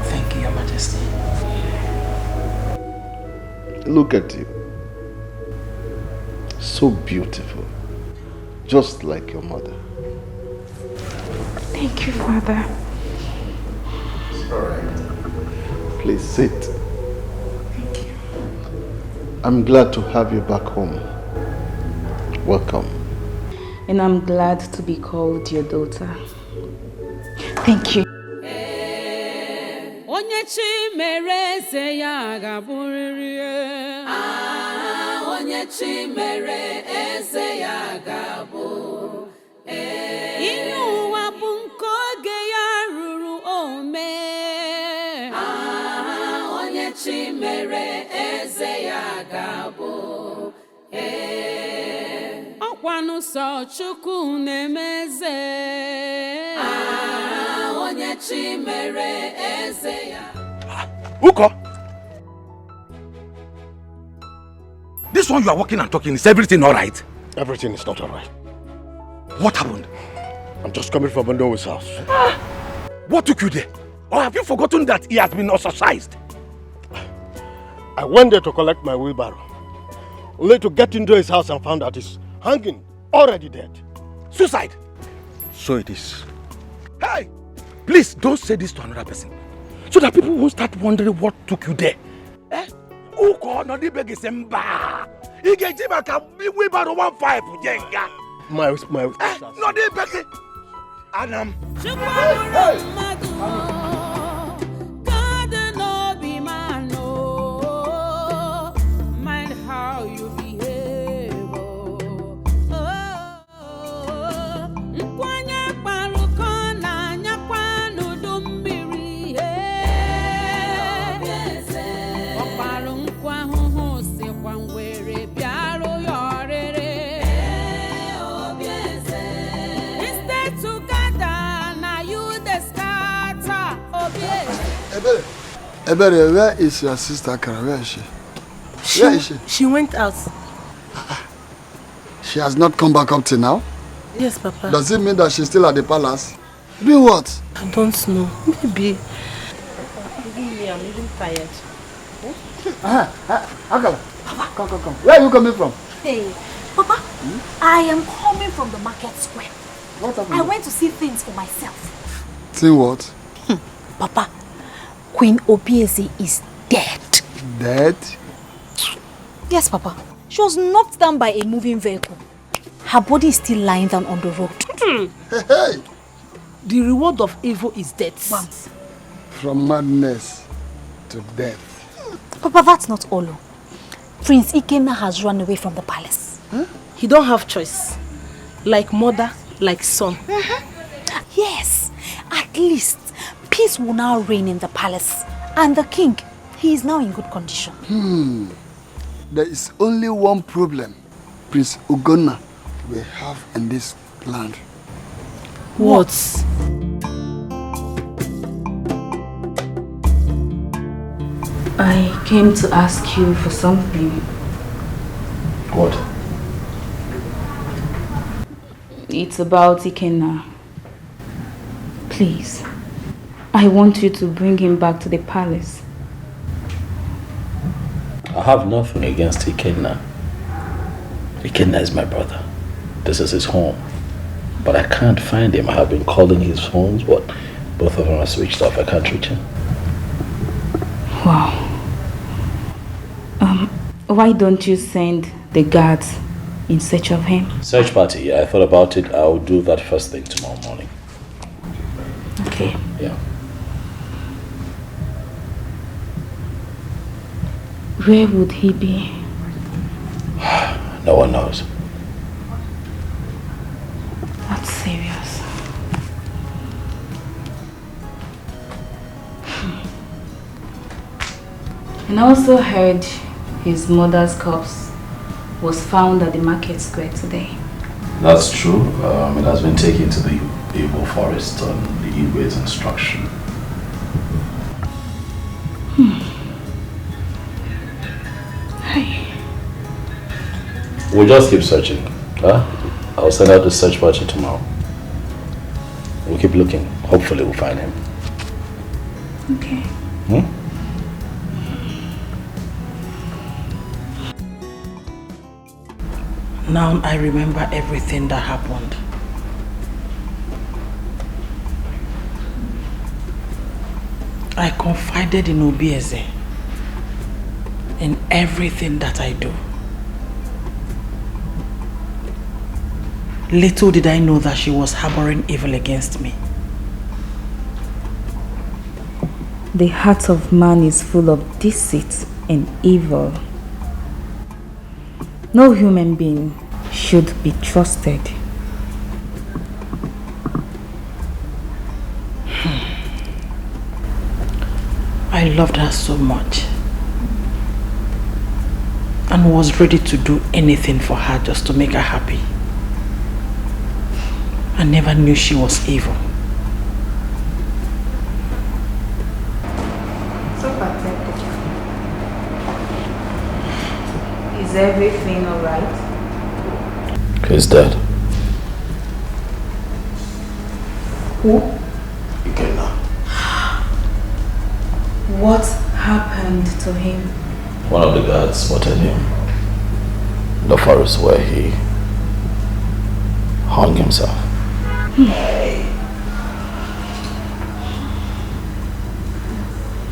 Thank you, Your Majesty. Look at you. So beautiful. Just like your mother. Thank you, Father. It's all right. Please sit. Thank you. I'm glad to have you back home. Welcome. And I'm glad to be called your daughter. Thank you. Onye chi mere eze ya ga-abụrịrị. Onye chi mere eze ya ga-abụ. Ihe ụwa bụ nke oge ya ruru ome. Onye chi mere eze ya ga-abụ. Ọkwanụ sọ Chukwu na-emeze. Onye chi mere eze ya. Uko! This one you are walking and talking, is everything alright? Everything is not alright. What happened? I'm just coming from Ondo's house. What took you there? Or have you forgotten that he has been ostracized? I went there to collect my wheelbarrow, only to get into his house and found that he's hanging, already dead. Suicide? So it is. Hey! Please don't say this to another person, so that people won't start wondering what took you there. Uko no di beg semba. Ige jima ka wheelbarrow 15 jenga. My no di beg. Adam. Mind how you behave. Nkwanya kparuko na nyakwa n'udu mmiri. Ọkparu nkwa hụhụ sikwa ngwere bịarụ ya ọrịrị. Instead together na you the scatter. Ebere, where is your sister Kara? Where is she? Where is she? She went out. She has not come back up till now? Yes, Papa. Does it mean that she's still at the palace? Doing what? I don't know. Maybe. I'm even tired. Akala, come. Where are you coming from? Hey, Papa, I am coming from the market square. What happened? I went to see things for myself. See what? Papa, Queen Obiese is dead. Dead? Yes, Papa. She was knocked down by a moving vehicle. Her body is still lying down on the road. Hey. The reward of evil is death. From madness to death. Papa, that's not all. Prince Ikenna has run away from the palace. Huh? He don't have choice. Like mother, like son. Yes, at least peace will now reign in the palace. And the king, he is now in good condition. There is only one problem Prince Ugonna will have in this land. What? I came to ask you for something. What? It's about Ikenna. Please, I want you to bring him back to the palace. I have nothing against Ikenna. Ikenna is my brother. This is his home. But I can't find him. I have been calling his phones, but both of them are switched off. I can't reach him. Wow. Why don't you send the guards in search of him? Search party, yeah, I thought about it. I'll do that first thing tomorrow morning. Okay. Yeah. Where would he be? No one knows. That's serious. And I also heard his mother's corpse was found at the market square today. That's true. It has been taken to the Igbo forest on the Igwe's instruction. Hey. We'll just keep searching. Huh? I'll send out the search party tomorrow. We'll keep looking. Hopefully we'll find him. Okay. Now I remember everything that happened. I confided in Obieze in everything that I do. Little did I know that she was harboring evil against me. The heart of man is full of deceit and evil. No human being should be trusted. I loved her so much and was ready to do anything for her just to make her happy. I never knew she was evil. So pathetic. Is everything alright? He's dead. Who? Ikenna. What happened to him? One of the guards spotted him in the forest where he hung himself.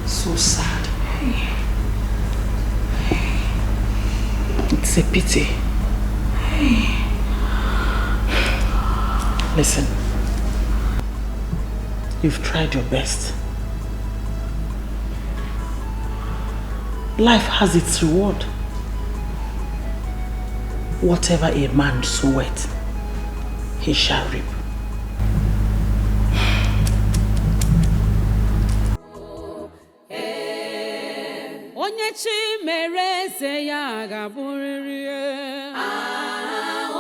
So sad. It's a pity. Listen, you've tried your best. Life has its reward. Whatever a man soweth, he shall reap. Onye chi mere eze ya ga-abụrịrị.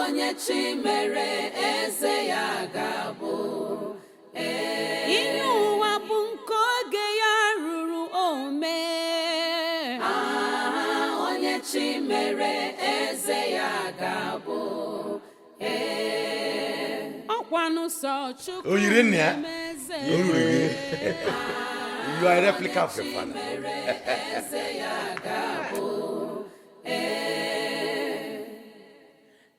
Onye chi mere eze ya ga-abụ. Ihe ụwa bụ nke oge ya ruru ome. Onye chi mere eze ya ga-abụ. Ọkwanụ sọ Chukwu. Oh, you didn't hear? You are a replica of your father.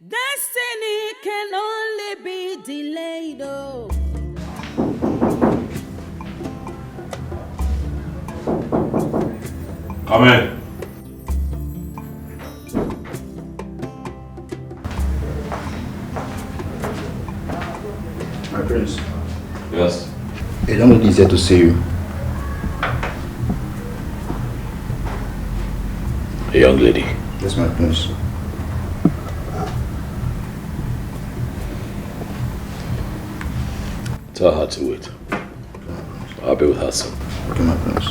Destiny can only be delayed. Oh. Come in. young lady is here to see you. A young lady? Yes, my prince. Tell her to wait. I'll be with her soon. Okay, my prince.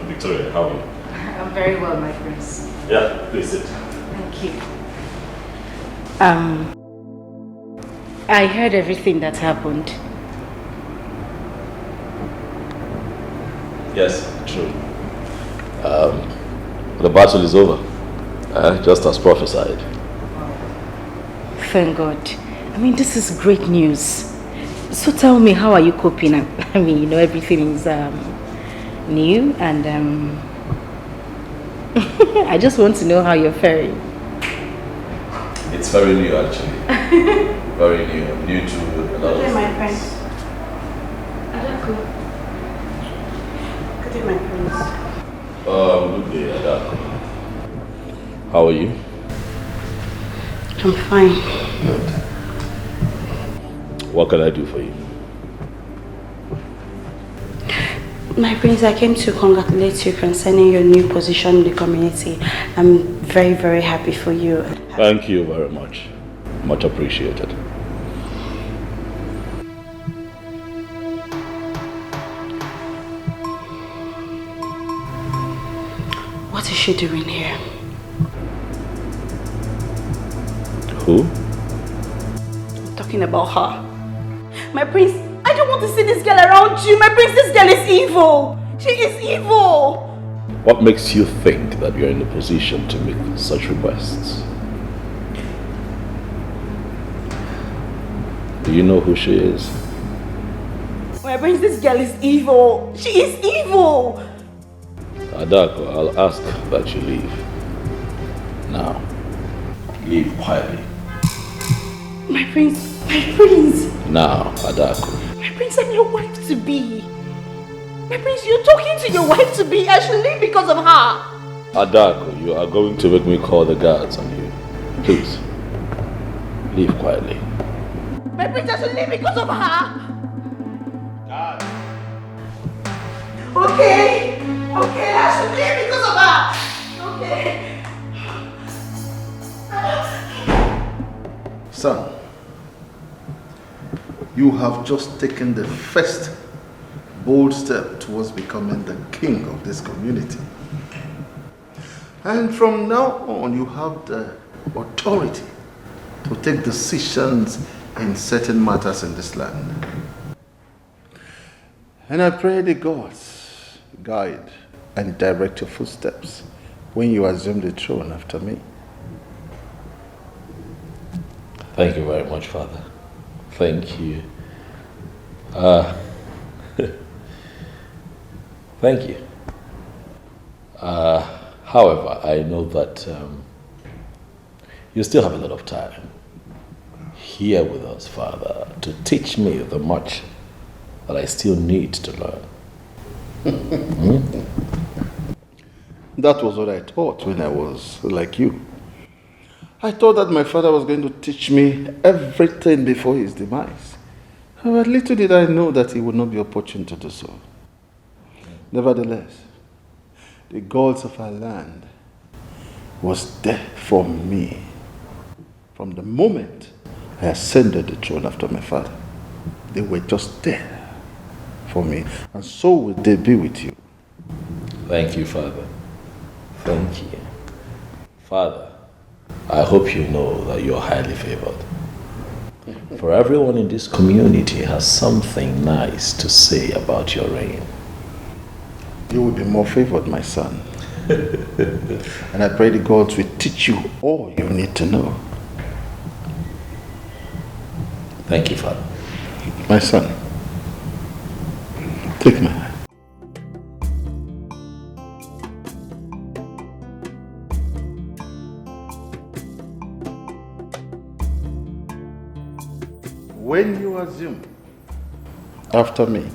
Victoria, how are you? I'm very well, my prince. Yeah, please sit. Thank you. I heard everything that happened. Yes, true. The battle is over, just as prophesied. Thank God. I mean, this is great news. So tell me, how are you coping? I mean, you know, everything is new and I just want to know how you're faring. It's very new, actually. Very new. I'm new to a lot of things. My friend. Adako. Good day, my prince. Good day, Adako. How are you? I'm fine. Good. What can I do for you? My prince, I came to congratulate you concerning your new position in the community. I'm very, very happy for you. Thank you very much. Much appreciated. What is she doing here? Who? I'm talking about her. My prince, I don't want to see this girl around you. My prince, this girl is evil. She is evil. What makes you think that you're in a position to make such requests? Do you know who she is? My prince, this girl is evil. She is evil. Adako, I'll ask that you leave. Now, leave quietly. My prince, my prince. Now, Adako. My prince, I'm your wife to be. My prince, you're talking to your wife to be. I should leave because of her. Adako, you are going to make me call the guards on you. Please, leave quietly. My prince, I should leave because of her. God. Okay, I should leave because of her. Okay. Son, you have just taken the first bold step towards becoming the king of this community. And from now on, you have the authority to take decisions in certain matters in this land. And I pray the gods guide and direct your footsteps when you assume the throne after me. Thank you very much, Father. Thank you. Thank you. However, I know that you still have a lot of time here with us, Father, to teach me the much that I still need to learn. That was what I thought when I was like you. I thought that my father was going to teach me everything before his demise. But little did I know that he would not be opportune to do so. Nevertheless, the gods of our land was there for me from the moment I ascended the throne after my father. They were just there for me, and so will they be with you. Thank you, Father. Thank you. Father, I hope you know that you're highly favored. For everyone in this community has something nice to say about your reign. You will be more favored, my son. And I pray the gods will teach you all you need to know. Thank you, Father. My son, take my hand. When you assume after me,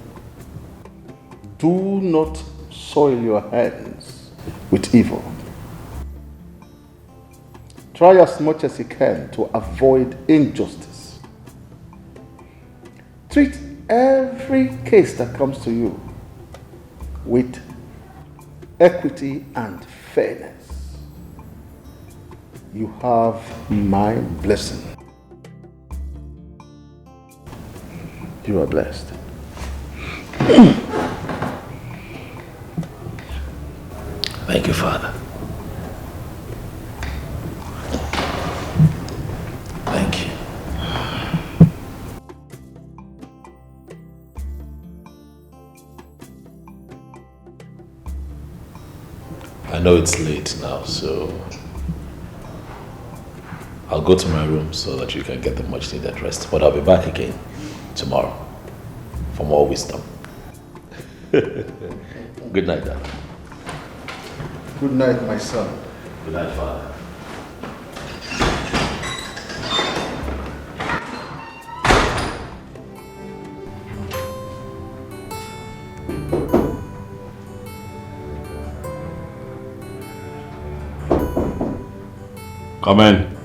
do not soil your hands with evil. Try as much as you can to avoid injustice. Treat every case that comes to you with equity and fairness. You have my blessing. You are blessed. Thank you, Father. Thank you. I know it's late now, so I'll go to my room so that you can get the much needed rest. But I'll be back again tomorrow for more wisdom. Good night, Dad. Good night, my son. Good night, Father. Come in.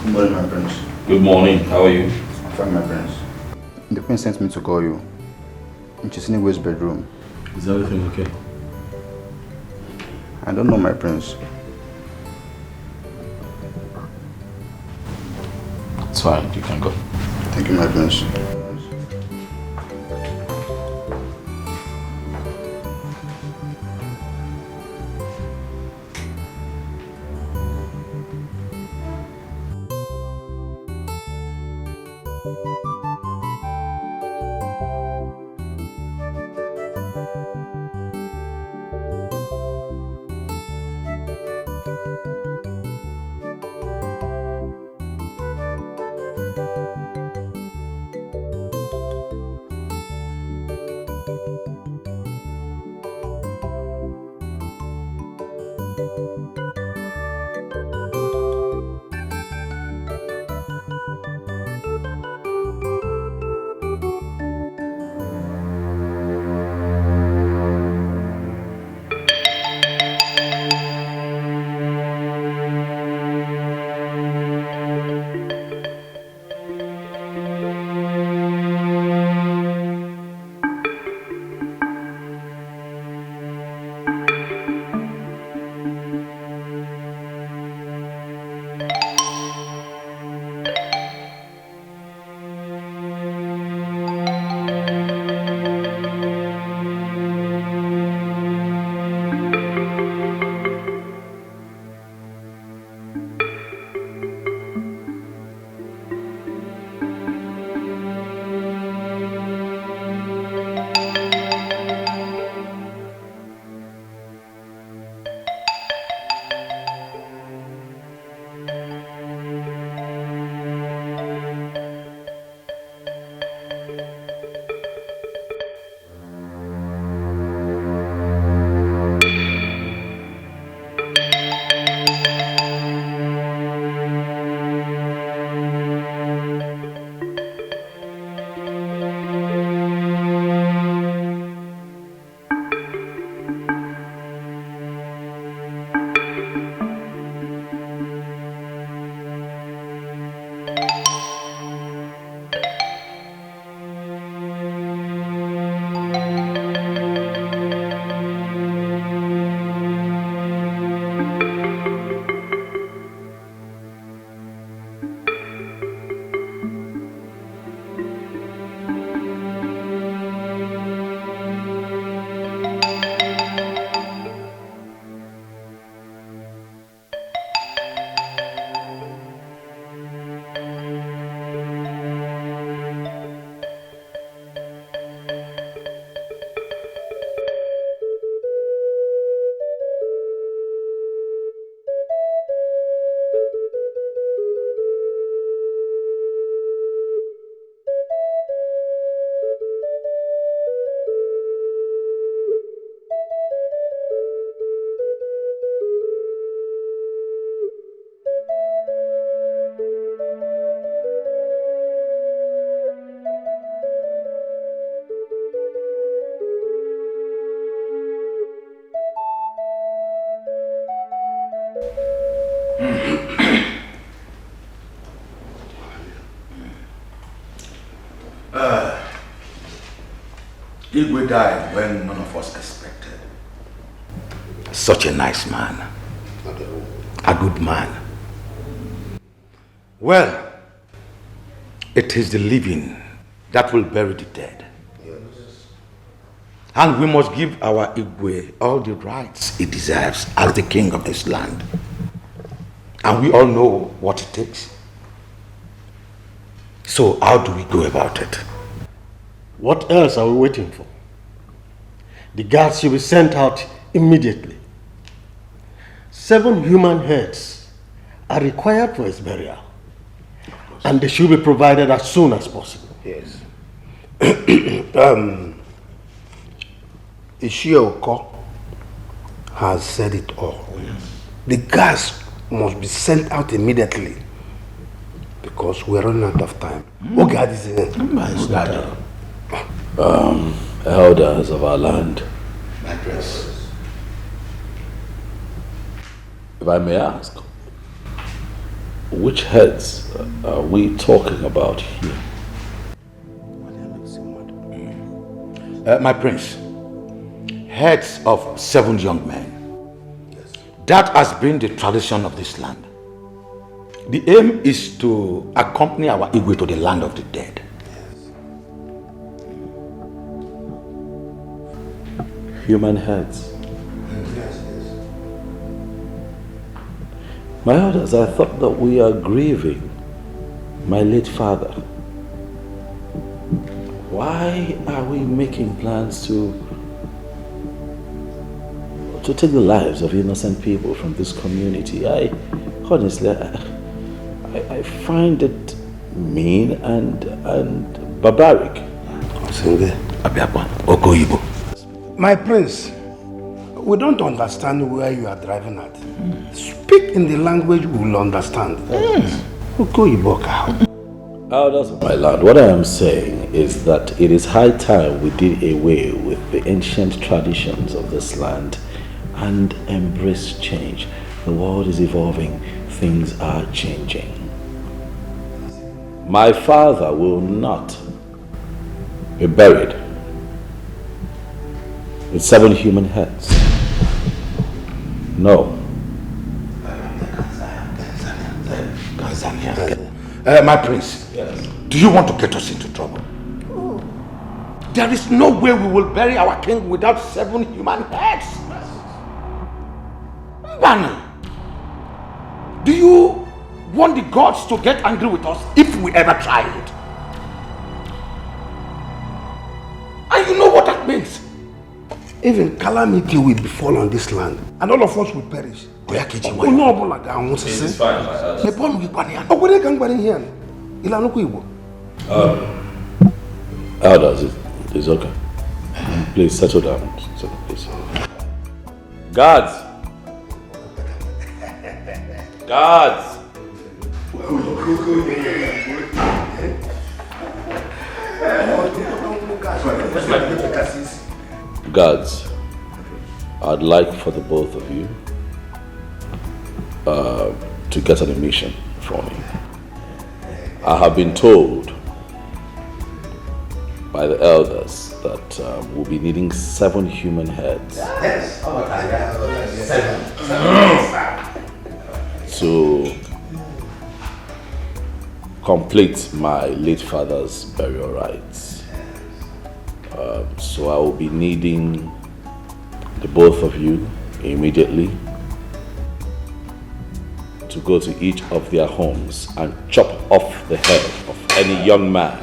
Good morning, my prince. Good morning. How are you? Fine, my prince. The queen sent me to call you. She's in Wade's bedroom. Is everything okay? I don't know, my prince. It's fine. You can go. Thank you, my prince. Igwe died when none of us expected. Such a nice man. A good man. Well, it is the living that will bury the dead. And we must give our Igwe all the rights he deserves as the king of this land. And we all know what it takes. So how do we go about it? What else are we waiting for? The guards should be sent out immediately. 7 human heads are required for his burial. And they should be provided as soon as possible. Yes. Ishioko has said it all. The gas must be sent out immediately because we're running out of time. Elders of our land, My prince. if I may ask, which heads are we talking about here? My prince, heads of 7 young men. That has been the tradition of this land. The aim is to accompany our Igwe to the land of the dead. Human heads. My elders, I thought that we are grieving my late father. Why are we making plans to take the lives of innocent people from this community? Honestly, I find it mean and barbaric. My prince, we don't understand where you are driving at. Speak in the language we will understand. Elders of my land, what I am saying is that it is high time we did away with the ancient traditions of this land and embrace change. The world is evolving, things are changing. My father will not be buried with 7 human heads. No. My prince, yes. Do you want to get us into trouble? There is no way we will bury our king without 7 human heads. Mbana, do you want the gods to get angry with us if we ever try it? And you know what that means? Even calamity will befall on this land, and all of us will perish. It's fine, elders, it's okay. Please settle down. Please. Guards! Guards! Guards, I'd like for the both of you to get an emission from me. I have been told by the elders that we'll be needing 7 human heads. Yes. To complete my late father's burial rites. So I will be needing the both of you immediately to go to each of their homes and chop off the head of any young man.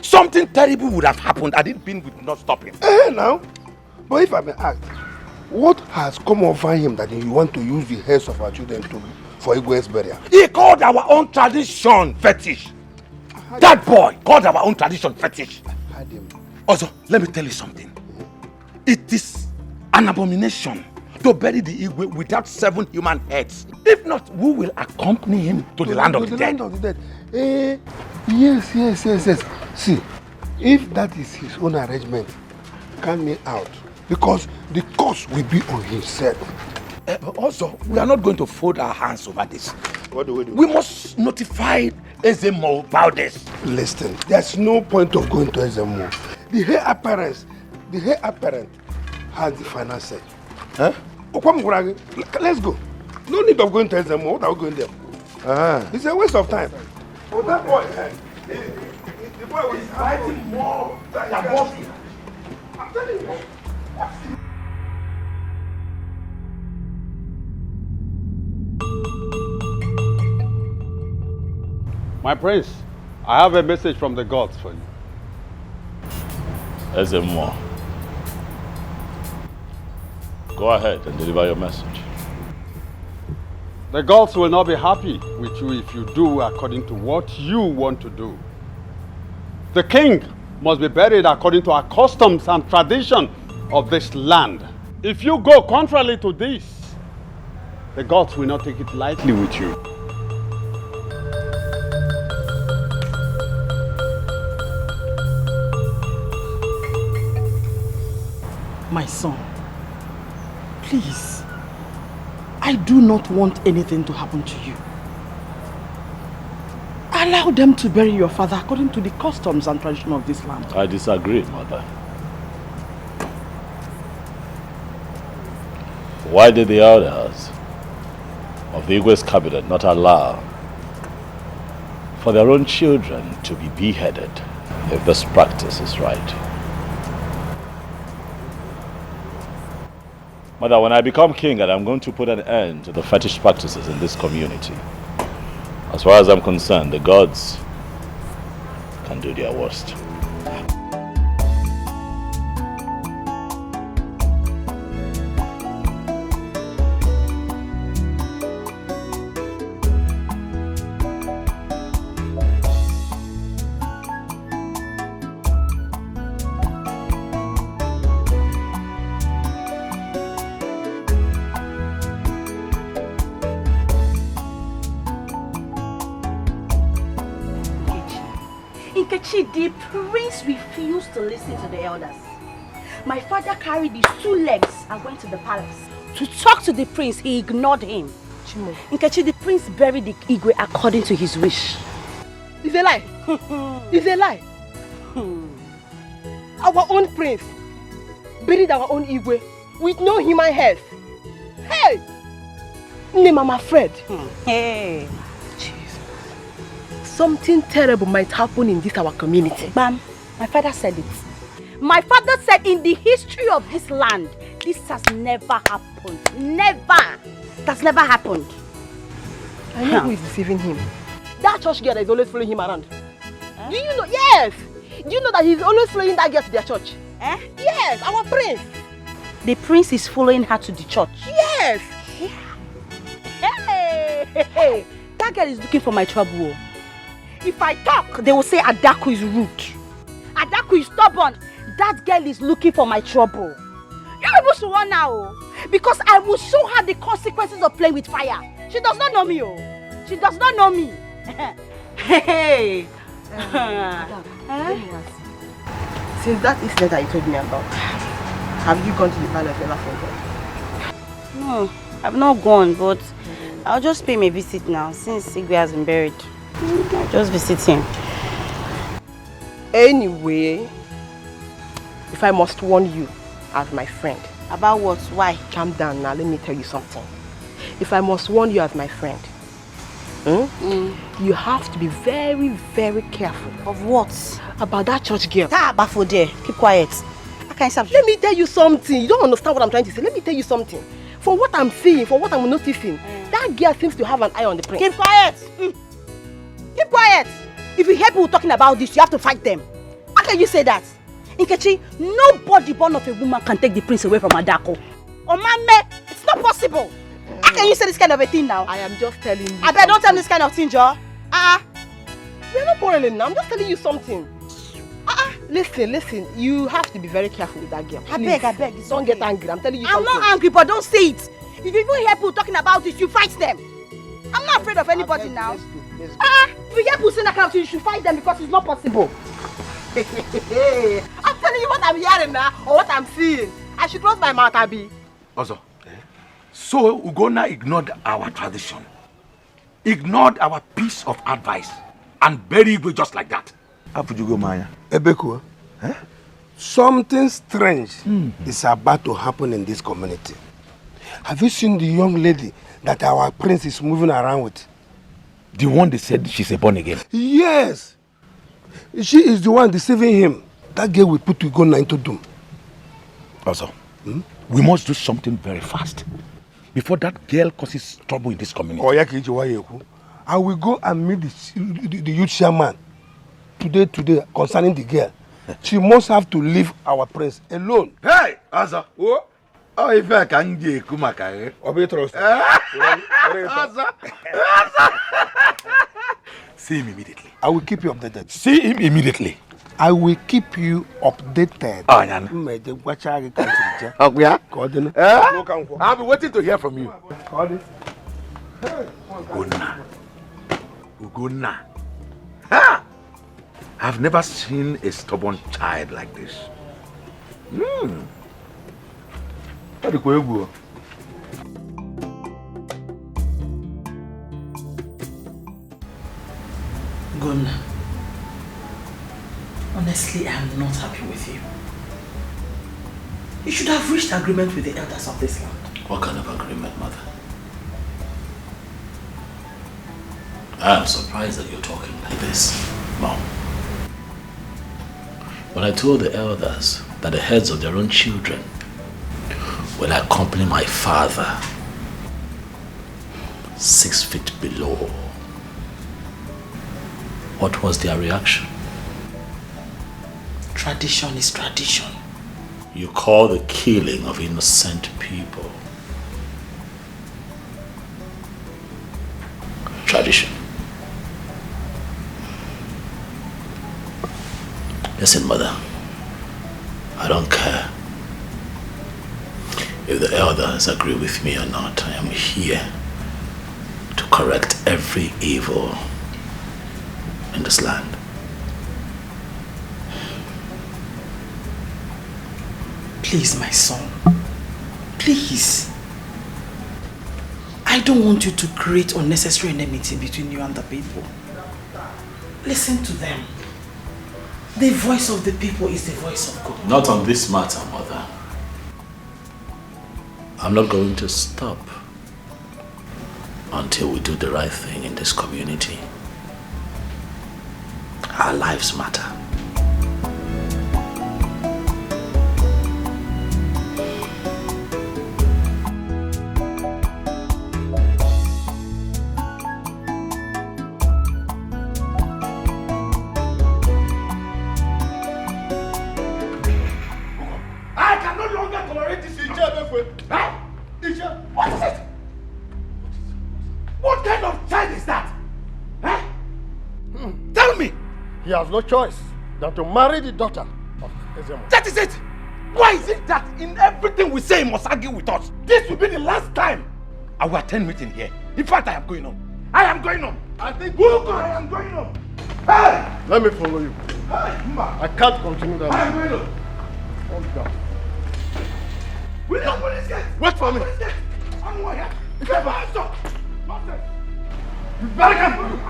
Something terrible would have happened had it been with not stopping. Now, but if I may ask, What has come over him that you want to use the heads of our children for Igwe's burial? He called our own tradition fetish. That boy called our own tradition fetish. I heard him. Also, let me tell you something. It is an abomination to bury the Igwe without 7 human heads. If not, we will accompany him to the land of the dead. Land of the dead. Yes. See, if that is his own arrangement, count me out. Because the cost will be on himself. But also, we are not going to fold our hands over this. What do we do? We must notify Ezemo about this. Listen, there's no point of going to Ezemo. The heir apparent has the final say. Huh? Let's go. No need of going to Ezemo. What are we going there? It's a waste of time. Oh, that boy, the boy was fighting more than your body. I'm telling you. My prince, I have a message from the gods for you. Ezemo, go ahead and deliver your message. The gods will not be happy with you if you do according to what you want to do. The king must be buried according to our customs and tradition of this land. If you go contrary to this, the gods will not take it lightly with you. My son, please, I do not want anything to happen to you. Allow them to bury your father according to the customs and tradition of this land. I disagree, mother. Why did the elders of the Igwe's cabinet not allow for their own children to be beheaded if this practice is right? Mother, when I become king, and I'm going to put an end to the fetish practices in this community. As far as I'm concerned, the gods can do their worst. The prince refused to listen to the elders. My father carried his 2 legs and went to the palace. To talk to the prince, he ignored him. Nkechi, the prince buried the Igwe according to his wish. It's a lie. It's a lie. Our own prince buried our own Igwe with no human head. Hey! Name I'm afraid. Hey. Something terrible might happen in this our community. Bam, my father said it. My father said in the history of this land, this has never happened. Never. That's never happened. I know who is deceiving him. That church girl that is always following him around. Do you know? Yes. Do you know that he's always following that girl to their church? Yes, our prince. The prince is following her to the church? Yes. Hey. That girl is looking for my trouble. If I talk, they will say Adaku is rude. Adaku is stubborn. That girl is looking for my trouble. You're able to run now. Because I will show her the consequences of playing with fire. She does not know me. She does not know me. Hey. Since that incident that you told me about, have you gone to the palace ever for God? No, I've not gone, but I'll just pay my visit now since Igwe has been buried. I'll just visit him. Anyway, if I must warn you as my friend. About what? Why? Calm down now, let me tell you something. If I must warn you as my friend, you have to be very, very careful. Of what? About that church girl. Bafode, keep quiet. Let me tell you something. You don't understand what I'm trying to say. Let me tell you something. For what I'm seeing, for what I'm noticing, that girl seems to have an eye on the prince. Keep quiet! Keep quiet! If you hear people talking about this, you have to fight them. How can you say that? Nkechi, nobody born of a woman can take the prince away from Adako. Omame, it's not possible. How can you say this kind of a thing now? I am just telling you. I bet don't tell me this kind of thing, Joe. We're not quarreling now. I'm just telling you something. Listen. You have to be very careful with that girl. I beg. Don't get angry. I'm telling you I'm something. not angry, but don't say it. If you even hear people talking about it, you fight them. I'm not afraid of anybody now. If you hear people saying that kind of thing, you should fight them because it's not possible. I'm telling you what I'm hearing now, or what I'm seeing. I should close my mouth, Abi. Also, so Ugonna ignored our tradition, ignored our piece of advice, and buried Igwe just like that. How would you go, Maya? Ebeko, something strange is about to happen in this community. Have you seen the young lady that our prince is moving around with? The one they said she's a born again? Yes. She is the one deceiving him. That girl will put Ugonna into doom. Also, we must do something very fast before that girl causes trouble in this community. I will go and meet the youth chairman today concerning the girl. She must have to leave our prince alone. Hey, Asa. Oh, if I can get Kumaka, see him immediately. I will keep you updated. See him immediately. I will keep you updated. Oh, I'll be waiting to hear from you. Ugonna. I've never seen a stubborn child like this. Ugonna, honestly, I'm not happy with you. You should have reached agreement with the elders of this land. What kind of agreement, Mother? I am surprised that you're talking like this, Mom. When I told the elders that the heads of their own children will accompany my father 6 feet below, what was their reaction? Tradition is tradition. You call the killing of innocent people tradition. Listen, Mother, I don't care if the elders agree with me or not. I am here to correct every evil in this land. Please, my son. Please. I don't want you to create unnecessary enmity between you and the people. Listen to them. The voice of the people is the voice of God. Not on this matter, Mother. I'm not going to stop until we do the right thing in this community. Our lives matter. What is it? What kind of child is that? Tell me! He has no choice than to marry the daughter of Ezemo. That is it! Why is it that in everything we say he must argue with us? This will be the last time I will attend meeting here. In fact, I am going home. I am going home. I think I am going home. Hey! Let me follow you. Hey, I can't continue that. I am going home. Calm down. William, police gate! Wait for me. I'm here. Get my hands up! Nonsense! You better come!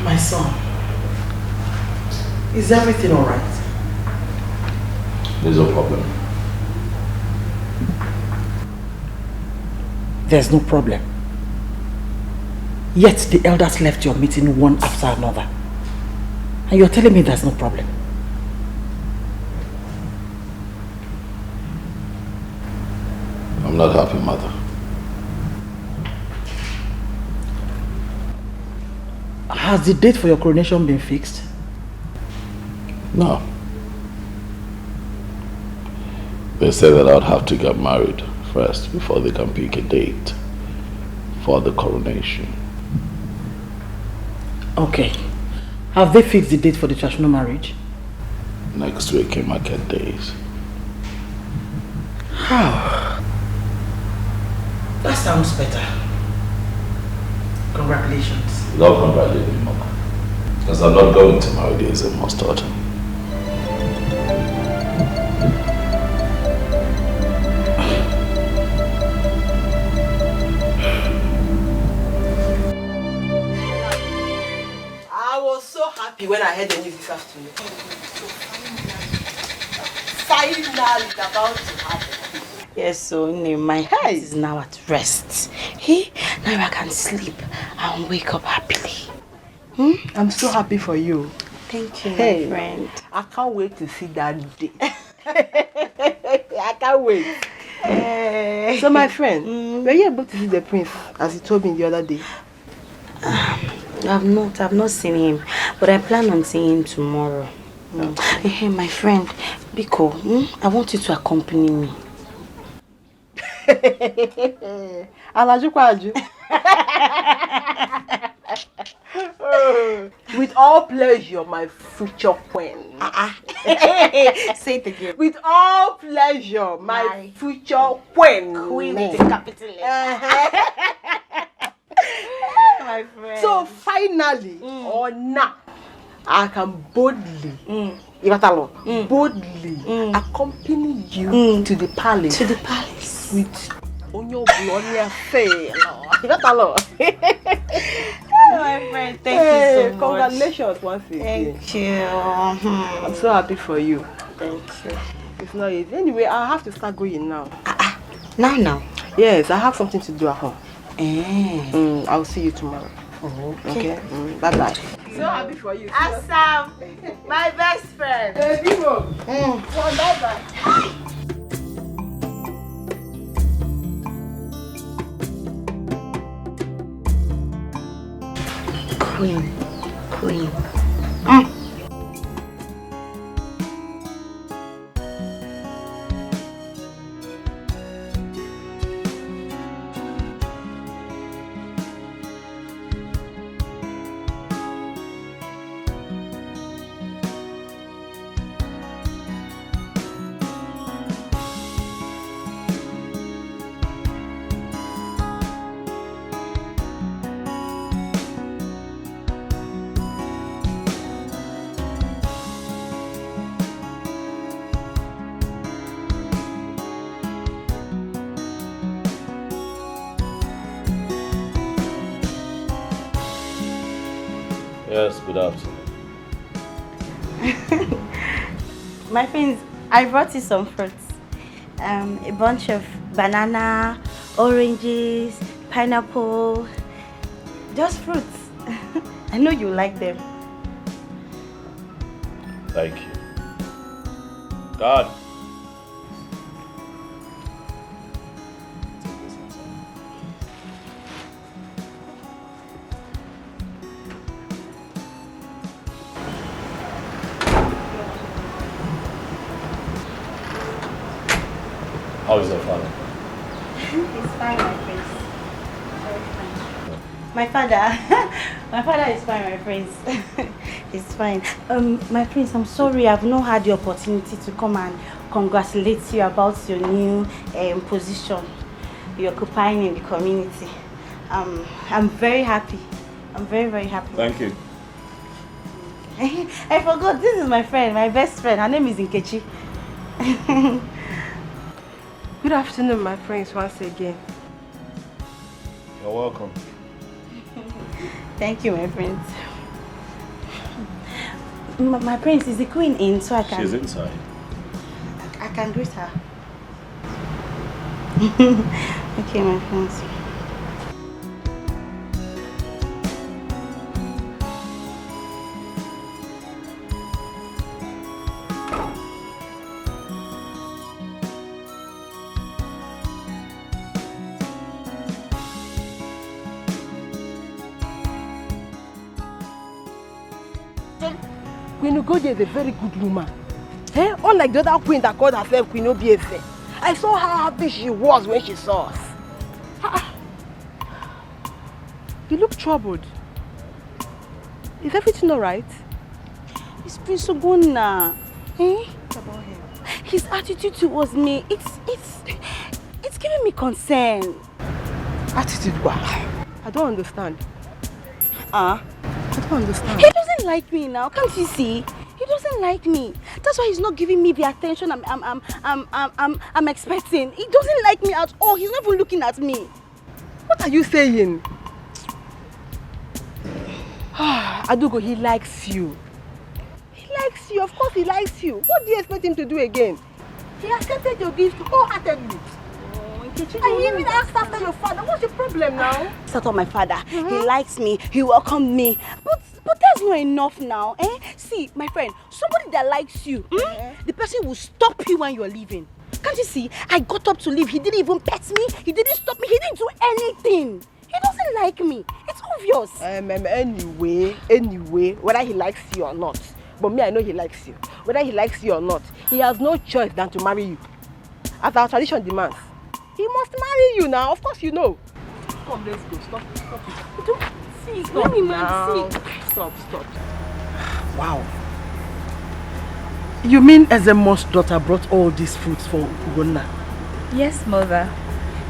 My son, is everything all right? There's no problem. There's no problem. Yet the elders left your meeting one after another. And you're telling me there's no problem. not happy, mother. Has the date for your coronation been fixed? No. They said that I'd have to get married first before they can pick a date for the coronation. Okay. Have they fixed the date for the traditional marriage? Next week in market days. How? That sounds better. Congratulations. Don't congratulate me, Mama. Because I'm not going to marry the Ezemo's daughter. I was so happy when I heard the news this afternoon. Finally, it's about to happen. Yes, so my heart is now at rest. Hey, now I can sleep and wake up happily. I'm so happy for you. Thank you, Hey, my friend. I can't wait to see that day. I can't wait. So my friend, were you able to see the prince as he told me the other day? I've not seen him, but I plan on seeing him tomorrow. Hey, my friend, Biko, I want you to accompany me. With all pleasure, my future queen. Say it again. With all pleasure, my future queen. Queen with a capital letter. My friend. So finally, or now, I can boldly, accompany you to the palace. To the palace. With Onyo Blonia Faye. My friend, thank you so much. Congratulations once again. Thank you. I'm so happy for you. Thank you. It's not easy. Anyway, I have to start going now. Now? Yes, I have something to do at home. I'll see you tomorrow. Okay. Bye-bye. So happy for you. Assam, my best friend. Bye-bye. Queen. Yes, good afternoon. My friends, I brought you some fruits. A bunch of banana, oranges, pineapple. Just fruits. I know you like them. Thank you. God. How is your father? He's fine, my friends. Very fine. My father is fine, my friends. He's fine. My friends, I'm sorry I've not had the opportunity to come and congratulate you about your new position you're occupying in the community. I'm very happy. I'm very, very happy. Thank you. I forgot, this is my friend, my best friend. Her name is Nkechi. Good afternoon, my friends, once again. You're welcome. Thank you, my friends. My prince, is the queen in so I can... She's inside. I can greet her. Okay, my friends. Queen Ugodia is a very good woman. Eh? Unlike the other queen that called herself Queen Obiese. I saw how happy she was when she saw us. You look troubled. Is everything alright? It's Prince Ogonna. Eh? What about him? His attitude towards me, it's giving me concern. Attitude what? I don't understand. I don't understand. He doesn't like me now, can't you see? He doesn't like me. That's why he's not giving me the attention I'm expecting. He doesn't like me at all. He's not even looking at me. What are you saying? Adugo, he likes you. He likes you. Of course he likes you. What do you expect him to do again? He accepted your gift wholeheartedly. And he even asked after your father. What's your problem now? Start on my father. He likes me. He welcomed me. But that's not enough now. Eh? See, my friend, somebody that likes you, the person will stop you when you're leaving. Can't you see? I got up to leave. He didn't even pet me. He didn't stop me. He didn't do anything. He doesn't like me. It's obvious. Anyway, whether he likes you or not. But me, I know he likes you. Whether he likes you or not, he has no choice than to marry you. As our tradition demands. He must marry you now. Of course you know. Come, let's go. Stop it. Don't see. Stop now. Stop. Wow. You mean Ezemo's daughter brought all these fruits for Ugonna? Yes, mother.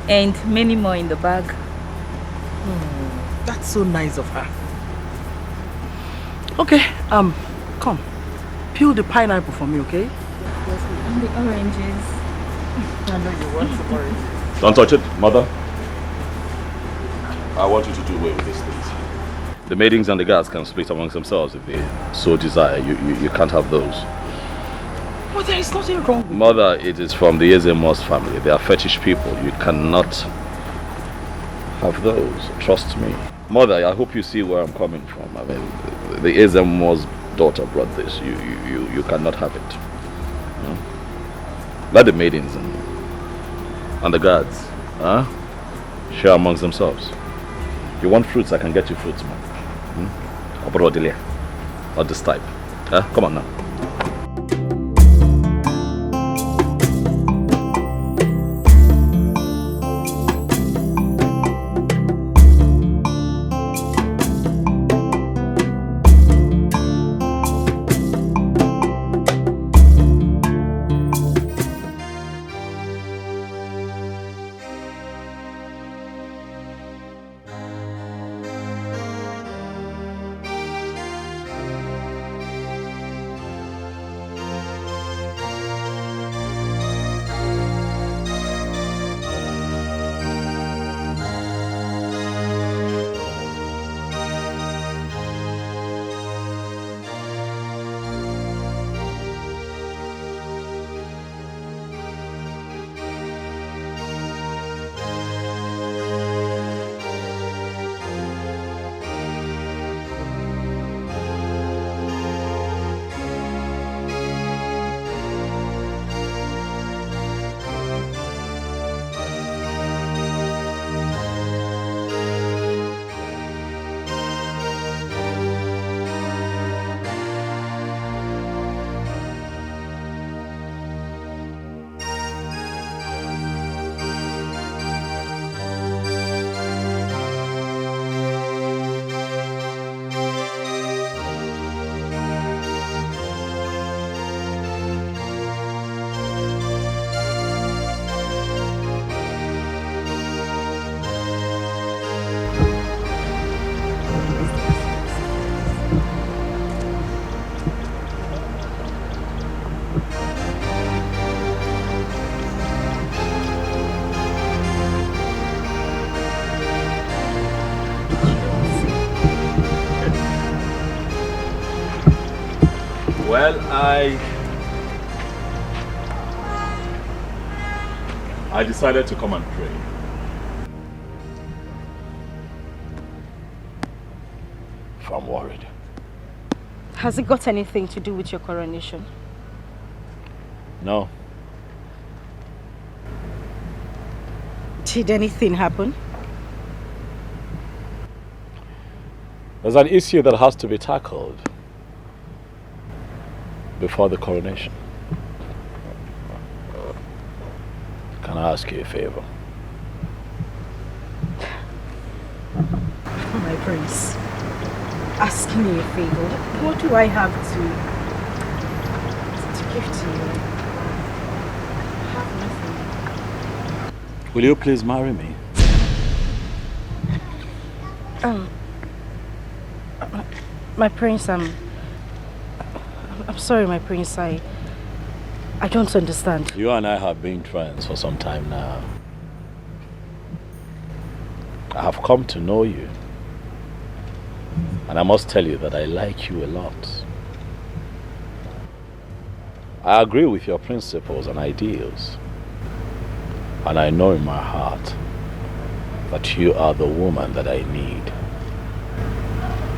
And many more in the bag. That's so nice of her. Okay, come. Peel the pineapple for me, okay? And the oranges. I know you want some oranges. Don't touch it, mother. I want you to do away with these things. The maidens and the guards can split amongst themselves if they so desire. You can't have those. Well, there is nothing wrong with Mother, it is from the Ezemos family. They are fetish people. You cannot have those. Trust me. Mother, I hope you see where I'm coming from. I mean, the Ezemos daughter brought this. You cannot have it. Let the maidens and the guards share amongst themselves. You want fruits, I can get you fruits, man. Not this type. Come on now. Well, I decided to come and pray. I'm worried. Has it got anything to do with your coronation? No. Did anything happen? There's an issue that has to be tackled. before the coronation. Can I ask you a favor? My prince, ask me a favor. What do I have to give to you? I have nothing. Will you please marry me? My prince, I'm sorry, my prince. I don't understand. You and I have been friends for some time now. I have come to know you. And I must tell you that I like you a lot. I agree with your principles and ideals. And I know in my heart that you are the woman that I need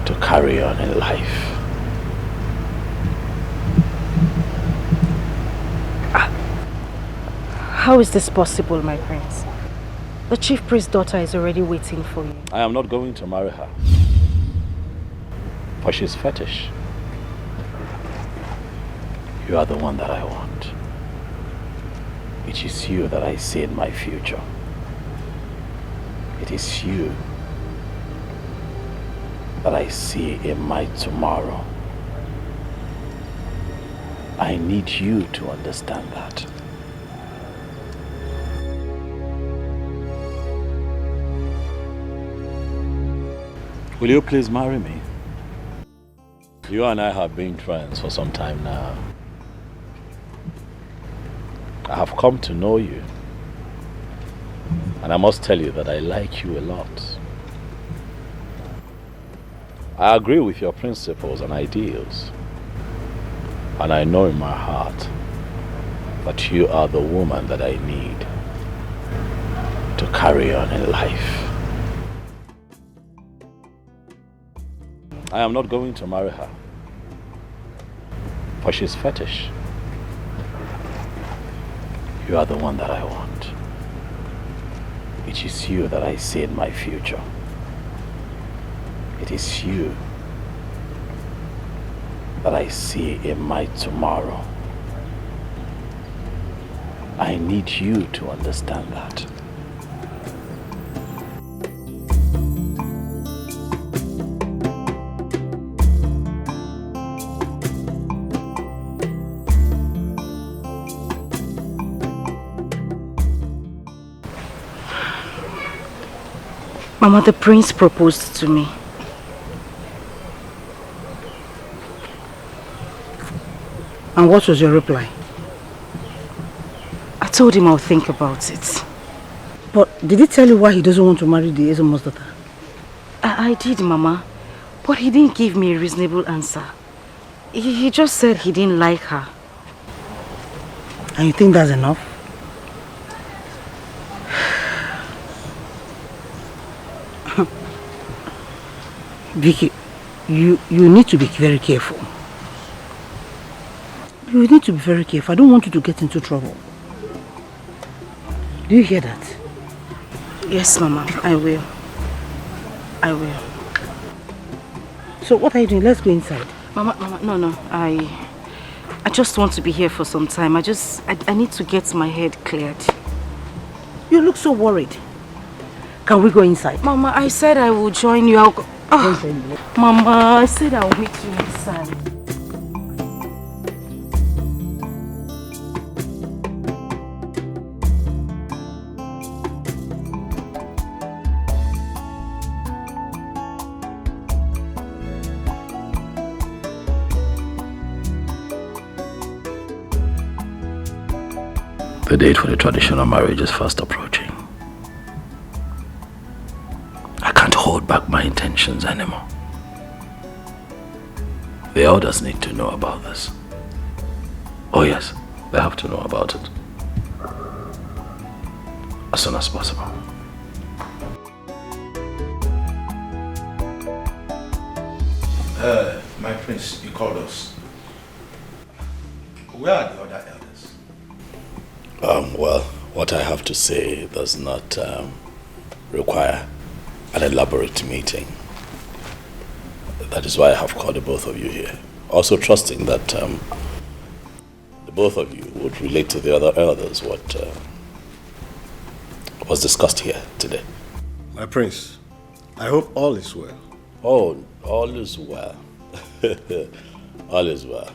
to carry on in life. How is this possible, my prince? The chief priest's daughter is already waiting for you. I am not going to marry her. For she's fetish. You are the one that I want. It is you that I see in my future. It is you that I see in my tomorrow. I need you to understand that. Will you please marry me? You and I have been friends for some time now. I have come to know you. And I must tell you that I like you a lot. I agree with your principles and ideals. And I know in my heart that you are the woman that I need to carry on in life. I am not going to marry her. For she's fetish. You are the one that I want. It is you that I see in my future. It is you that I see in my tomorrow. I need you to understand that. Mama, the prince proposed to me. And what was your reply? I told him I'll think about it. But did he tell you why he doesn't want to marry the Ezemo's daughter? I did, Mama. But he didn't give me a reasonable answer. He just said he didn't like her. And you think that's enough? Vicky, you need to be very careful. You need to be very careful. I don't want you to get into trouble. Do you hear that? Yes, Mama, I will. I will. So what are you doing? Let's go inside. Mama, no. I just want to be here for some time. I need to get my head cleared. You look so worried. Can we go inside? Mama, I said I will join you. I'll go. Mama, I said I'll meet you inside. The date for the traditional marriage is fast approaching. I can't hold back my intentions anymore. The elders need to know about this. Oh yes, they have to know about it. As soon as possible. My prince, you called us. Where are the other elders? Well, what I have to say does not require an elaborate meeting. That is why I have called the both of you here. Also trusting that both of you would relate to the other elders what was discussed here today. My prince, I hope all is well. Oh, all is well. All is well.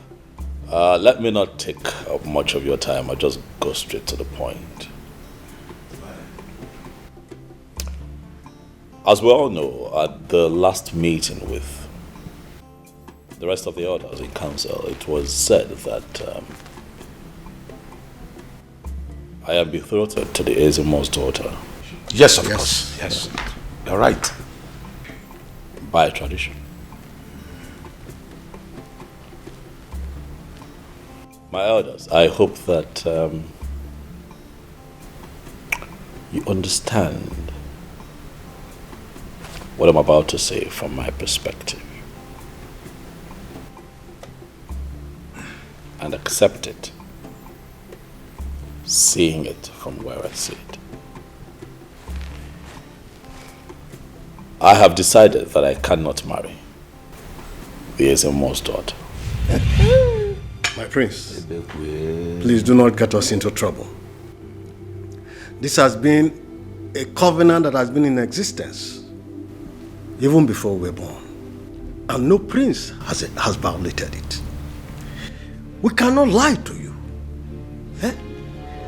Let me not take up much of your time. I'll just go straight to the point. As we all know, at the last meeting with the rest of the elders in council, it was said that I am betrothed to the Ezemo's daughter. Yes, of course. Yes. You're right. By tradition. My elders, I hope that you understand what I'm about to say from my perspective and accept it, seeing it from where I sit. I have decided that I cannot marry the Ezemo's daughter. My prince, please do not get us into trouble. This has been a covenant that has been in existence even before we were born. And no prince has violated it. We cannot lie to you. Eh?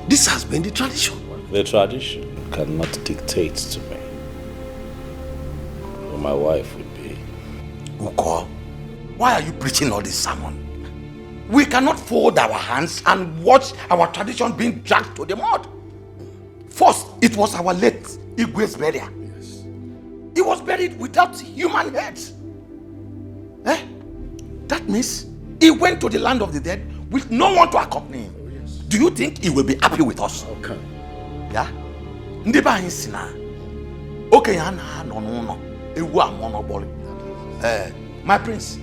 This has been the tradition. The tradition cannot dictate to me who my wife would be. Uko, why are you preaching all this sermon? We cannot fold our hands and watch our tradition being dragged to the mud. First, it was our late Igwe's burial. Yes. He was buried without human heads. Eh? That means he went to the land of the dead with no one to accompany him. Oh, yes. Do you think he will be happy with us? Okay. Yeah? Ndiba insina. Okay, no. My prince,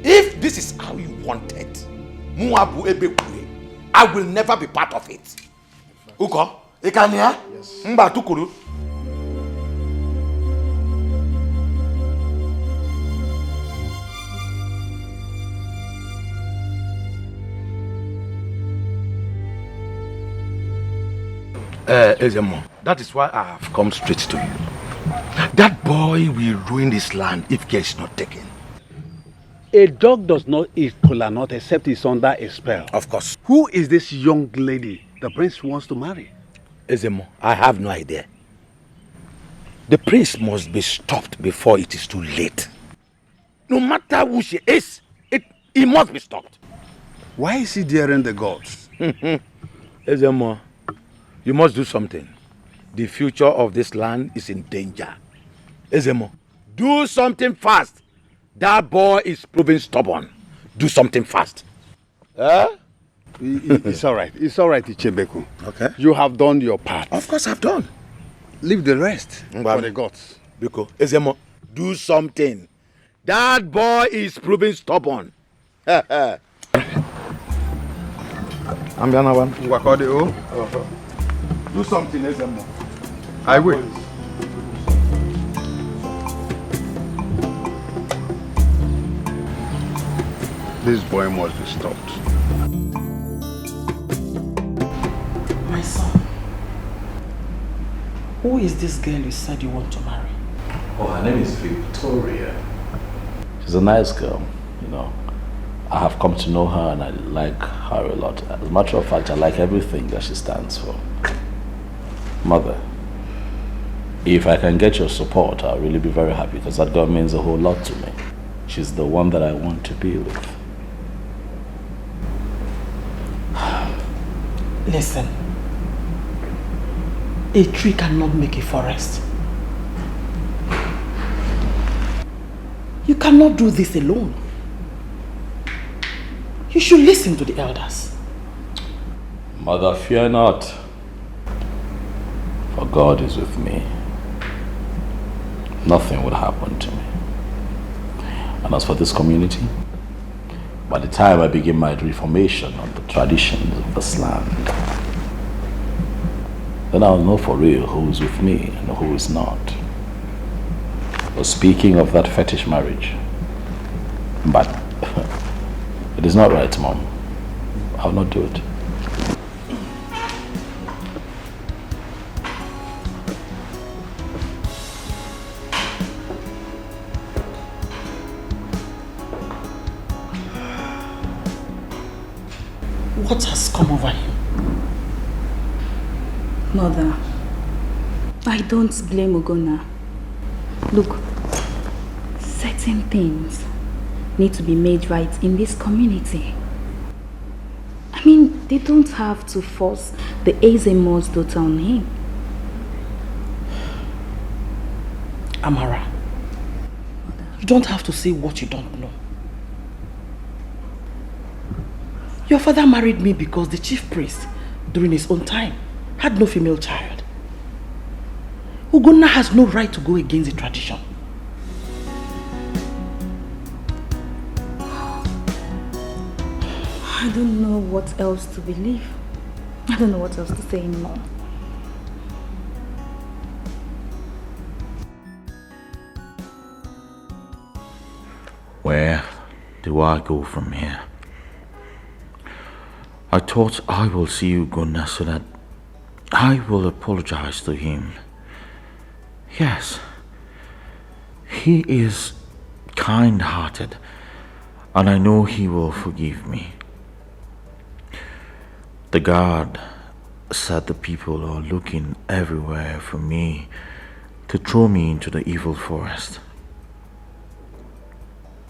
if this is how you want it, I will never be part of it. Uko, Ikania? Yes. Mba tukuru. Ezemo, that is why I have come straight to you. That boy will ruin this land if care is not taken. A dog does not eat cola nut except it's under a spell. Of course. Who is this young lady the prince wants to marry? Ezemo, I have no idea. The prince must be stopped before it is too late. No matter who she is, he must be stopped. Why is he daring the gods? Ezemo, you must do something. The future of this land is in danger. Ezemo, do something fast. That boy is proving stubborn. Do something fast. It's all right. It's all right, Ichebeku. Okay. You have done your part. Of course I've done. Leave the rest for the gods. Biko, Ezemo, do something. That boy is proving stubborn. I'm Yanawan. Do something, Ezemo. I will. This boy must be stopped. My son, who is this girl you said you want to marry? Oh, her name is Victoria. She's a nice girl, you know. I have come to know her and I like her a lot. As a matter of fact, I like everything that she stands for. Mother, if I can get your support, I'll really be very happy because that girl means a whole lot to me. She's the one that I want to be with. Listen, a tree cannot make a forest. You cannot do this alone. You should listen to the elders. Mother, fear not, for God is with me. Nothing will happen to me. And as for this community, by the time I begin my reformation on the traditions of this land, then I'll know for real who is with me and who is not. But speaking of that fetish marriage, but it is not right, Mom. I'll not do it. What has come over him? Mother, I don't blame Ogona. Look, certain things need to be made right in this community. I mean, they don't have to force the Ezemo's daughter on him. Amara, you don't have to say what you don't know. Your father married me because the chief priest, during his own time, had no female child. Ogona has no right to go against the tradition. I don't know what else to believe. I don't know what else to say anymore. Where do I go from here? I thought I will see Ogona so that I will apologize to him. Yes, he is kind-hearted, and I know he will forgive me. The guard said the people are looking everywhere for me to throw me into the evil forest.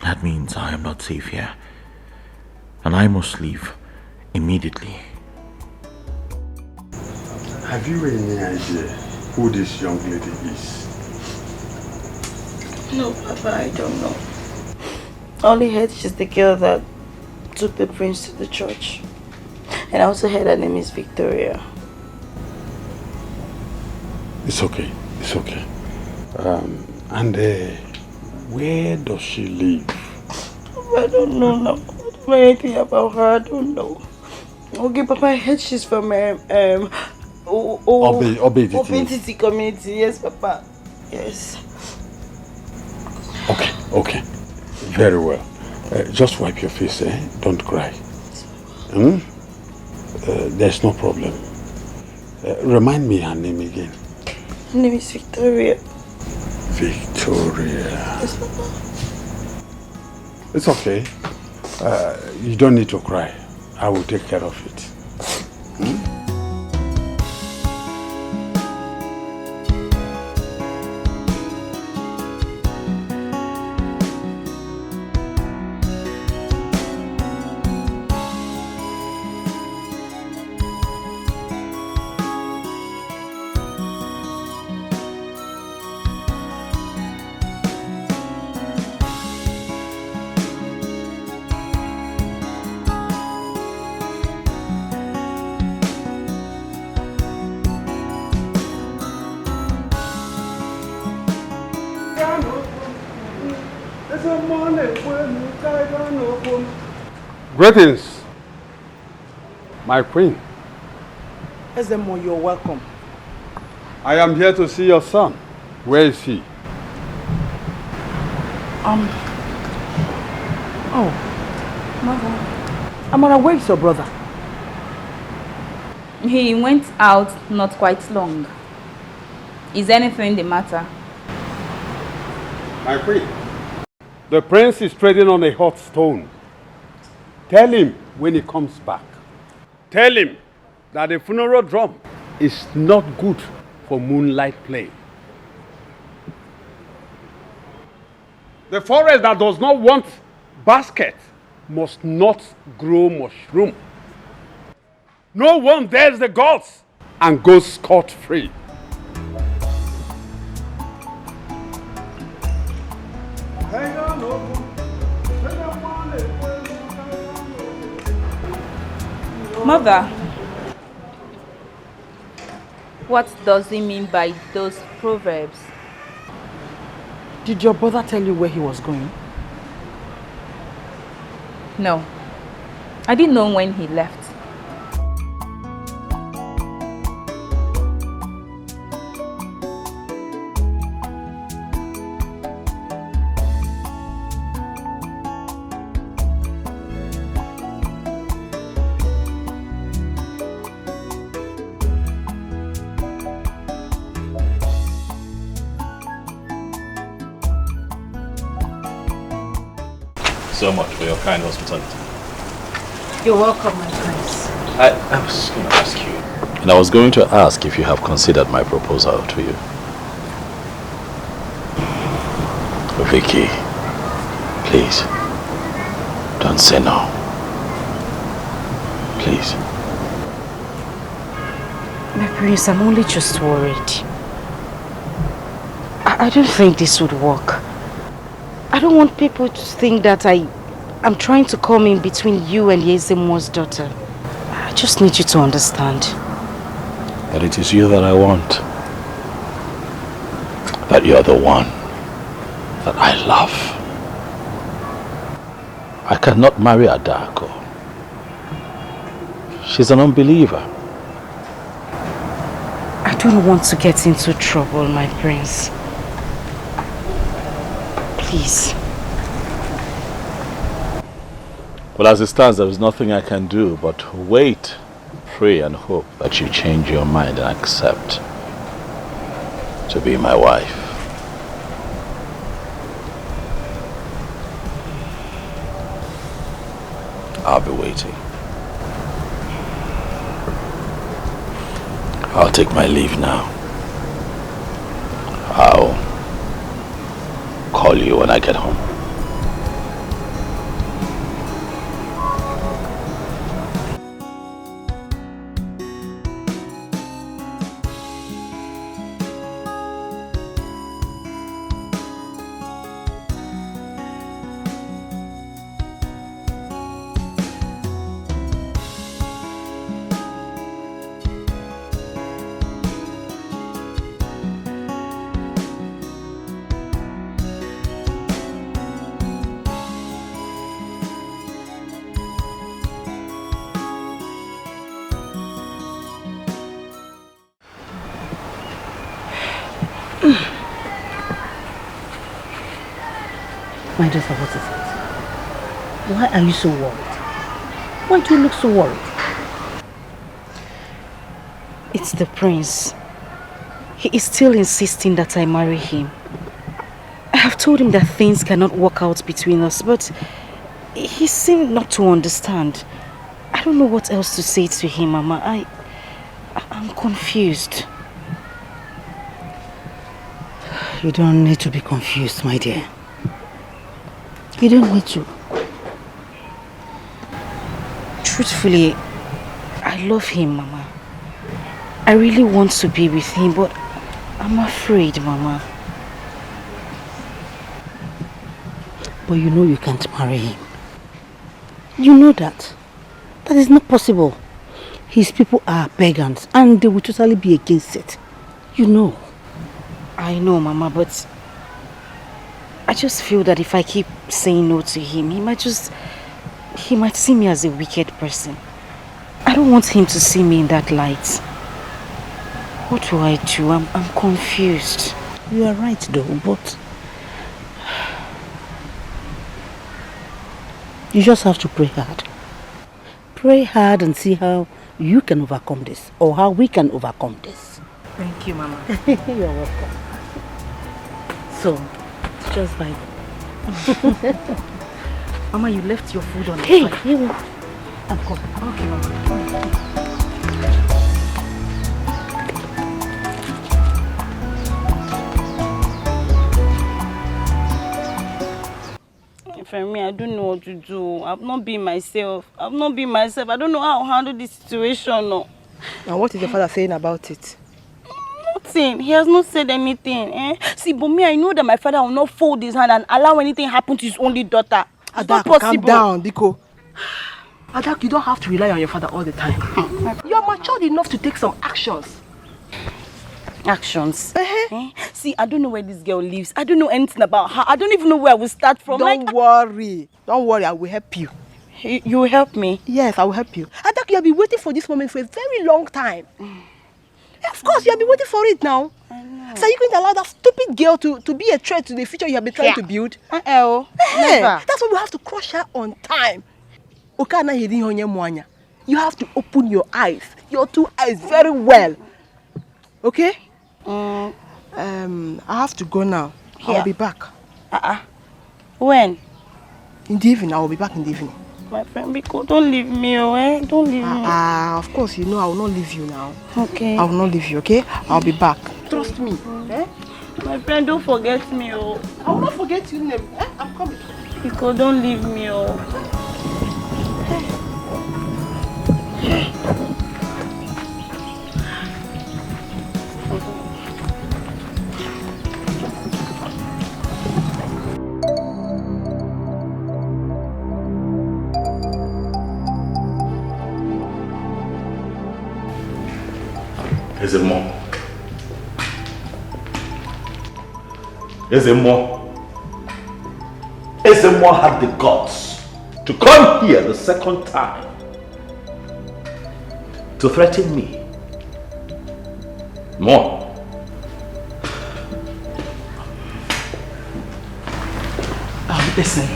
That means I am not safe here, and I must leave immediately. Have you any idea who this young lady is? No, Papa, I don't know. I only heard she's the girl that took the prince to the church. And I also heard her name is Victoria. It's okay. It's okay. Where does she live? I don't know now. I don't know anything about her. I don't know. Okay, Papa, I heard she's from Obentity community. Yes, Papa. Yes. Okay. Very well. Just wipe your face, eh? Don't cry. There's no problem. Remind me her name again. Her name is Victoria. Victoria. Yes, Papa. It's okay. You don't need to cry. I will take care of it. Greetings, my queen. Ezemo, you're welcome. I am here to see your son. Where is he? Oh, Mother. Amara, where is your brother? He went out not quite long. Is anything the matter? My queen, the prince is treading on a hot stone. Tell him when he comes back. Tell him that the funeral drum is not good for moonlight play. The forest that does not want basket must not grow mushroom. No one dares the gods and goes scot-free. Mother, what does he mean by those proverbs? Did your brother tell you where he was going? No, I didn't know when he left. so much for your kind hospitality. You're welcome, my friends. I was going to ask you. And I was going to ask if you have considered my proposal to you. Vicky, please, don't say no. Please. My prince, I'm only just worried. I don't think this would work. I don't want people to think that I'm trying to come in between you and Yezemo's daughter. I just need you to understand. That it is you that I want. That you're the one that I love. I cannot marry Adako. She's an unbeliever. I don't want to get into trouble, my prince. Please. Well, as it stands, there is nothing I can do but wait, pray and hope that you change your mind and accept to be my wife. I'll be waiting. I'll take my leave now. I'll call you when I get home. My daughter, what is it? Why are you so worried? Why do you look so worried? It's the prince. He is still insisting that I marry him. I have told him that things cannot work out between us, but he seemed not to understand. I don't know what else to say to him, Mama. I'm confused. You don't need to be confused, my dear. You don't need to. Truthfully, I love him, Mama. I really want to be with him, but I'm afraid, Mama. But you know you can't marry him. You know that. That is not possible. His people are pagans and they will totally be against it. You know. I know, Mama, but I just feel that if I keep saying no to him, he might see me as a wicked person. I don't want him to see me in that light. What do I do? I'm confused. You are right though, but you just have to pray hard. Pray hard and see how you can overcome this, or how we can overcome this. Thank you, Mama. You're welcome. So, just bye. Mama, you left your food on the Hey, side. you. I'm coming. Okay, Mama. For me, I don't know what to do. I've not been myself. I don't know how to handle this situation. No. And what is your father saying about it? Nothing. He has not said anything. See, but me, I know that my father will not fold his hand and allow anything happen to his only daughter. It's not possible. Calm down, Biko. Adak, you don't have to rely on your father all the time. You're matured enough to take some actions. Actions? See, I don't know where this girl lives. I don't know anything about her. I don't even know where I will start from. Don't worry. Don't worry, I will help you. You will help me? Yes, I will help you. Adak, you have been waiting for this moment for a very long time. Of course, you have been waiting for it now. So are you going to allow that stupid girl to be a threat to the future you have been trying to build? Never. That's why we have to crush her on time. You have to open your eyes, your two eyes very well. Okay? I have to go now. I'll be back. When? In the evening, I will be back in the evening. My friend, Biko, don't leave me, eh? Don't leave me. Of course, you know I will not leave you now. Okay. I will not leave you, okay? I'll be back. Trust me. Eh? My friend, don't forget me, oh. I will not forget your name. Eh? I'm coming. Biko, don't leave me, oh. Is it more? Is it more? Is it more had the guts to come here the second time to threaten me? More. Listen,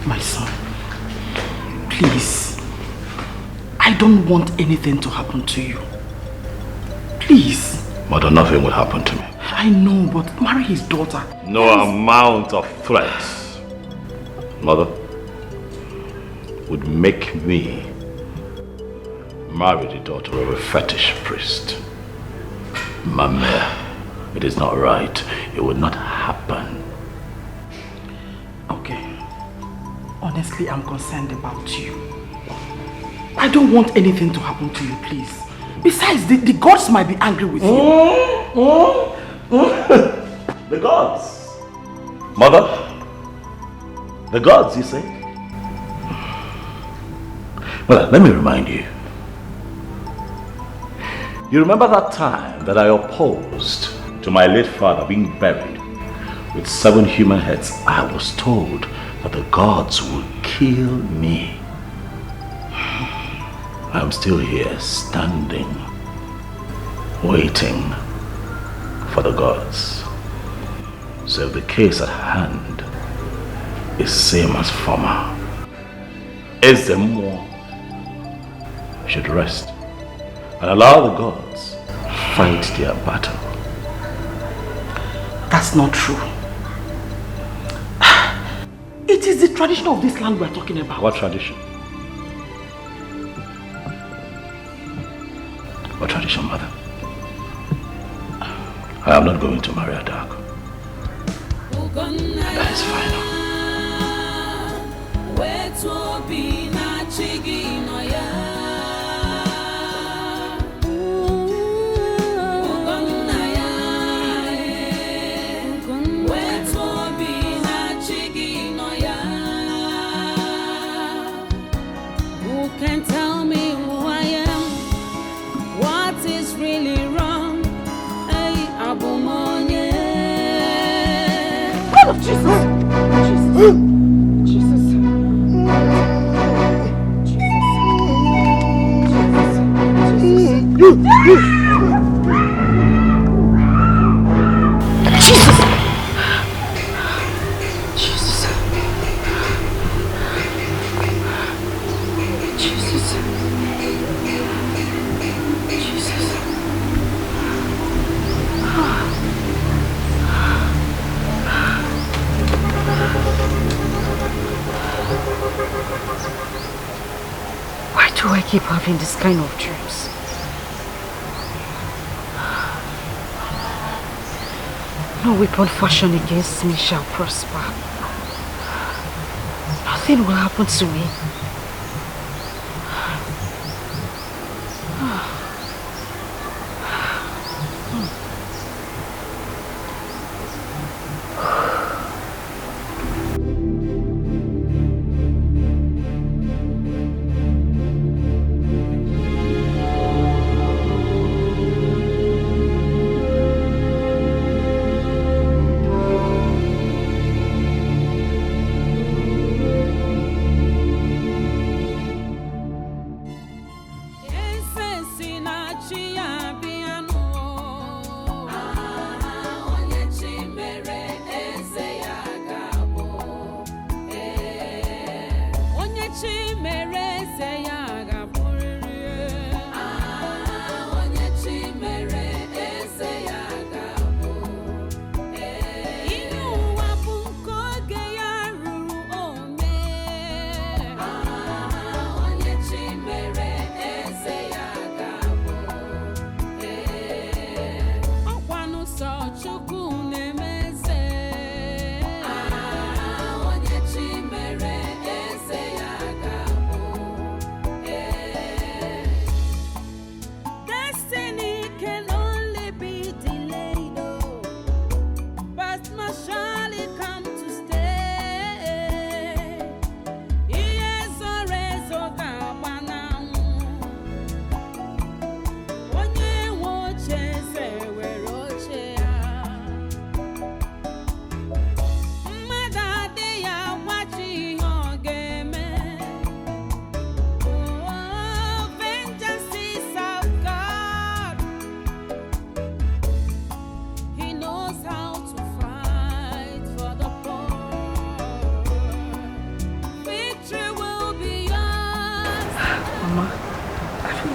my son, please, I don't want anything to happen to you. Please. Mother, nothing will happen to me. I know, but marry his daughter. No amount of threats, Mother, would make me marry the daughter of a fetish priest. Mama, it is not right. It would not happen. Okay. Honestly, I'm concerned about you. I don't want anything to happen to you, please. Besides, the gods might be angry with you. The gods? Mother? The gods, you say? Well, let me remind you. You remember that time that I opposed to my late father being buried with 7 human heads? I was told that the gods would kill me. I'm still here, standing, waiting for the gods. So if the case at hand is same as former, Ezemo should rest and allow the gods fight their battle. That's not true. It is the tradition of this land we're talking about. What tradition? What tradition, Mother? I am not going to marry a dark. That is final. Who can tell me who I am? What is really wrong? Hey, Abumonye. God of Jesus! Jesus! Why do I keep having this kind of dreams? No weapon fashioned against me shall prosper. Nothing will happen to me.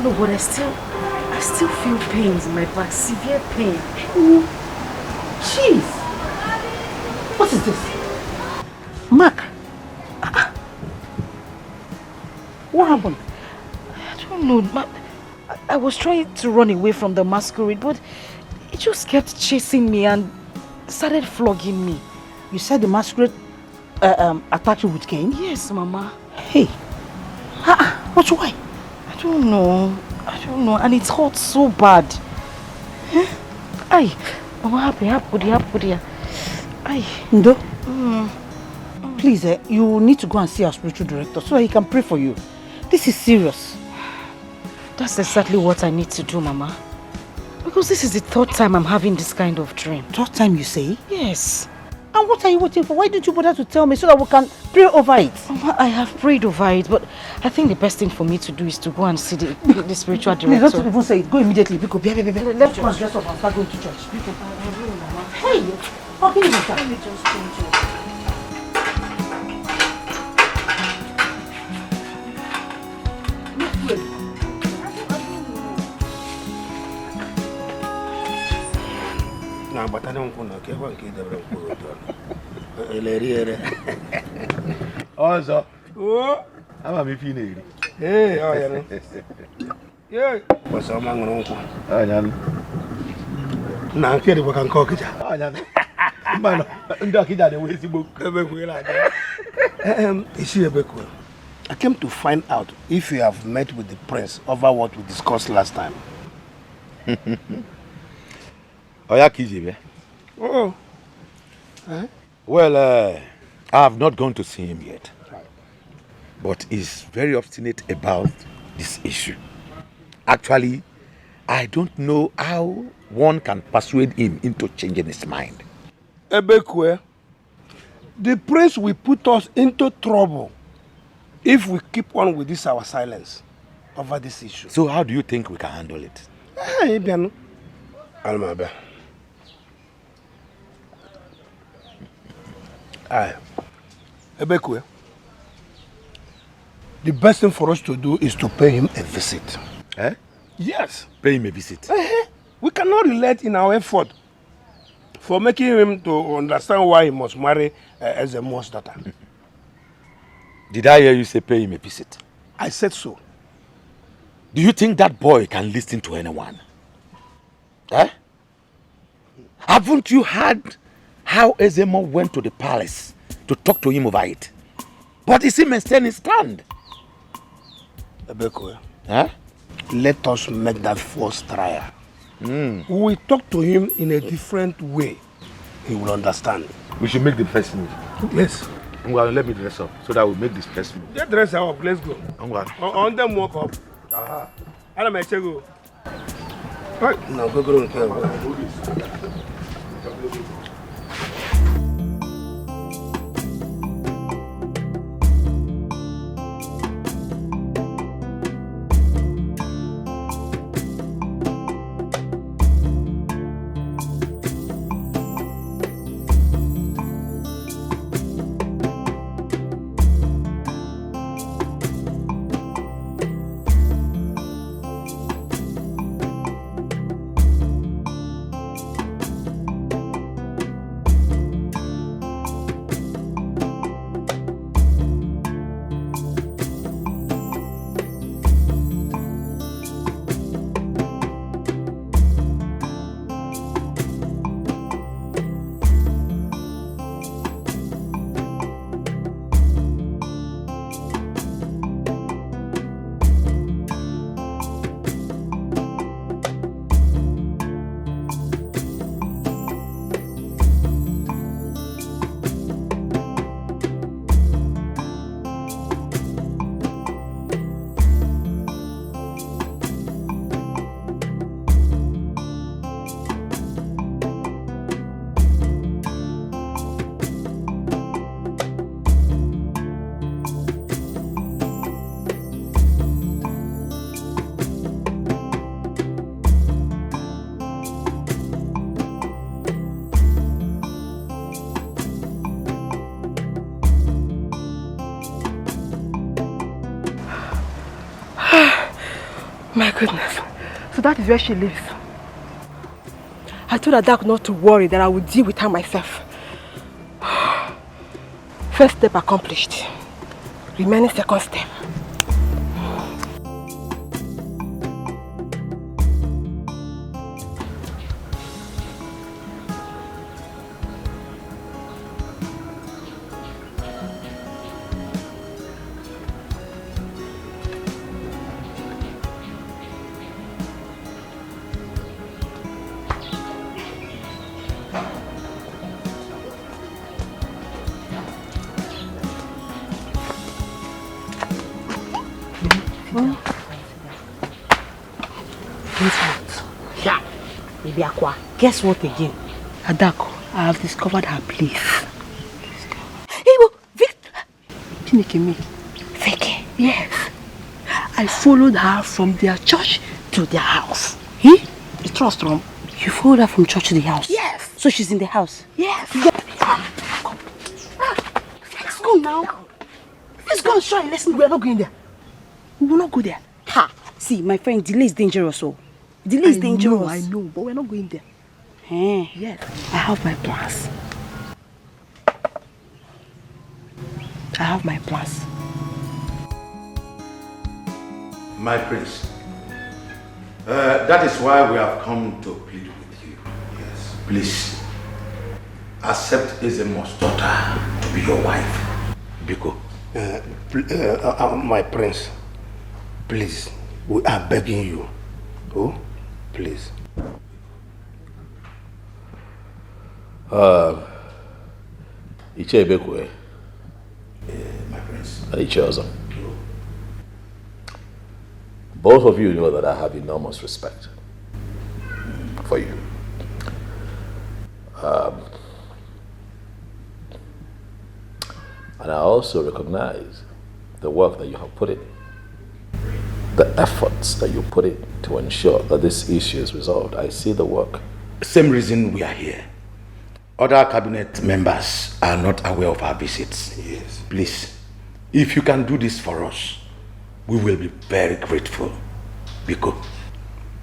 No, but I still feel pains in my back, severe pain. Jeez! What is this? Mark! What happened? I don't know. I was trying to run away from the masquerade, but it just kept chasing me and started flogging me. You said the masquerade attacked you with cane? Yes, Mama. Hey! But why? I don't know. And it hurts so bad. Ay, Mama, happy. Ay. Ndo? Please, you need to go and see our spiritual director so he can pray for you. This is serious. That's exactly what I need to do, Mama. Because this is the third time I'm having this kind of dream. Third time you say? Yes. And what are you waiting for? Why didn't you bother to tell me so that we can pray over it? Mama, I have prayed over it, but I think the best thing for me to do is to go and see the spiritual director. Please don't even say it. Go immediately. Because let's go and dress up and start going to church. Hey, how can you do that? Let me just change it. Nah, but I don't want to get Also, I'm a feeling. Hey, oh, yeah. Yeah. What's up, man? Oh, yeah. Now, I'm feeling what I can cook it. Oh, yeah. Man, I'm talking that way. Is she a big one? I came to find out if you have met with the prince over what we discussed last time. Oh, yeah, Kiji. Oh. Huh? Well, I have not gone to see him yet. But he's very obstinate about this issue. Actually, I don't know how one can persuade him into changing his mind. Ebekwe, the prince will put us into trouble if we keep on with this our silence over this issue. So how do you think we can handle it? Hey, Biano. Almabe. Aye. Ebekwe, the best thing for us to do is to pay him a visit. Eh? Yes. Pay him a visit. We cannot relate in our effort for making him to understand why he must marry Ezemo's daughter. Did I hear you say pay him a visit? I said so. Do you think that boy can listen to anyone? Eh? Haven't you heard how Ezemo went to the palace to talk to him over it? But he still maintained his stand. Ebeko, huh? Let us make that first trial. We will talk to him in a different way. He will understand. We should make the first move. Yes. Well, let me dress up so that we'll make this first move. Just dress up. Let's go. On them walk up. Aha. I'll make you go. Right. Now go and care. goodness. So that is where she lives. I told Adaku not to worry, that I would deal with her myself. First step accomplished. Remaining second step. Yeah. Baby Aqua, guess what again? Adako, I have discovered her place. Chineke, Fake. Yes. I followed her from their church to their house. You trust Rom? You followed her from church to the house? Yes. So she's in the house? Yes. Come. Let's go now. Let's go and try. Listen, we're not going there. We will not go there. Ha! See, my friend, delay is dangerous. Oh. Delay is dangerous. I know, but we're not going there. Yes. I have my plans. My prince, that is why we have come to plead with you. Yes. Please, accept Ezemo's daughter to be your wife. Biko. My prince, please, we are begging you. Oh, please. Iche Bekwe. My prince. Iche Ozo. Both of you know that I have enormous respect for you. And I also recognize the work that you have put in, the efforts that you put in to ensure that this issue is resolved. I see the work. Same reason we are here. Other cabinet members are not aware of our visits. Yes. Please, if you can do this for us, we will be very grateful. Biko.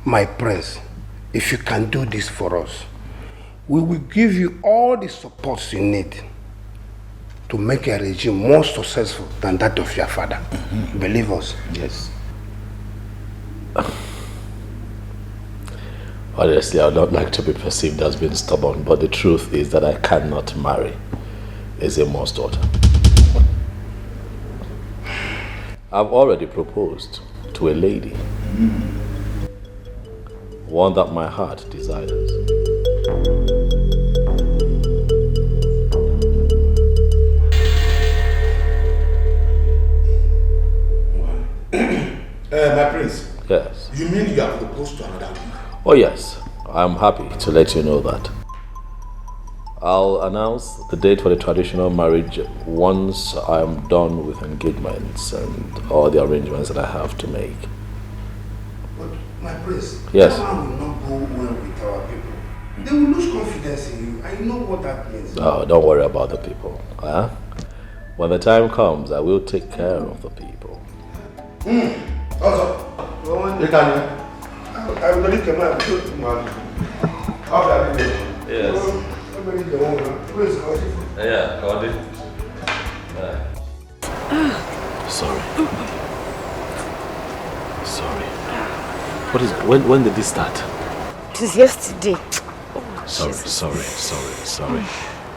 My prince, if you can do this for us, we will give you all the support you need to make a regime more successful than that of your father. Believe us. Yes. Honestly, I would not like to be perceived as being stubborn, but the truth is that I cannot marry Ezemo's daughter. I've already proposed to a lady, one that my heart desires. My prince. Yes. You mean you have proposed to another woman? Oh yes, I'm happy to let you know that. I'll announce the date for the traditional marriage once I'm done with engagements and all the arrangements that I have to make. But my prince, yes. That man will not go well with our people. They will lose confidence in you. I know what that means. Oh, don't worry about the people. Huh? When the time comes, I will take care of the people. Also, you can. I will leave the man. Yes. Yeah, got it. Sorry. Sorry. What is? When did this start? It was yesterday. Sorry.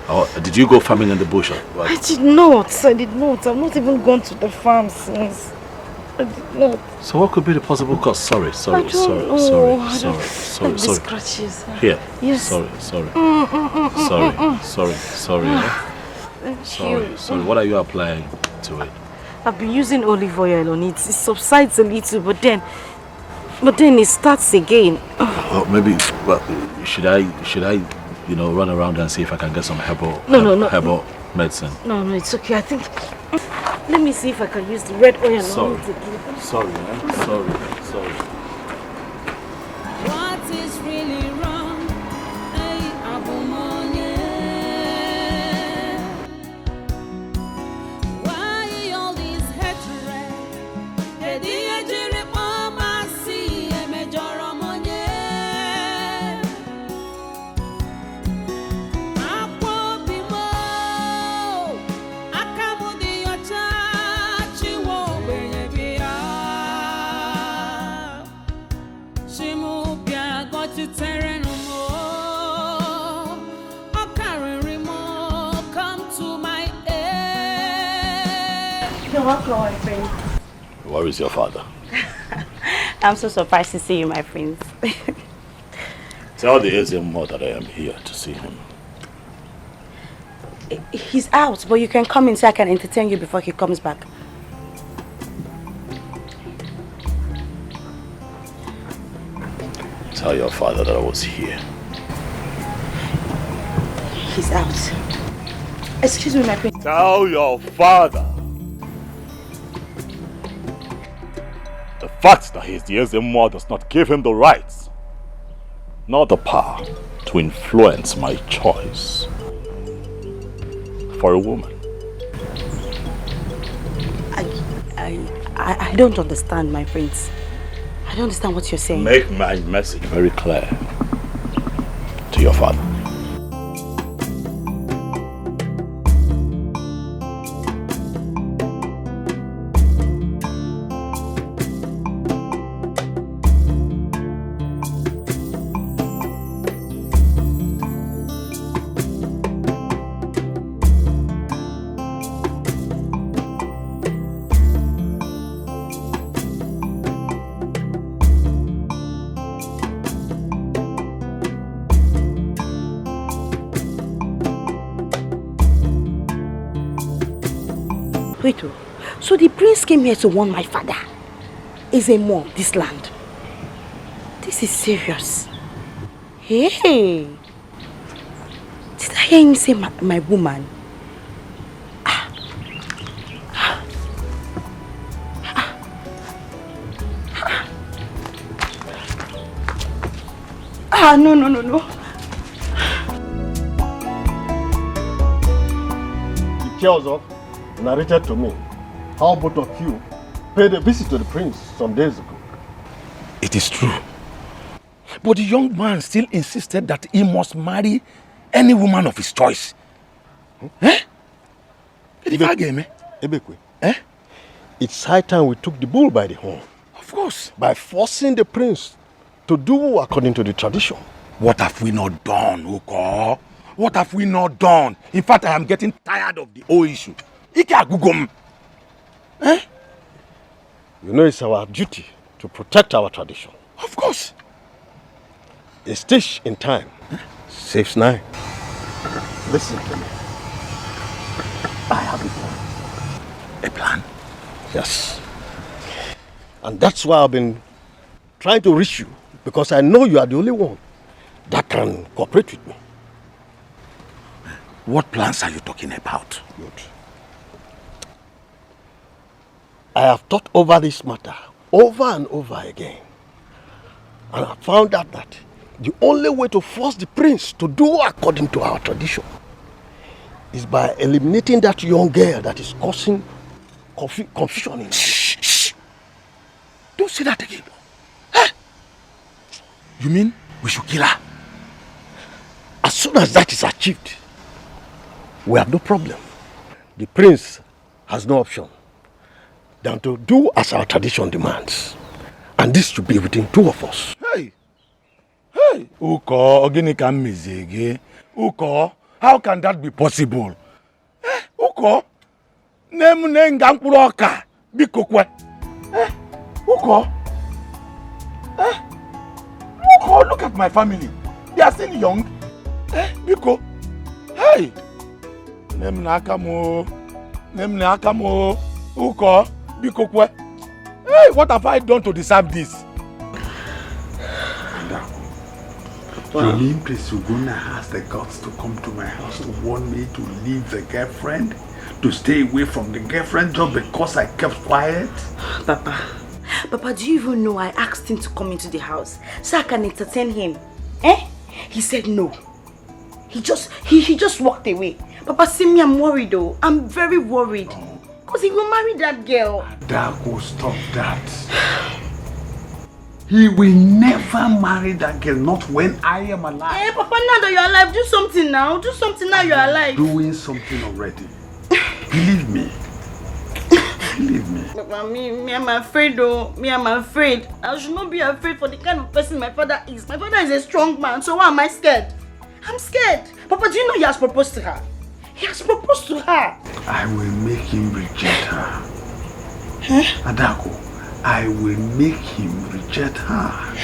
Oh, did you go farming in the bush? Or what? I did not. I've not even gone to the farm since. I did not. So what could be the possible cause? Sorry. Scratches. Here. Yes. Sorry. Sorry. What are you applying to it? I've been using olive oil on it. It subsides a little, but then it starts again. Well, maybe. Well, should I, run around and see if I can get some herbal medicine? No, it's okay. I think. Let me see if I can use the red oil on it again. Sorry. What is really wrong? Hey, Abumonye. Why all this hatred? welcome, my friend. Where is your father? I'm so surprised to see you, my friends. Tell the Ezemo that I am here to see him. He's out, but you can come in so I can entertain you before he comes back. Tell your father that I was here. He's out. Excuse me, my friend. Tell your father. The fact that he's the Ezemo does not give him the rights, nor the power to influence my choice for a woman. I don't understand, my friends. I don't understand what you're saying. Make my message very clear to your father. Wait, so the prince came here to warn my father. Ezemo, this land. This is serious. Hey! Did I hear him say my woman? No. He tells us, narrated to me, how both of you paid a visit to the prince some days ago. It is true. But the young man still insisted that he must marry any woman of his choice. Ebekwe, it's high time we took the bull by the horn. Of course. By forcing the prince to do according to the tradition. What have we not done, Uko? What have we not done? In fact, I am getting tired of the whole issue. You know it's our duty to protect our tradition. Of course. A stitch in time saves 9. Listen to me. I have a plan. A plan? Yes. And that's why I've been trying to reach you, because I know you are the only one that can cooperate with me. What plans are you talking about? Good. I have thought over this matter over and over again. And I found out that the only way to force the prince to do according to our tradition is by eliminating that young girl that is causing confusion in us. Shh. Don't say that again. Huh? You mean we should kill her? As soon as that is achieved, we have no problem. The prince has no option than to do as our tradition demands. And this should be within 2 of us. Hey! Uko, Oginika Mizege. Uko, how can that be possible? Uko, Nengankuroka, Bikokwe. Uko, Uko, look at my family. They are still young. Biko, hey! Nemnakamo, Uko, Bikokwe. Hey, what have I done to deserve this? You mean Prince Ugonna has the guts to come to my house to warn me to leave the girlfriend? To stay away from the girlfriend just because I kept quiet? Papa, do you even know I asked him to come into the house so I can entertain him? He said no. He just walked away. Papa, see me, I'm worried though. I'm very worried. Because he will marry that girl. That will stop that. He will never marry that girl, not when I am alive. Hey, Papa, now that you're alive, do something now. Do something now you're alive. Doing something already. Believe me. Believe me. Papa, me, I'm afraid though. I'm afraid. I should not be afraid for the kind of person my father is. My father is a strong man, so why am I scared? I'm scared. Papa, do you know he has proposed to her? He has proposed to her. I will make him reject her. Adako, I will make him reject her.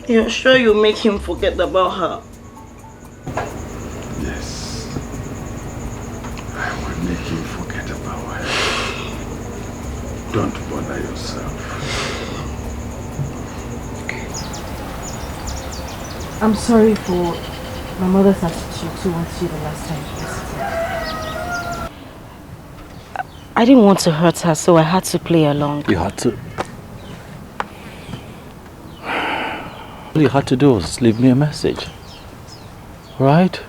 You're sure you make him forget about her? Yes. I will make him forget about her. Don't bother yourself. I'm sorry for my mother's attitude towards you the last time you visited. I didn't want to hurt her, so I had to play along. You had to? All you had to do was leave me a message. Right?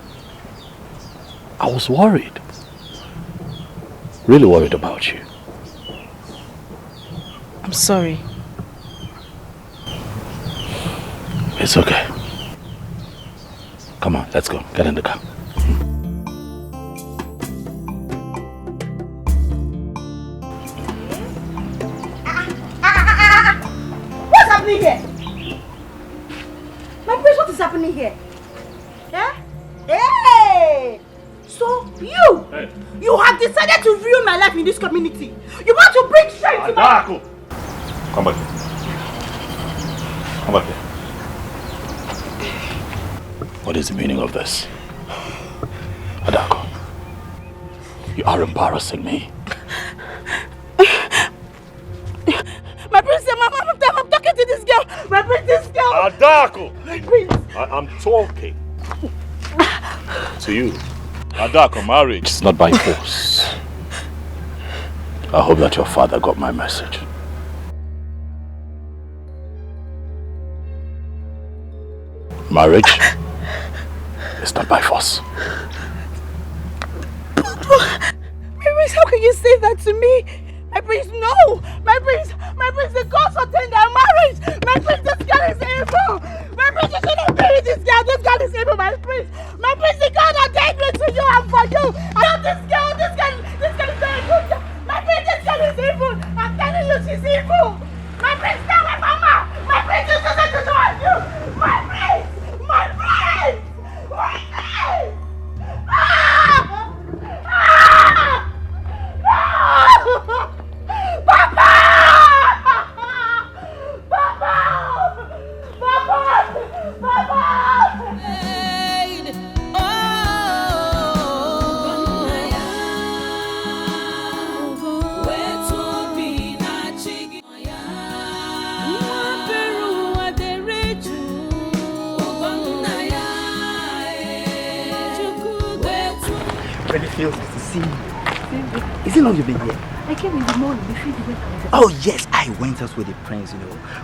I was worried. Really worried about you. I'm sorry. It's okay. Come on, let's go. Get in the car. What's happening here? My prince, what is happening here? Yeah? Hey! So you have decided to ruin my life in this community. You want to bring shame to my... Adako! Come back here. Come back here. What is the meaning of this? Adako, you are embarrassing me. My prince, I'm talking to this girl. My prince, this girl. Adako! My prince. I'm talking To you. Adako, marriage is not by force. I hope that your father got my message. Marriage is not by force. My prince, how can you say that to me? My prince, no! My prince, the gods ordained our marriage! My prince, this girl is evil! My prince, you shouldn't marry this girl! This girl is evil, my prince! My prince, the God ordained me to you and for you! I love this girl is very good! My prince, this girl is evil! I'm telling you, she's evil! My prince, stay away from her! My prince, you shouldn't do what you! My prince! My prince! My prince! Ah! Ah! Ah! Papa! Papa! Papa! Papa! Really feels to see you. Is it long you've been here? I came in the morning before you went out. Oh yes, I went out with the prince,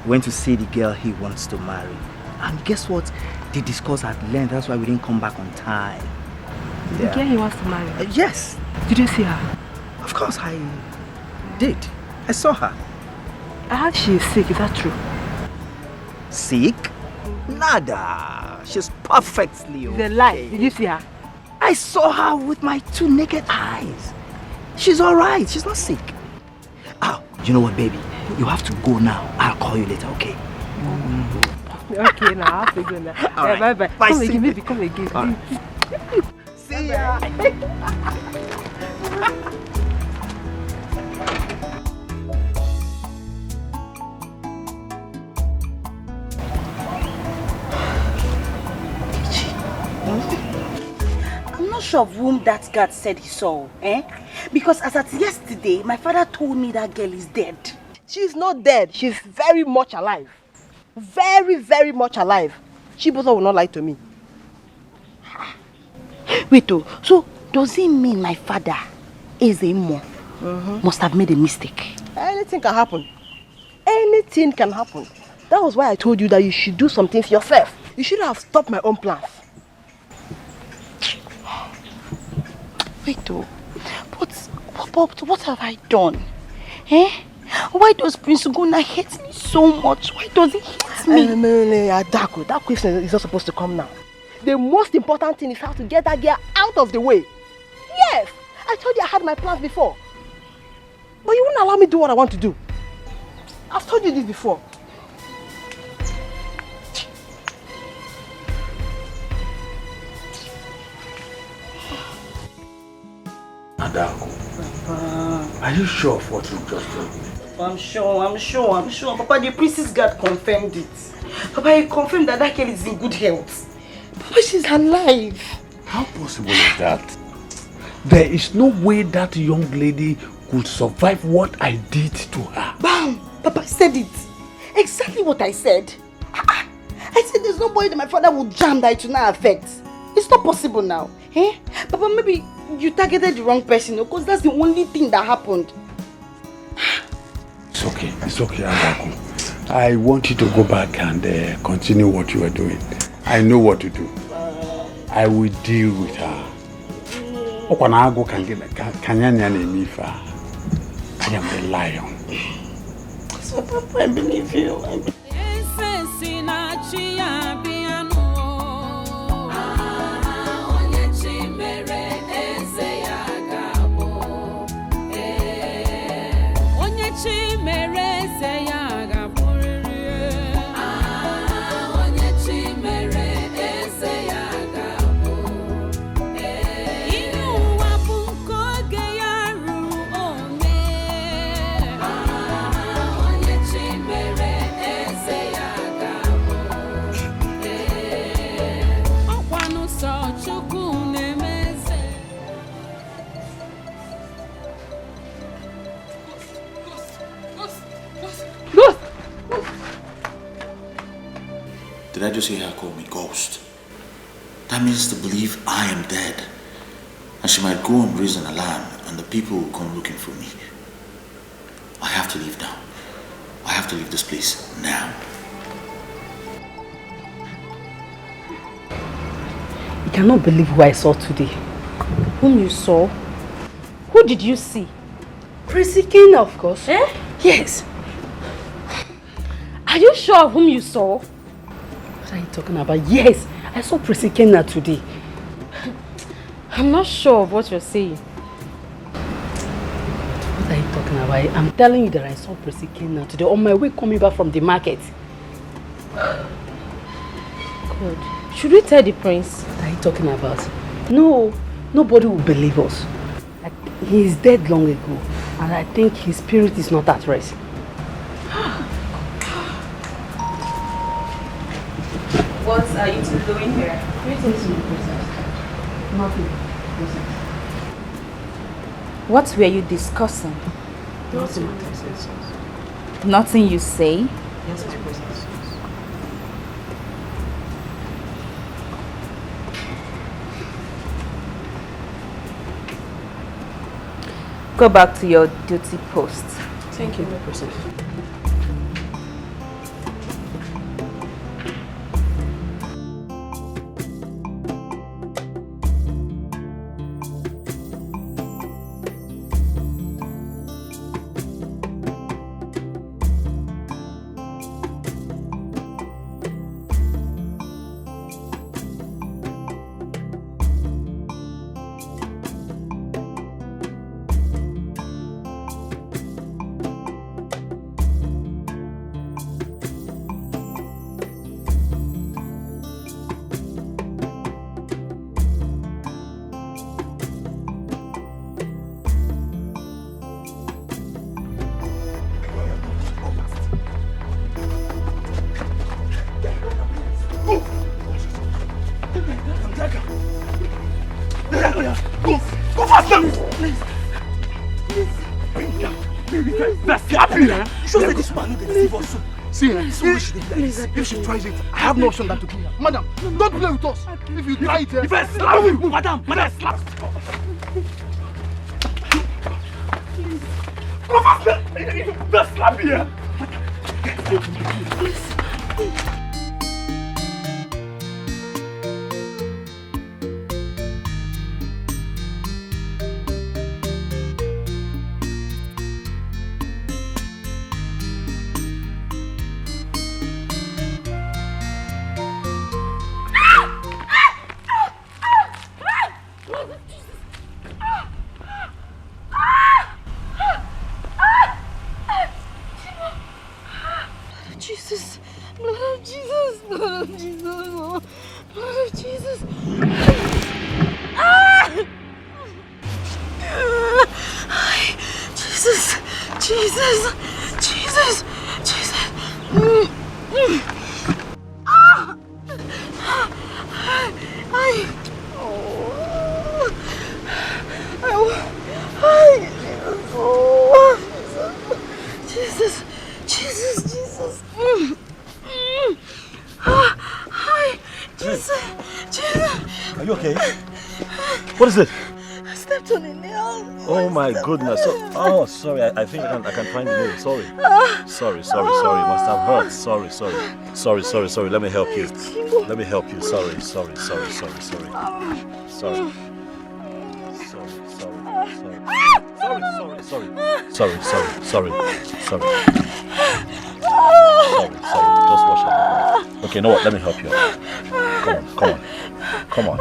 went to see the girl he wants to marry. And guess what? They discussed at length, that's why we didn't come back on time. The girl he wants to marry? Yes. Did you see her? Of course I did. I saw her. I heard she is sick, is that true? Sick? Nada. She's perfectly okay. The lie. Did you see her? I saw her with my 2 naked eyes. She's alright. She's not sick. Oh, you know what, baby? You have to go now. I'll call you later, okay? Okay, now I have to go now. All right. Bye. Bye, Come see again, you. baby. Come again. All right. See ya. I'm not sure of whom that guard said he saw, Because as at yesterday, my father told me that girl is dead. She's not dead. She's very much alive. Very, very much alive. She both will not lie to me. Wait, so does it mean my father, Ezemo, must have made a mistake? Anything can happen. Anything can happen. That was why I told you that you should do something for yourself. You should have stopped my own plans. Wait, but what have I done? Why does Prince Ugonna hate me so much? Why does he hate me? Adako, that question is not supposed to come now. The most important thing is how to get that girl out of the way. Yes, I told you I had my plans before. But you wouldn't allow me to do what I want to do. I've told you this before. Adako, are you sure of what you just told me? I'm sure. Papa, the priestess guard confirmed it. Papa, he confirmed that that girl is in good health. Papa, she's alive. How possible is that? There is no way that young lady could survive what I did to her. Bam! Papa said it. Exactly what I said. I said there's no way that my father would jam that it will not affect. It's not possible now. Eh? Papa, maybe you targeted the wrong person because that's the only thing that happened. It's okay, Agaku. I want you to go back and continue what you are doing. I know what to do. I will deal with her. I am the lion. So, Papa, I believe you. Did I just hear her call me ghost? That means to believe I am dead. And she might go and raise an alarm and the people will come looking for me. I have to leave now. I have to leave this place now. I cannot believe who I saw today. Whom you saw? Who did you see? Prissy King, of course. Eh? Yes. Are you sure of whom you saw? What are you talking about? Yes, I saw Prissy King today. I'm not sure of what you're saying. What are you talking about? I'm telling you that I saw Prissy King today on my way coming back from the market. Good. Should we tell the prince? What are you talking about? No, nobody will believe us. He is dead long ago, and I think his spirit is not at rest. What are you two doing here? Greetings, my princess. Nothing, princess. What were you discussing? Nothing, my princess. Nothing you say? Yes, my princess. Go back to your duty post. Thank you, my princess. If she tries it, I have no option than to kill her. Madam, don't play with us. If you try it, if I slap you, madam, slap. Go faster! Just slap here. you okay? What is it? I stepped on a nail. Oh my goodness. Oh, sorry. I think I can find the nail. Sorry. Sorry. It must have hurt. Sorry. Let me help you. Let me help you. Sorry. Sorry. Just wash out. Okay, you know what? Let me help you. Come on.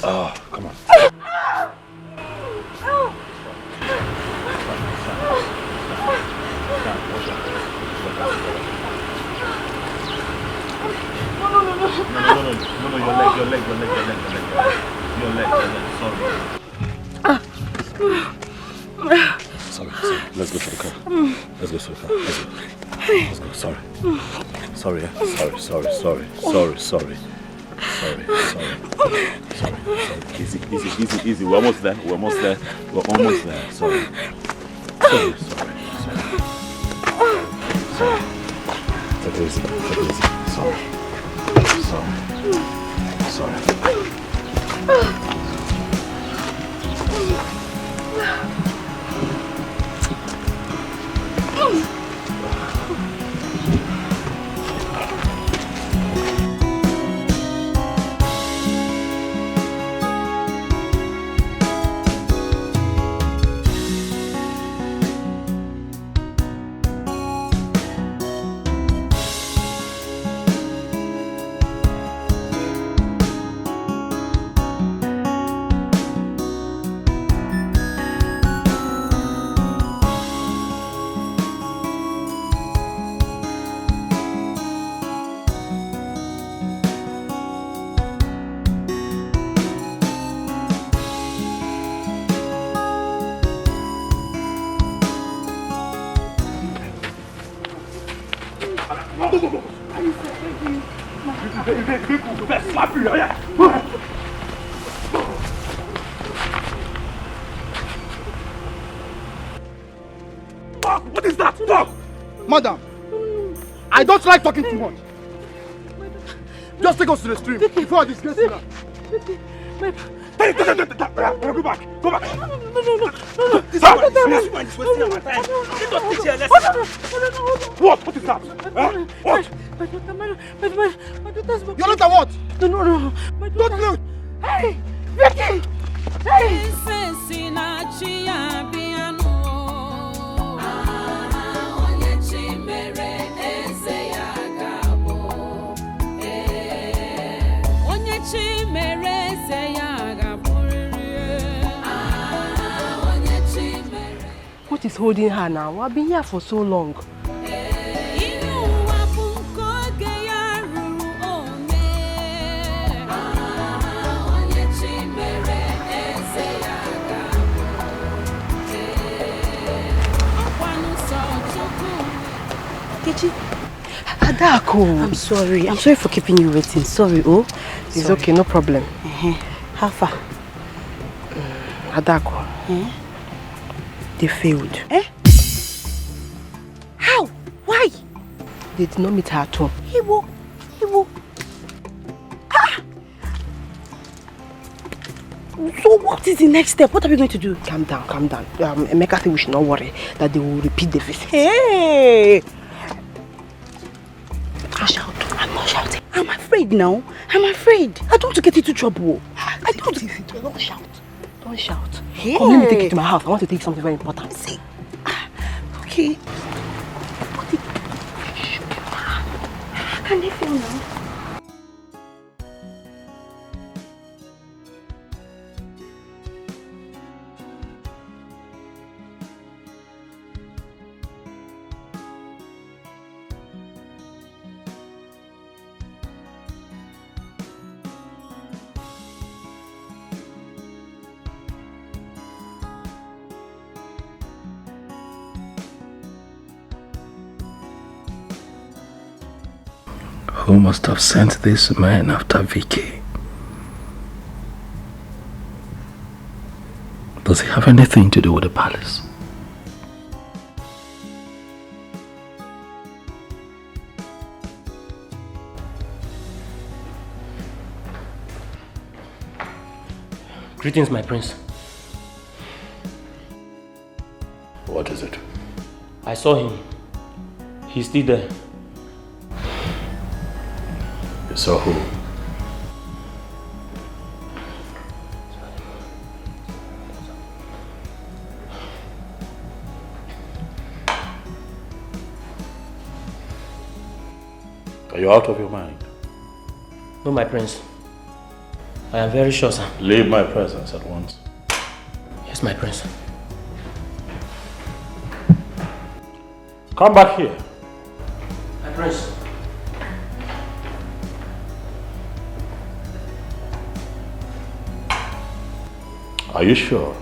Oh, come on. No, your leg. Sorry. Let's go to the car. Let's go. Sorry. Easy. We're almost there. Sorry. Take it easy. Sorry. What is that? Stop! Madam, I don't like talking too much. Just take us to the stream before I disgrace you now. Go back. This man is wasting our time. Let us teach you a lesson. What? What is that? What? My daughter's book. Your daughter what? No. My daughter. Don't look. Hey, Vicky! Hey! What is holding her now? I've been here for so long. Adako. I'm sorry for keeping you waiting. Sorry, It's okay, no problem. How far? Adako. They failed. How? Why? They did not meet her at home. Iwo. So what is the next step? What are we going to do? Calm down. Emeka said we should not worry that they will repeat the visit. Hey! Don't shout. I'm not shouting. I'm afraid now. I don't want to get into trouble. Don't shout. Hey. Come, let me take you to my house. I want to take something very important. See. Okay. Can they feel now? Who must have sent this man after Vicky? Does he have anything to do with the palace? Greetings, my prince. What is it? I saw him. He's still there. You saw who? Are you out of your mind? No, my prince. I am very sure, sir. Leave my presence at once. Yes, my prince. Come back here. My prince. Are you sure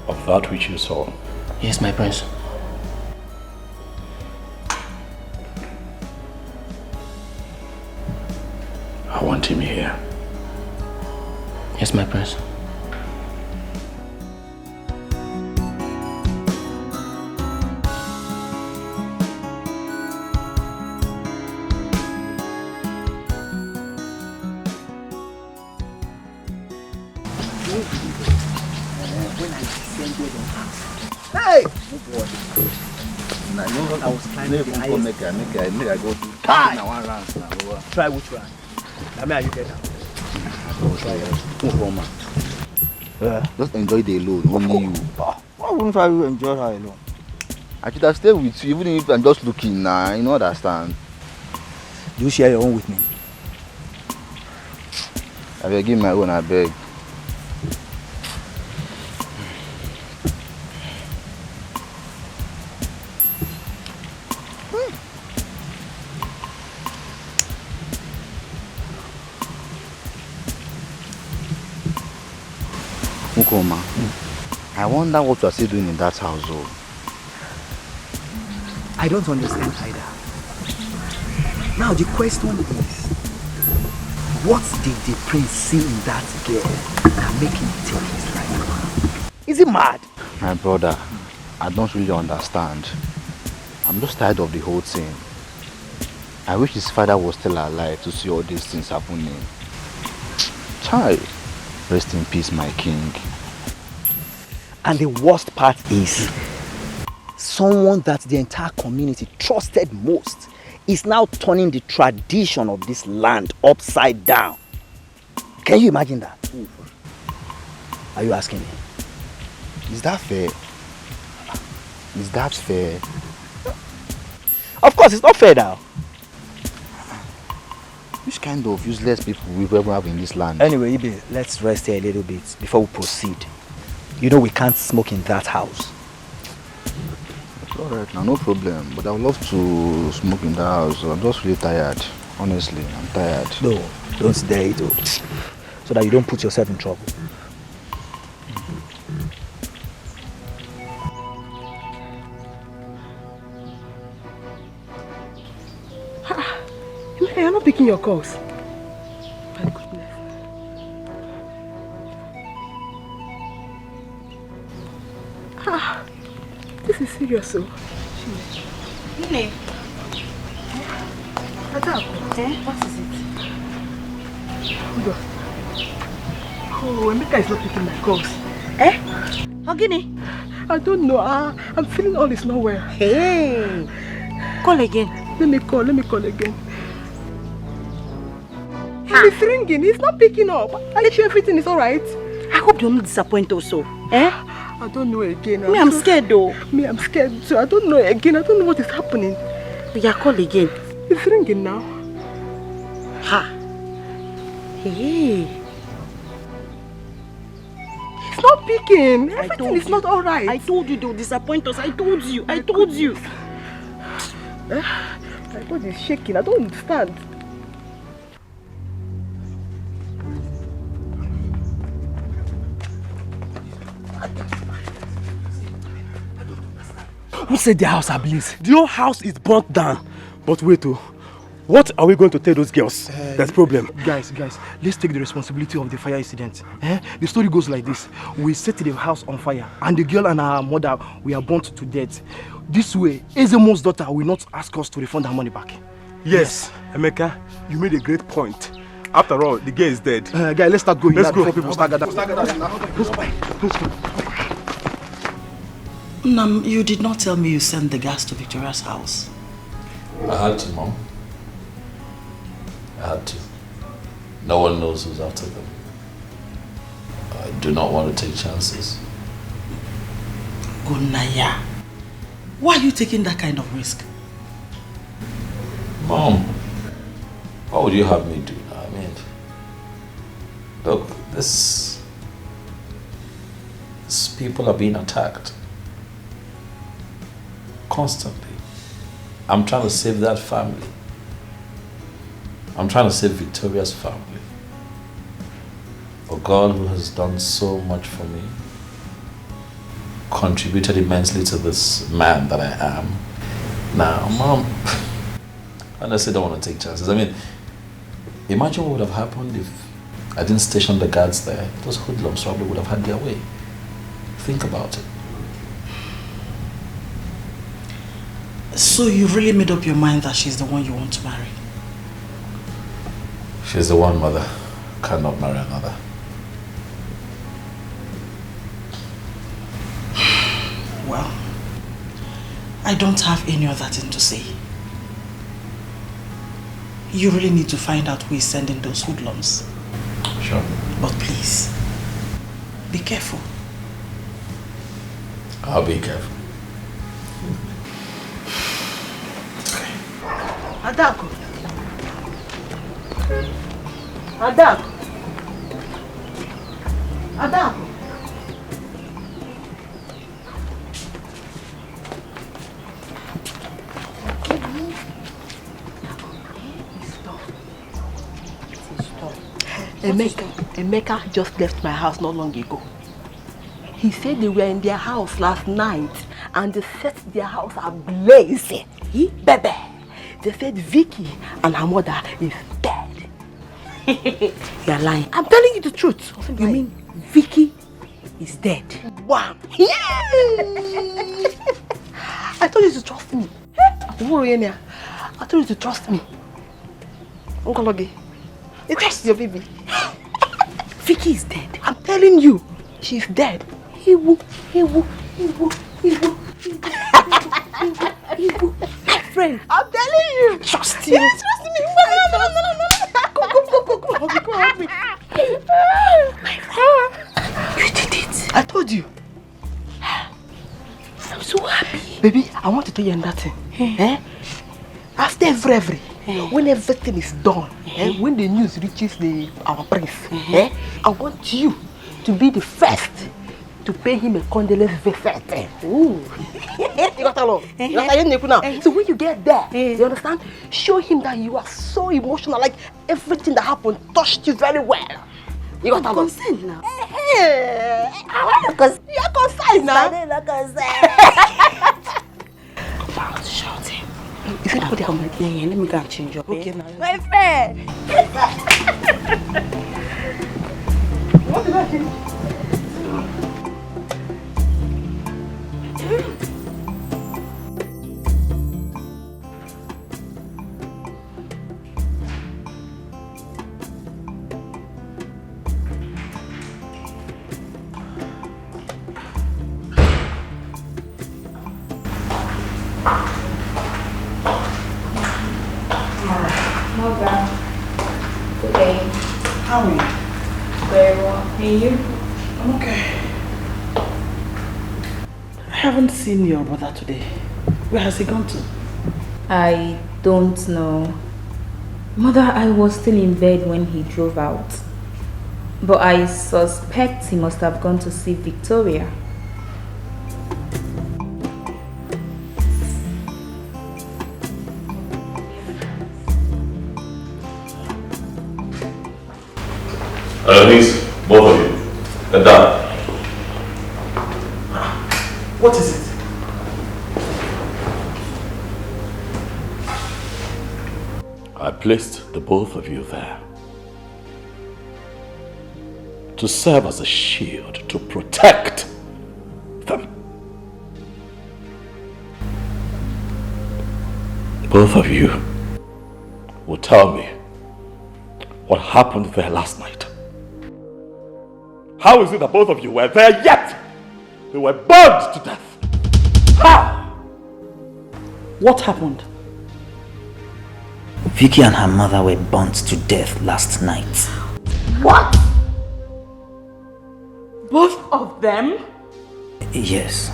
of that which you saw? Yes, my prince. I want him here. Yes, my prince. Hey! I was climbing the highest. Make I go to try which one? I mean, are you get Just enjoy the alone, only you. Why wouldn't I enjoy her alone? I should have stayed with you, even if I'm just looking now. You know, understand? Do you share your own with me? I will give my own, I beg. Ukoma, I wonder what you are still doing in that house, though. I don't understand either. Now the question is, what did the prince see in that girl that make him take his life? Is he mad? My brother, I don't really understand. I'm just tired of the whole thing. I wish his father was still alive to see all these things happening. Child, rest in peace, my king. And the worst part is, someone that the entire community trusted most is now turning the tradition of this land upside down. Can you imagine that? Are you asking me? Is that fair? Is that fair? Of course, it's not fair now. Which kind of useless people we ever have in this land? Anyway, Ibe, let's rest here a little bit before we proceed. You know we can't smoke in that house. It's alright now, no problem. But I would love to smoke in that house. I'm just really tired. Honestly, I'm tired. No, don't dare it, so that you don't put yourself in trouble. You're not picking your calls. My goodness. This is serious, so. Nene. What is it? Hold on. Oh, Emeka is not picking my calls. Ogini? I don't know. I'm feeling all is not well. Hey. Call again. Let me call again. He's ringing. He's not picking up. Are you sure everything is alright? I hope you're not disappointed also. I don't know again. I'm scared though. I'm scared too. I don't know again. I don't know what is happening. Yeah, call again. It's ringing now. Hey. It's not picking. Everything is not alright. I told you they'll disappoint us. I told you. My body is shaking. I don't understand. Who said the house ablaze? The whole house is burnt down. But wait, what are we going to tell those girls? That's problem. Guys, let's take the responsibility of the fire incident. The story goes like this. We set the house on fire and the girl and her mother were burnt to death. This way, Ezemo's daughter will not ask us to refund her money back. Yes, Emeka, you made a great point. After all, the girl is dead. Guy, let's start going. Let's go. Before people start gathering. Nam, you did not tell me you sent the gas to Victoria's house. I had to, Mom. I had to. No one knows who's after them. I do not want to take chances. Gunaya, why are you taking that kind of risk? Mom, what would you have me do? I mean, look, these people are being attacked constantly. I'm trying to save that family. I'm trying to save Victoria's family. A God who has done so much for me, contributed immensely to this man that I am. Now, Mom, I honestly don't want to take chances. I mean, imagine what would have happened if I didn't station the guards there. Those hoodlums probably would have had their way. Think about it. So you really made up your mind that she's the one you want to marry? She's the one, Mother. Cannot marry another. Well, I don't have any other thing to say. You really need to find out who is sending those hoodlums. Sure. But please, be careful. I'll be careful. Adako. Adako. Adako. Emeka just left my house not long ago. He said they were in their house last night and they set their house ablaze. Baby, they said Vicky and her mother is dead. You're lying. I'm telling you the truth. You mean Vicky is dead? Wow. I told you to trust me. I told you to trust me. Uncle Ogi, you trust your baby. Vicky is dead. I'm telling you, she's dead. My friend, I'm telling you. Trust you. Yes, trust me. Go help me. My friend, you did it. I told you. I'm so happy. Baby, I want to tell you another thing. After every when everything is done, when the news reaches our prince, I want you to be the first to pay him a condolence visit. Ooh. You got along. So when you get there, you understand? Show him that you are so emotional, like everything that happened touched you very well. You got along. Consent now. I want to consent. You are consent now. I'm not consent. Come out, shout him. Is it what I'm like? Yeah, let me go and change your bed. Okay, now. My friend! What did I change? How are you? Very well. And you? I'm okay. I haven't seen your brother today. Where has he gone to? I don't know. Mother, I was still in bed when he drove out. But I suspect he must have gone to see Victoria. Please, both of you, get down. What is it? I placed the both of you there to serve as a shield to protect them. Both of you will tell me what happened there last night. How is it that both of you were there yet they were burned to death? How? What happened? Vicky and her mother were burnt to death last night. What? Both of them? Yes.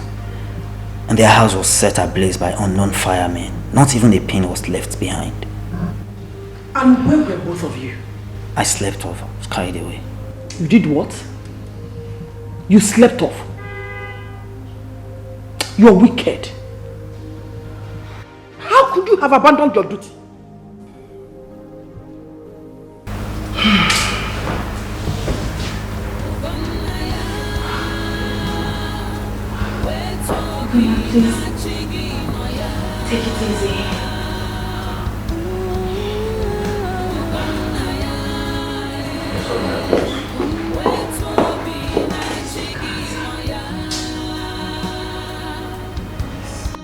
And their house was set ablaze by unknown firemen. Not even a pin was left behind. And where were both of you? I slept off. I was carried away. You did what? You slept off? You are wicked. How could you have abandoned your duty? Please, take it easy.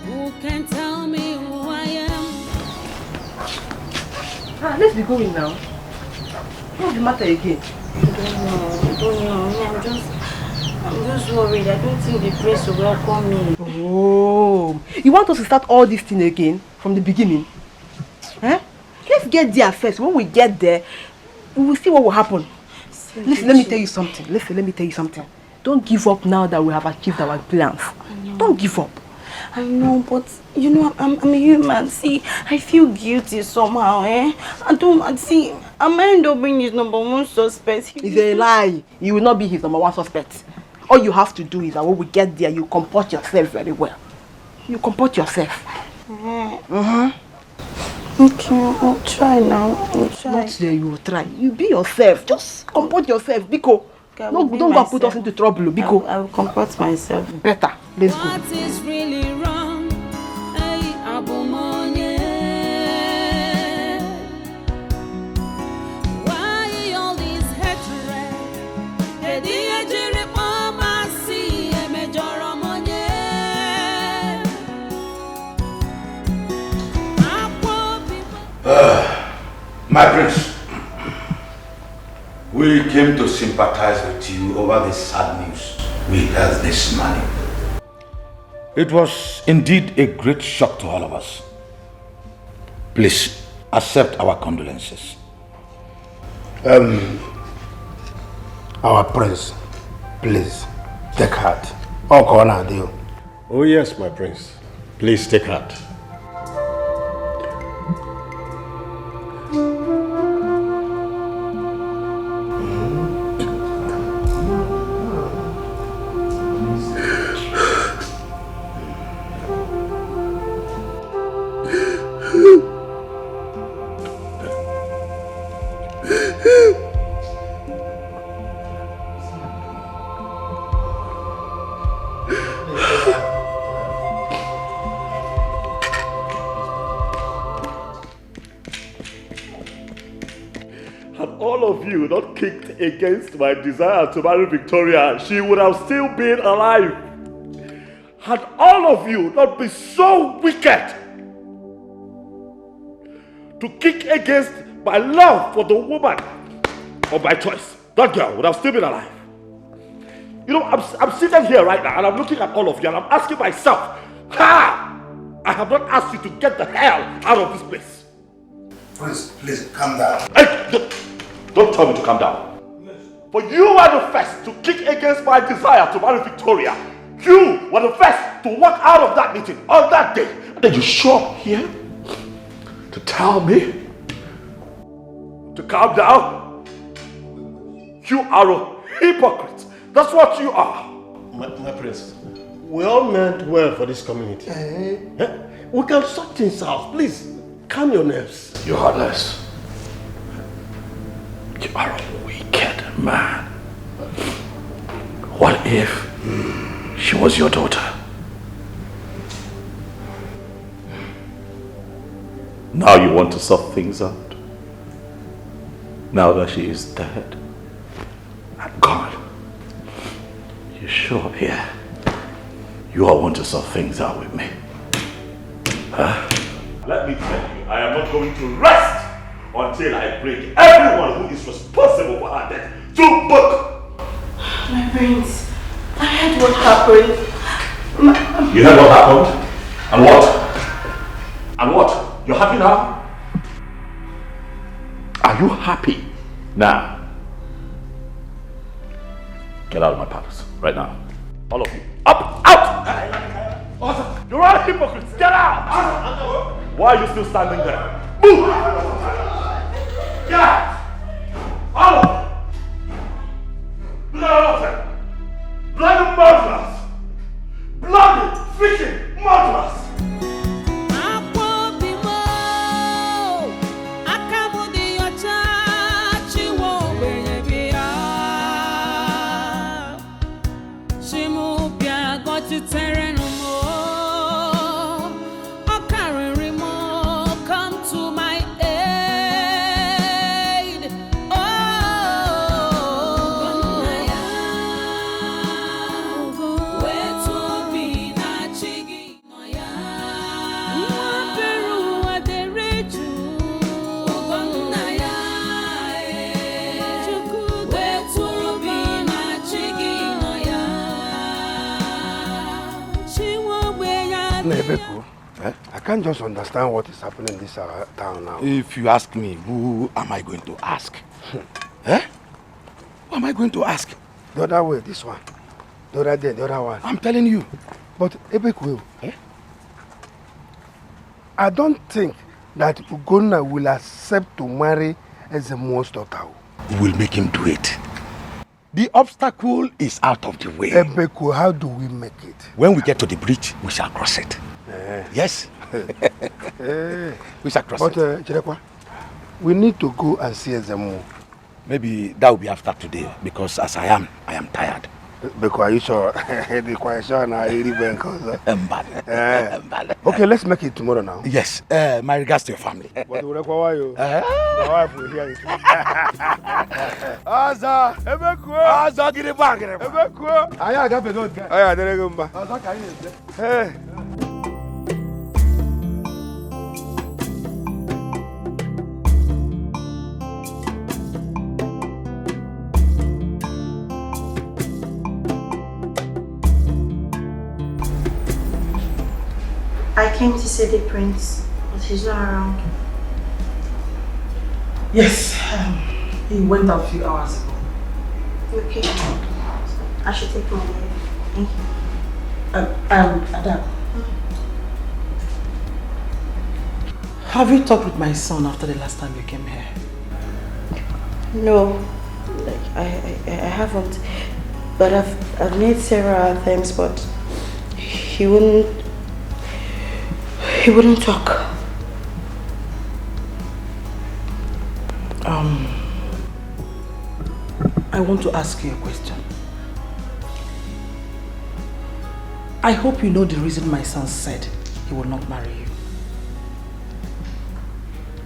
Who can tell me who I am? Let's be going now. What's the matter again? I don't know. I'm just worried. I don't think the prince will welcome me. Oh, you want us to start all this thing again from the beginning? Huh? Let's get there first. When we get there, we will see what will happen. Listen, let me tell you something. Don't give up now that we have achieved our plans. Don't give up. I know, but you know, I'm a human. See, I feel guilty somehow, I might end up being his number one suspect. It's a lie. You will not be his number one suspect. All you have to do is that when we get there, you comport yourself very well. You comport yourself. Okay, I'll try now. Not there, you will try. You be yourself. Just comport yourself, Biko. Don't go put us into trouble, Biko. I will comport myself. Better. Let's go. What is really wrong? Hey, Abumonye. Why all this hatred? My prince, we came to sympathize with you over this sad news we heard this morning. It was indeed a great shock to all of us. Please accept our condolences. Our prince, please take heart. Oh yes, my prince. Please take heart. Not kicked against my desire to marry Victoria, she would have still been alive. Had all of you not been so wicked to kick against my love for the woman of my choice, that girl would have still been alive. You know, I'm sitting here right now and I'm looking at all of you and I'm asking myself, I have not asked you to get the hell out of this place. Please, calm down. Hey, don't tell me to calm down. For you were the first to kick against my desire to marry Victoria. You were the first to walk out of that meeting on that day. And then you show up here to tell me to calm down. You are a hypocrite. That's what you are. My prince, we all meant well for this community. We can sort things out. Please, calm your nerves. You're heartless. You are a wicked man. What if she was your daughter? Now you want to sort things out? Now that she is dead and gone? You sure? Yeah. You all want to sort things out with me? Huh? Let me tell you, I am not going to rest until I bring everyone who is responsible for her death to book. My prince, I heard what happened. You heard what happened? And what? And what? You're happy now? Are you happy now? Get out of my palace right now. All of you. Up! Out! You're all hypocrites! Get out! Why are you still standing there? Move! Get out! All of you! Look at all of them! Bloody murderers! Bloody freaking murderers! I can't just understand what is happening in this town now. If you ask me, who am I going to ask? Eh? Who am I going to ask? The other way, this one. The other day, the other one. I'm telling you. But Ebeku, I don't think that Ugonna will accept to marry Ezemo's daughter. We will make him do it. The obstacle is out of the way. Ebeku, how do we make it? When we get to the bridge, we shall cross it. Yes. We shall cross it. But Chirekwa, we need to go and see Ezemo. Maybe that will be after today, because as I am tired. Because are you sure? Okay, let's make it tomorrow now. Yes. My regards to your family. But the wife will hear it. Aza, Ebeku. Aza, get it back. Ebeku. I got the note. I didn't go back. Hey. I came to see the prince, but he's not around. Yes, he went out a few hours ago. Okay, I should take my leave. Thank you. Adam. Have you talked with my son after the last time you came here? No, like I haven't. But I've made several attempts, but he wouldn't talk. I want to ask you a question. I hope you know the reason my son said he will not marry you.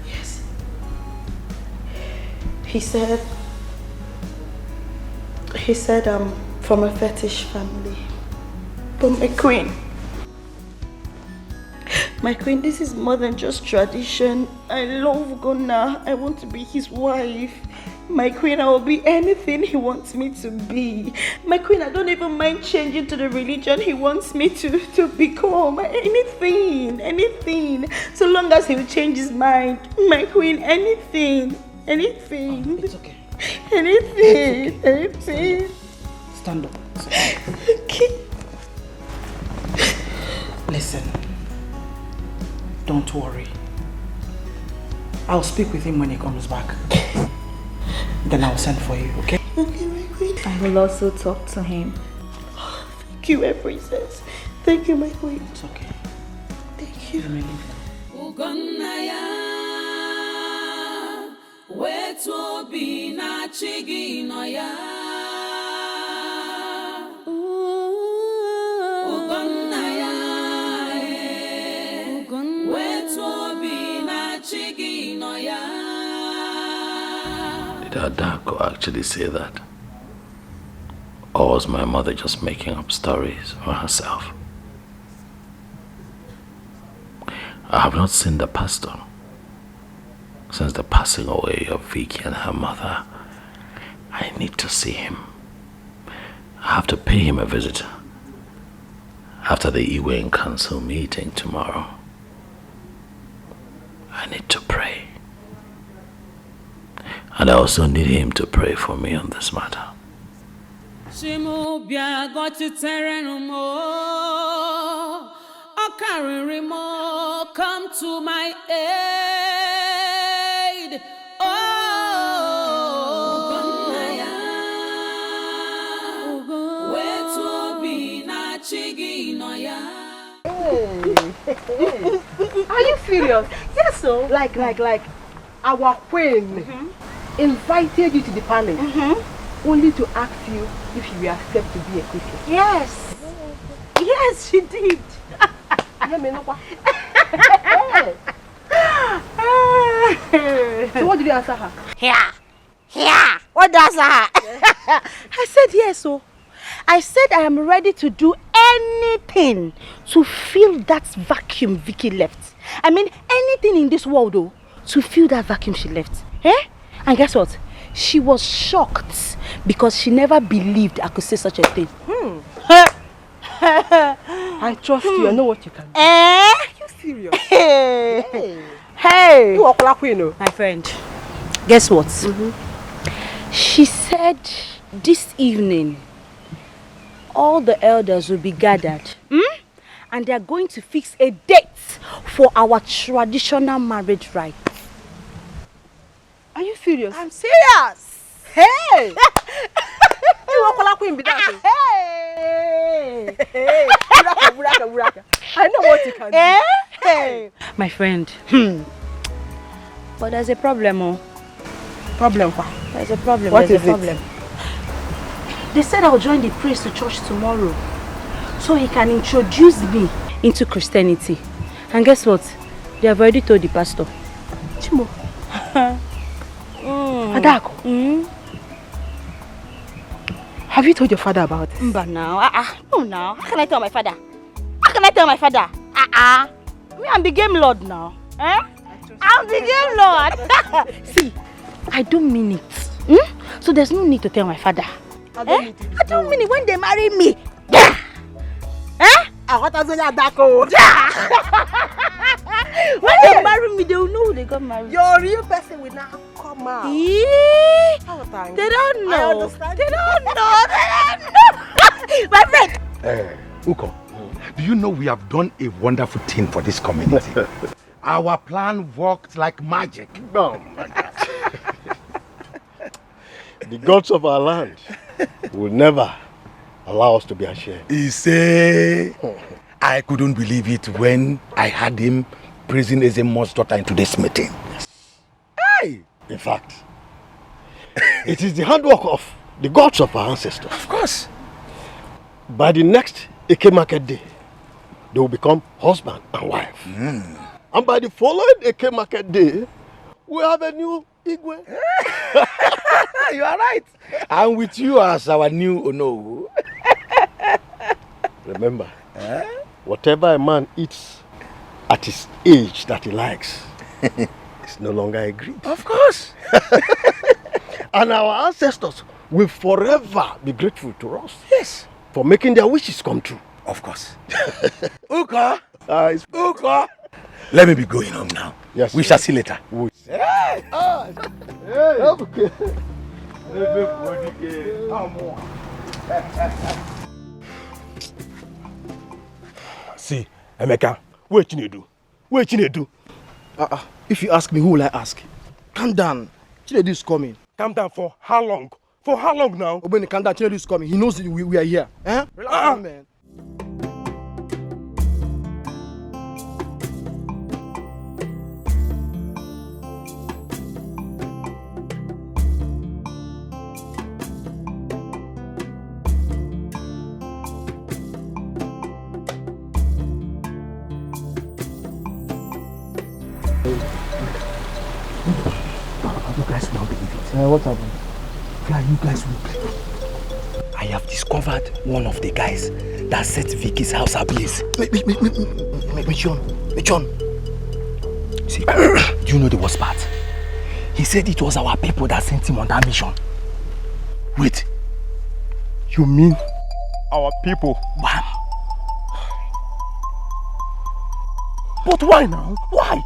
Yes. He said I'm from a fetish family. But my queen, this is more than just tradition. I love Ugonna. I want to be his wife. My queen, I will be anything he wants me to be. My queen, I don't even mind changing to the religion he wants me to become. Anything. So long as he'll change his mind. My queen, anything. It's okay. Anything. Stand up. Okay. Listen. Don't worry. I'll speak with him when he comes back. Then I'll send for you, okay? Okay, my queen. I will also talk to him. Thank you, my princess. Thank you, my queen. It's okay. Thank you. You may leave Did Adako actually say that? Or was my mother just making up stories for herself? I have not seen the pastor since the passing away of Vicky and her mother. I need to see him. I have to pay him a visit after the Iwe Council meeting tomorrow. I need to pray. And I also need him to pray for me on this matter. Come to my aid. Are you serious? Yes, so. Like our queen invited you to the palace only to ask you if you will accept to be a Christian. Yes. Yes, she did. So what did you answer her? Yeah. What does her? I said yes, so. I said I am ready to do anything to fill that vacuum Vicky left. I mean, anything in this world, though, to fill that vacuum she left. And guess what? She was shocked because she never believed I could say such a thing. I trust you. I know what you can do. Are you serious? Hey. You are queen, my friend. Guess what? She said this evening all the elders will be gathered. And they are going to fix a date for our traditional marriage rites. Are you serious? I'm serious. Hey! You are queen, be that. Hey! Buraka. I know what you can do. Hey! My friend. But there's a problem, Problem what? There's a problem. What There's is a problem. They said I'll join the priest to church tomorrow, so he can introduce me into Christianity. And guess what? They have already told the pastor. Chimo. Adako. Have you told your father about this? But now, no now. How can I tell my father? Me, I'm the game lord now. I'm the game lord. See, I don't mean it. So there's no need to tell my father. I don't mean it when they marry me. When they marry me, they will know who they got married. Your real person will now come out. They don't know. I understand. They don't know. My friend. Uko, do you know we have done a wonderful thing for this community? Our plan worked like magic. Oh my God. The gods of our land will never allow us to be ashamed. He say, I couldn't believe it when I had him praising Ezemo's daughter in today's meeting. Yes. Hey! In fact, it is the handwork of the gods of our ancestors. Of course. By the next Eke Market Day, they will become husband and wife. And by the following Eke Market Day, we have a new Igwe. You are right. And with you as our new Ono. Remember, whatever a man eats at his age that he likes is no longer a greed. Of course. And our ancestors will forever be grateful to us. Yes. For making their wishes come true. Of course. Uko. Uko. Let me be going home now. Yes. We shall see later. Hey. Okay. See, Emeka, what you do? What you do? If you ask me, who will I ask? Calm down. Chinedu is coming. Calm down for how long? For how long now? Obeni, calm down. Chinedu is coming. He knows we are here. Relax, man. You guys will not believe it. What happened? Yeah, you guys will believe it. I have discovered one of the guys that set Vicky's house ablaze. John. See, do you know the worst part? He said it was our people that sent him on that mission. Wait. You mean Our people? Wham! But why now? Why?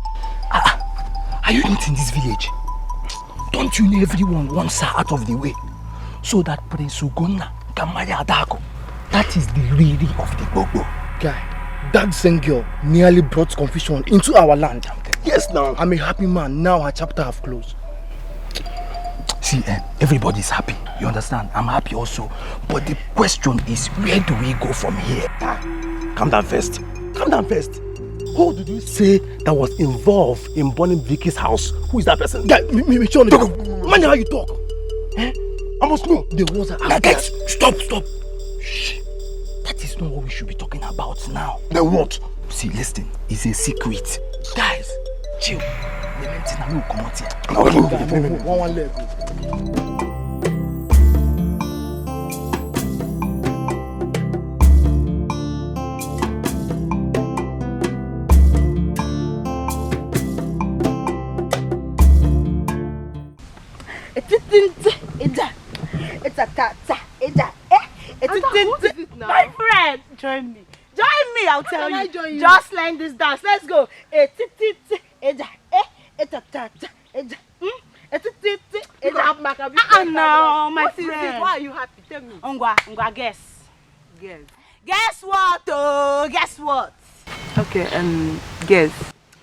Are you not in this village? Don't you know everyone wants her out of the way? So that Prince Ugonna can marry Adako. That is the really of the Gbogbo. Guy, that same girl nearly brought confusion into our land. Yes, now. I'm a happy man. Now her chapter have closed. See, everybody's happy. You understand? I'm happy also. But the question is, where do we go from here? Calm down first. Calm down first. Who did you say that was involved in burning Vicky's house? Who is that person? Guy, me, Sean. Mind how you talk. I must know. The ones that are guys, stop. Shh. That is not what we should be talking about now. Then what? See, listen. It's a secret. Guys, chill. The main thing I will come out here. One leg. My friend, join me. Join me, I'll tell you. Just learn this dance. Let's go. No, my friend. Why are you happy? Tell me. Ongwa, guess. Guess what? Oh, guess what? Okay, guess.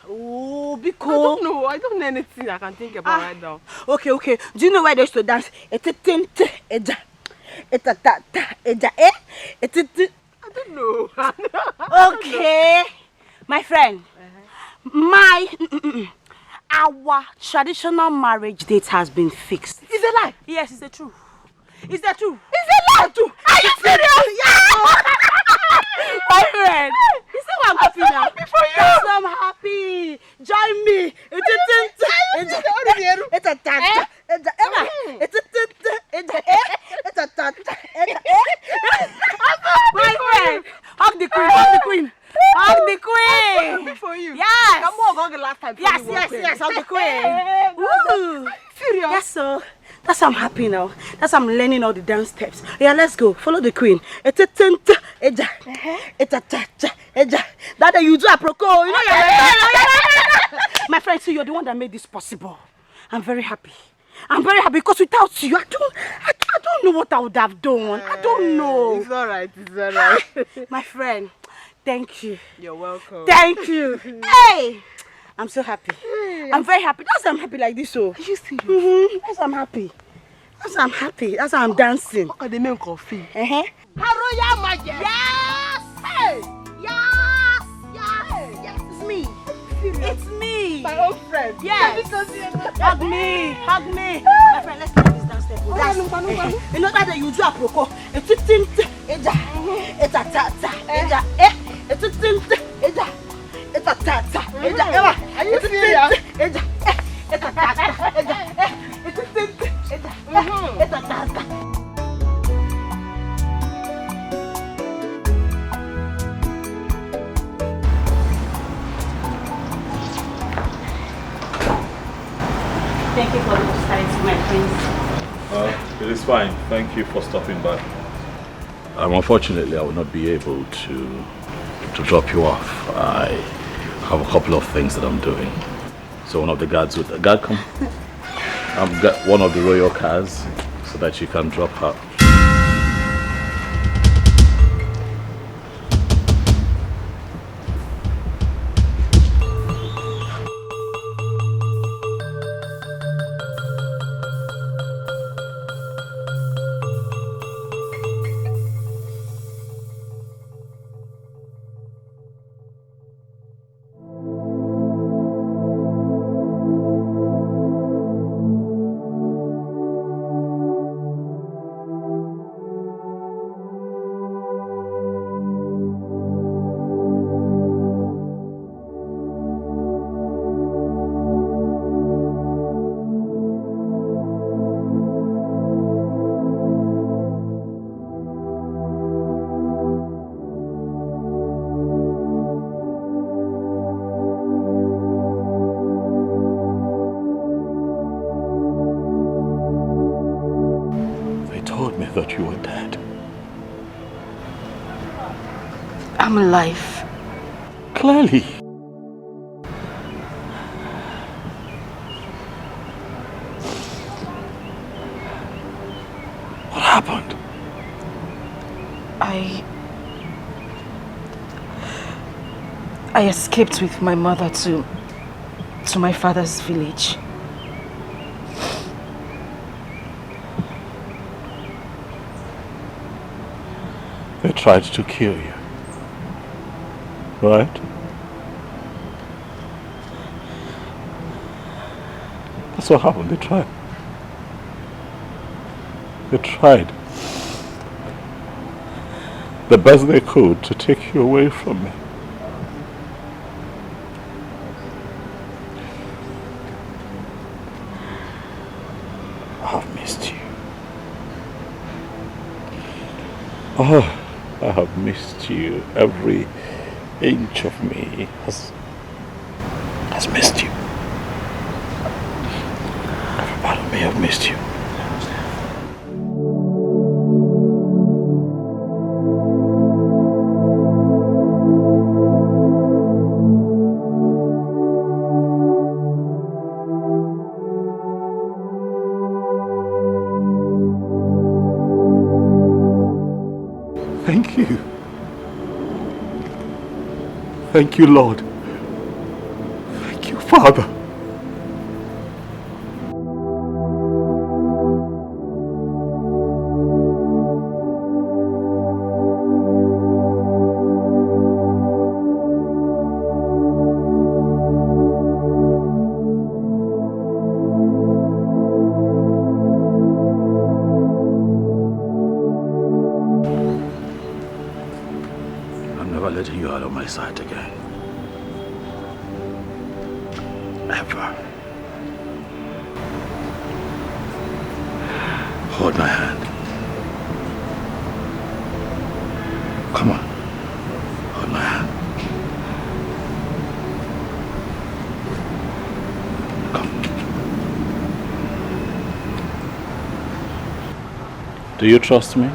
Oh, be cool. I don't know. I don't know anything I can think about right now. Okay. Do you know where they used to dance? I don't know. Okay, my friend. Our traditional marriage date has been fixed. Is it a lie? Yes, it's the truth. It's the truth. Is it a lie too? Are you serious? Yeah. My friend. You see why I'm happy now? Happy for you. Yes, I'm happy. Join me. My friend. Hug the queen. Hug the queen. Happy for you. Yes. Come on, hug the last time. Yes. Hug the queen. Woo. Serious? Yes, so. That's why I'm happy now. That's why I'm learning all the dance steps. Yeah, let's go. Follow the queen. That you do a proco. You know my friend, so you're the one that made this possible. I'm very happy. Because without you, I don't know what I would have done. I don't know. It's all right. My friend, thank you. You're welcome. Thank you. Hey! I'm so happy. I'm very happy. That's why I'm happy like this. So. Are you serious? That's why I'm happy. That's why I'm dancing. What are the men coffee? Haroya Maje. Yes! Hey! Yes! It's me. It's me. My old friend. Yes. Hug me. My friend, let's do this dance step. You know that you do a proco. It's a tin. It's a tata. It's a tin. It's a tata. Are you serious? It's a tata. It's a tin. It's a tata. Thank you for the hospitality, my friends. It is fine. Thank you for stopping by. Unfortunately, I will not be able to drop you off. I have a couple of things that I'm doing. So one of the guards would... Guard, come. I've got one of the royal cars so that you can drop her. told me that you were dead. I'm alive. Clearly. What happened? I escaped with my mother to my father's village. They tried to kill you, right? That's what happened. They tried. They tried the best they could to take you away from me. I've missed you. Oh, I have missed you. Every inch of me has missed you. Every part of me has missed you. Thank you. Thank you, Lord. Thank you, Father. Letting you out of my sight again. Ever. Hold my hand. Come on. Hold my hand. Come. Do you trust me?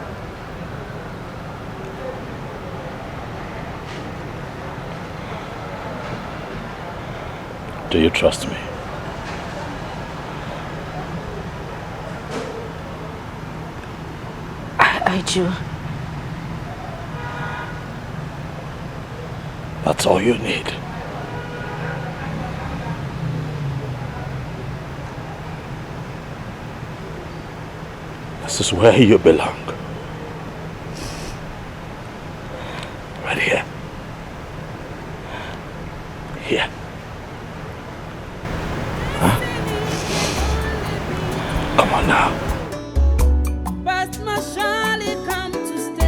Do you trust me? I do. That's all you need. This is where you belong. Right here. Here. Come on now. But must surely come to stay.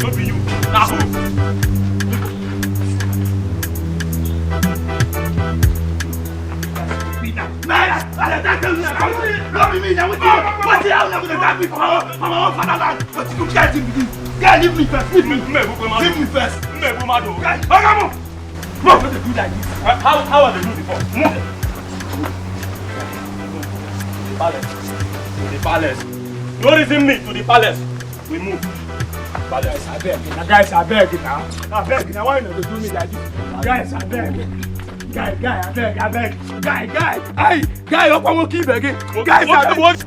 Not be you. Now who? Not be me now. What the hell now with the guy from our own fatherland? What you guys do with this? Guy, leave me first. Leave me. Leave me first. Guy, come on. What they do like this? How are they doing before? Palace. To the palace. No reason me to the palace. We move. Palace. I beg. Guys, I beg now. I beg now. Why not they do me like this? Guys, I beg. Guy, I beg. Guy. Hey, guy, up and keep begging. Guys, I beg.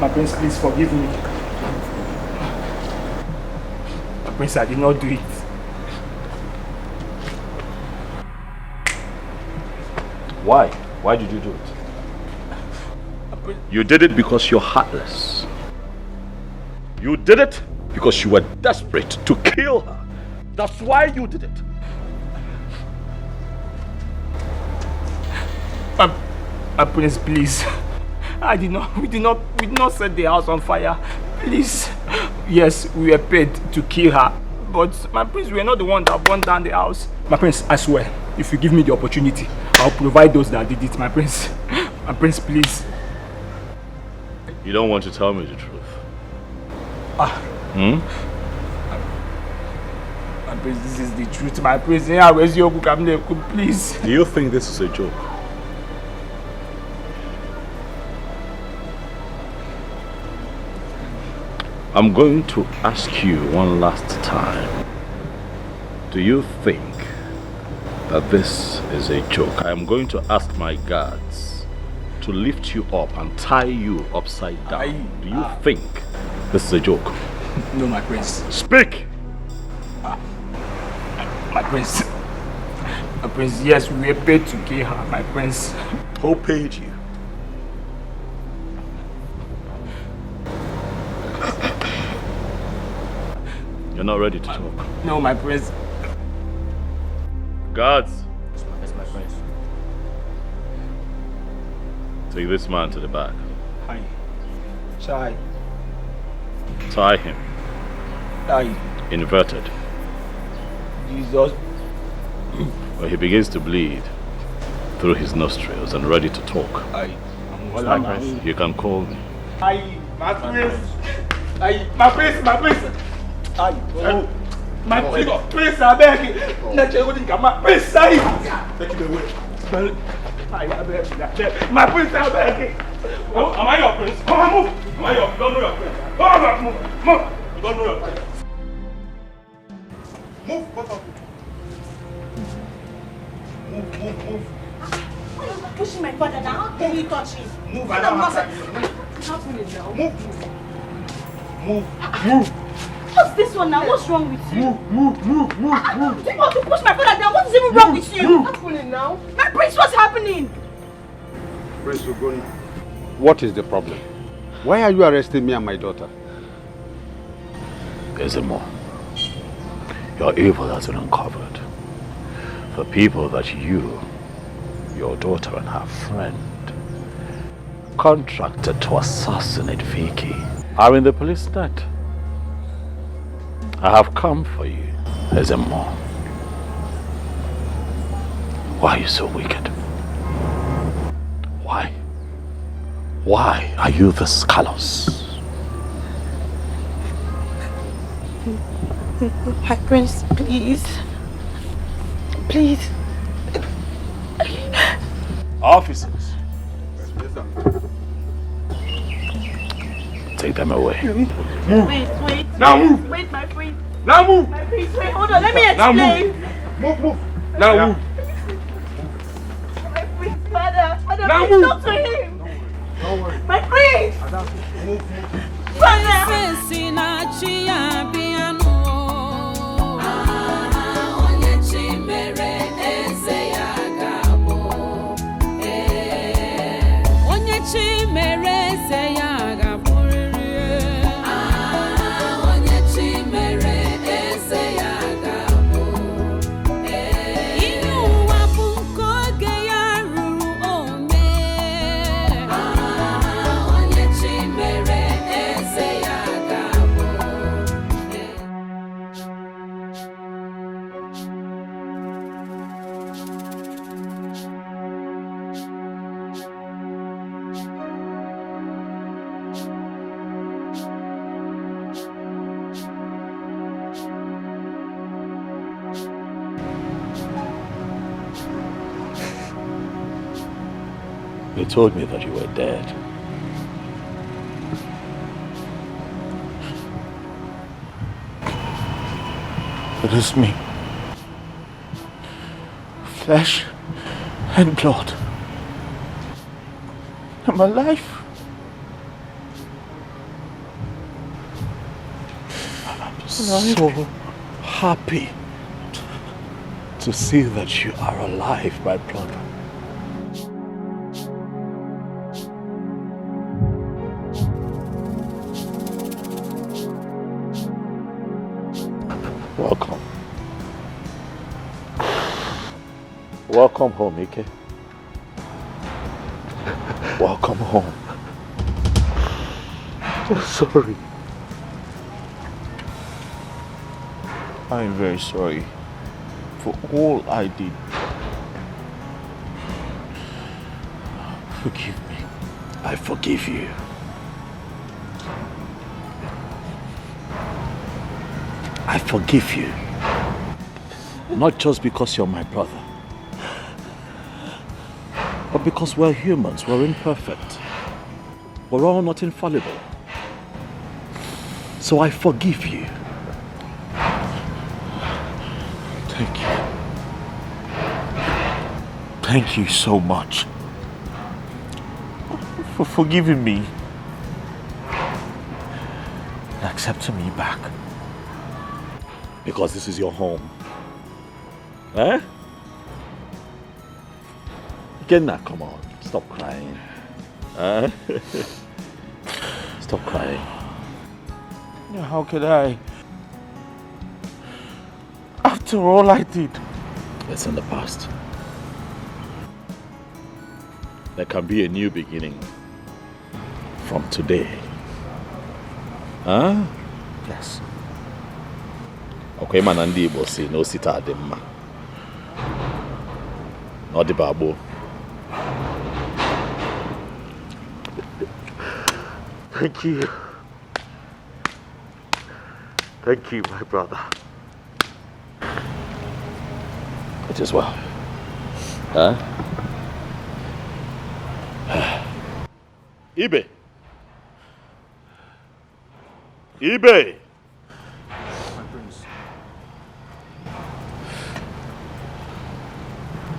My prince, please forgive me. My prince, I did not do it. Why? Why did you do it? You did it because you're heartless. You did it because you were desperate to kill her. That's why you did it. Prince, please. We did not set the house on fire. Please. Yes, we were paid to kill her. But my prince, we are not the one that burned down the house. My prince, I swear, if you give me the opportunity, I'll provide those that did it. My prince, please. You don't want to tell me the truth? My prince, this is the truth. My prince, where's your book? Please. Do you think this is a joke? I'm going to ask you one last time. Do you think that this is a joke? I'm going to ask my guards to lift you up and tie you upside down. Do you think this is a joke? No, my prince. Speak! My prince. My prince, yes, we were paid to kill her, my prince. Who paid you? You're not ready to talk. No, my prince. Guards! Yes, my prince. Take this man to the back. Hi. Chai. Tie him. Hi. Inverted. Jesus. When he begins to bleed through his nostrils and ready to talk, you can call me. Hi, my prince. Hi, my prince, my prince. Hi. My prince, I beg you. My prince, take it away. My prince, I beg you. Oh, am I your prince? Come on, move. Am I your? You don't know your prince. Come on, move. Move. You don't know your prince. Move. Come on. Move. Why are you pushing my father now? How dare you touch him? Move. I don't want Move. What's this one now? What's wrong with you? Move. You want to push my father down? What's even wrong with you? What's happening now? My prince, what's happening? Prince Ugoni, what is the problem? Why are you arresting me and my daughter? Ezemo, your evil has been uncovered. The people that you, your daughter and her friend contracted to assassinate Vicky are in the police net. I have come for you, Ezemo. Why are you so wicked? Why? Why are you this callous? My prince, please. Please. Officers. Take them away. Wait. Now move. Wait, my prince. Now move. My prince, wait, hold on. Let me Now explain. Move. Now move. My prince, father, Now please move. talk to him. Don't worry. My prince. Move. They told me that you were dead. It is me. Flesh and blood. I'm alive. I'm so happy to see that you are alive, my brother. Welcome. Welcome home, Ike. Welcome home. I'm sorry. I am very sorry for all I did. Forgive me. I forgive you. I forgive you. Not just because you're my brother, but because we're humans, we're imperfect. We're all not infallible. So I forgive you. Thank you. Thank you so much for forgiving me and accepting me back. Because this is your home. Eh? Kenna, come on. Stop crying. Eh? Stop crying. How could I? After all I did. It's in the past. There can be a new beginning from today. Huh? Yes. Okay, Manandi will say no sita adema. Not the babo. Thank you. Thank you, my brother. It is well. Huh? Ibe. Ibe. My prince.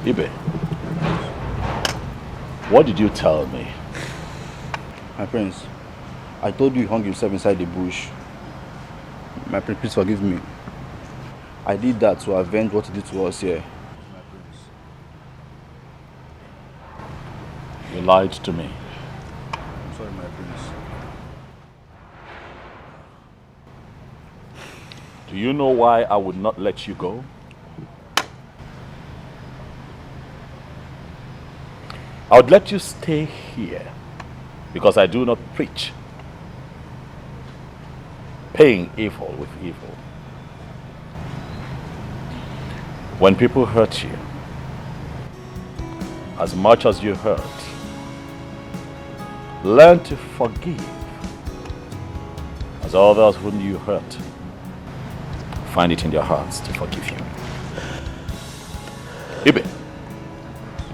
Ibe. What did you tell me? My prince, I told you he hung himself inside the bush. My prince, please forgive me. I did that to avenge what he did to us here. You lied to me. I'm sorry, my prince. Do you know why I would not let you go? I would let you stay here because I do not preach paying evil with evil. When people hurt you, as much as you hurt, learn to forgive, as others whom you hurt find it in their hearts to forgive you. Ibe,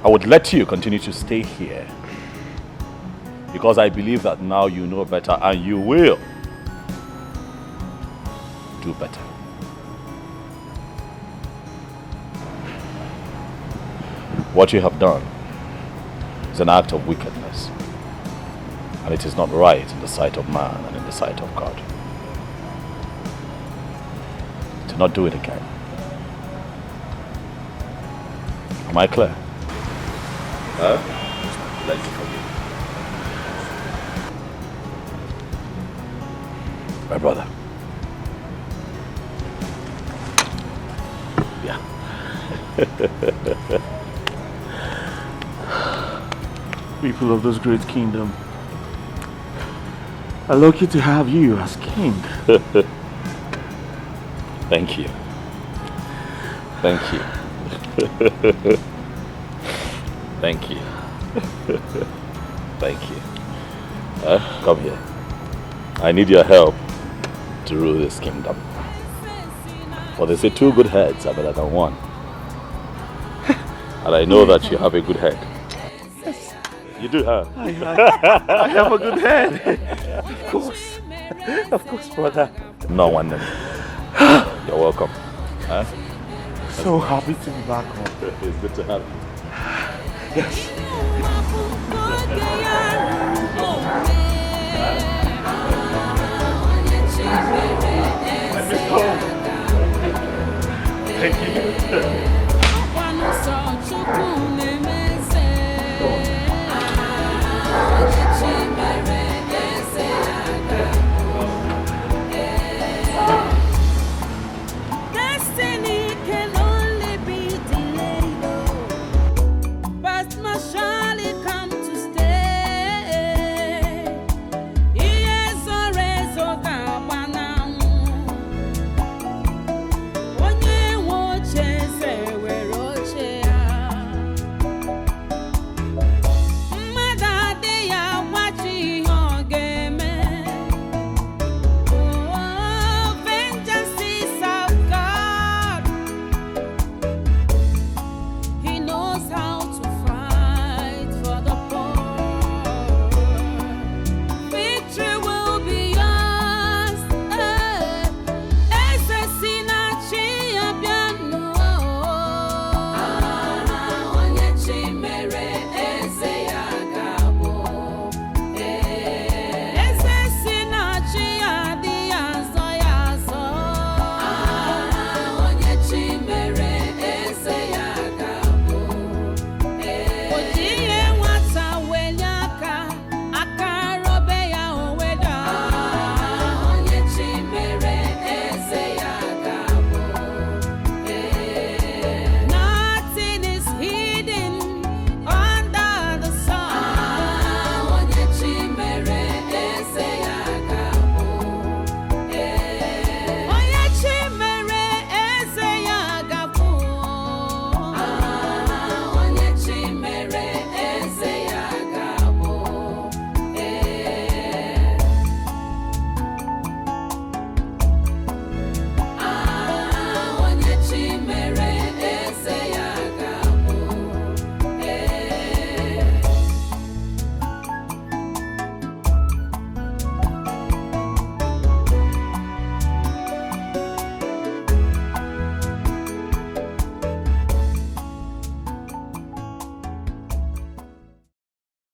I would let you continue to stay here because I believe that now you know better and you will do better. What you have done is an act of wickedness, and it is not right in the sight of man and in the sight of God. Do not do it again. Am I clear? Let me forgive. My brother. Yeah. People of this great kingdom, I'm lucky to have you as king. Thank you. Thank you. Thank you. Thank you. Come here. I need your help to rule this kingdom. For they say 2 good heads are better than 1. And I know that you have a good head. Yes. You do, huh? I have a good head. Of course. Of course, brother. No one. You're welcome. Huh? So happy to be back home. It's good to have you. Yes. Thank you.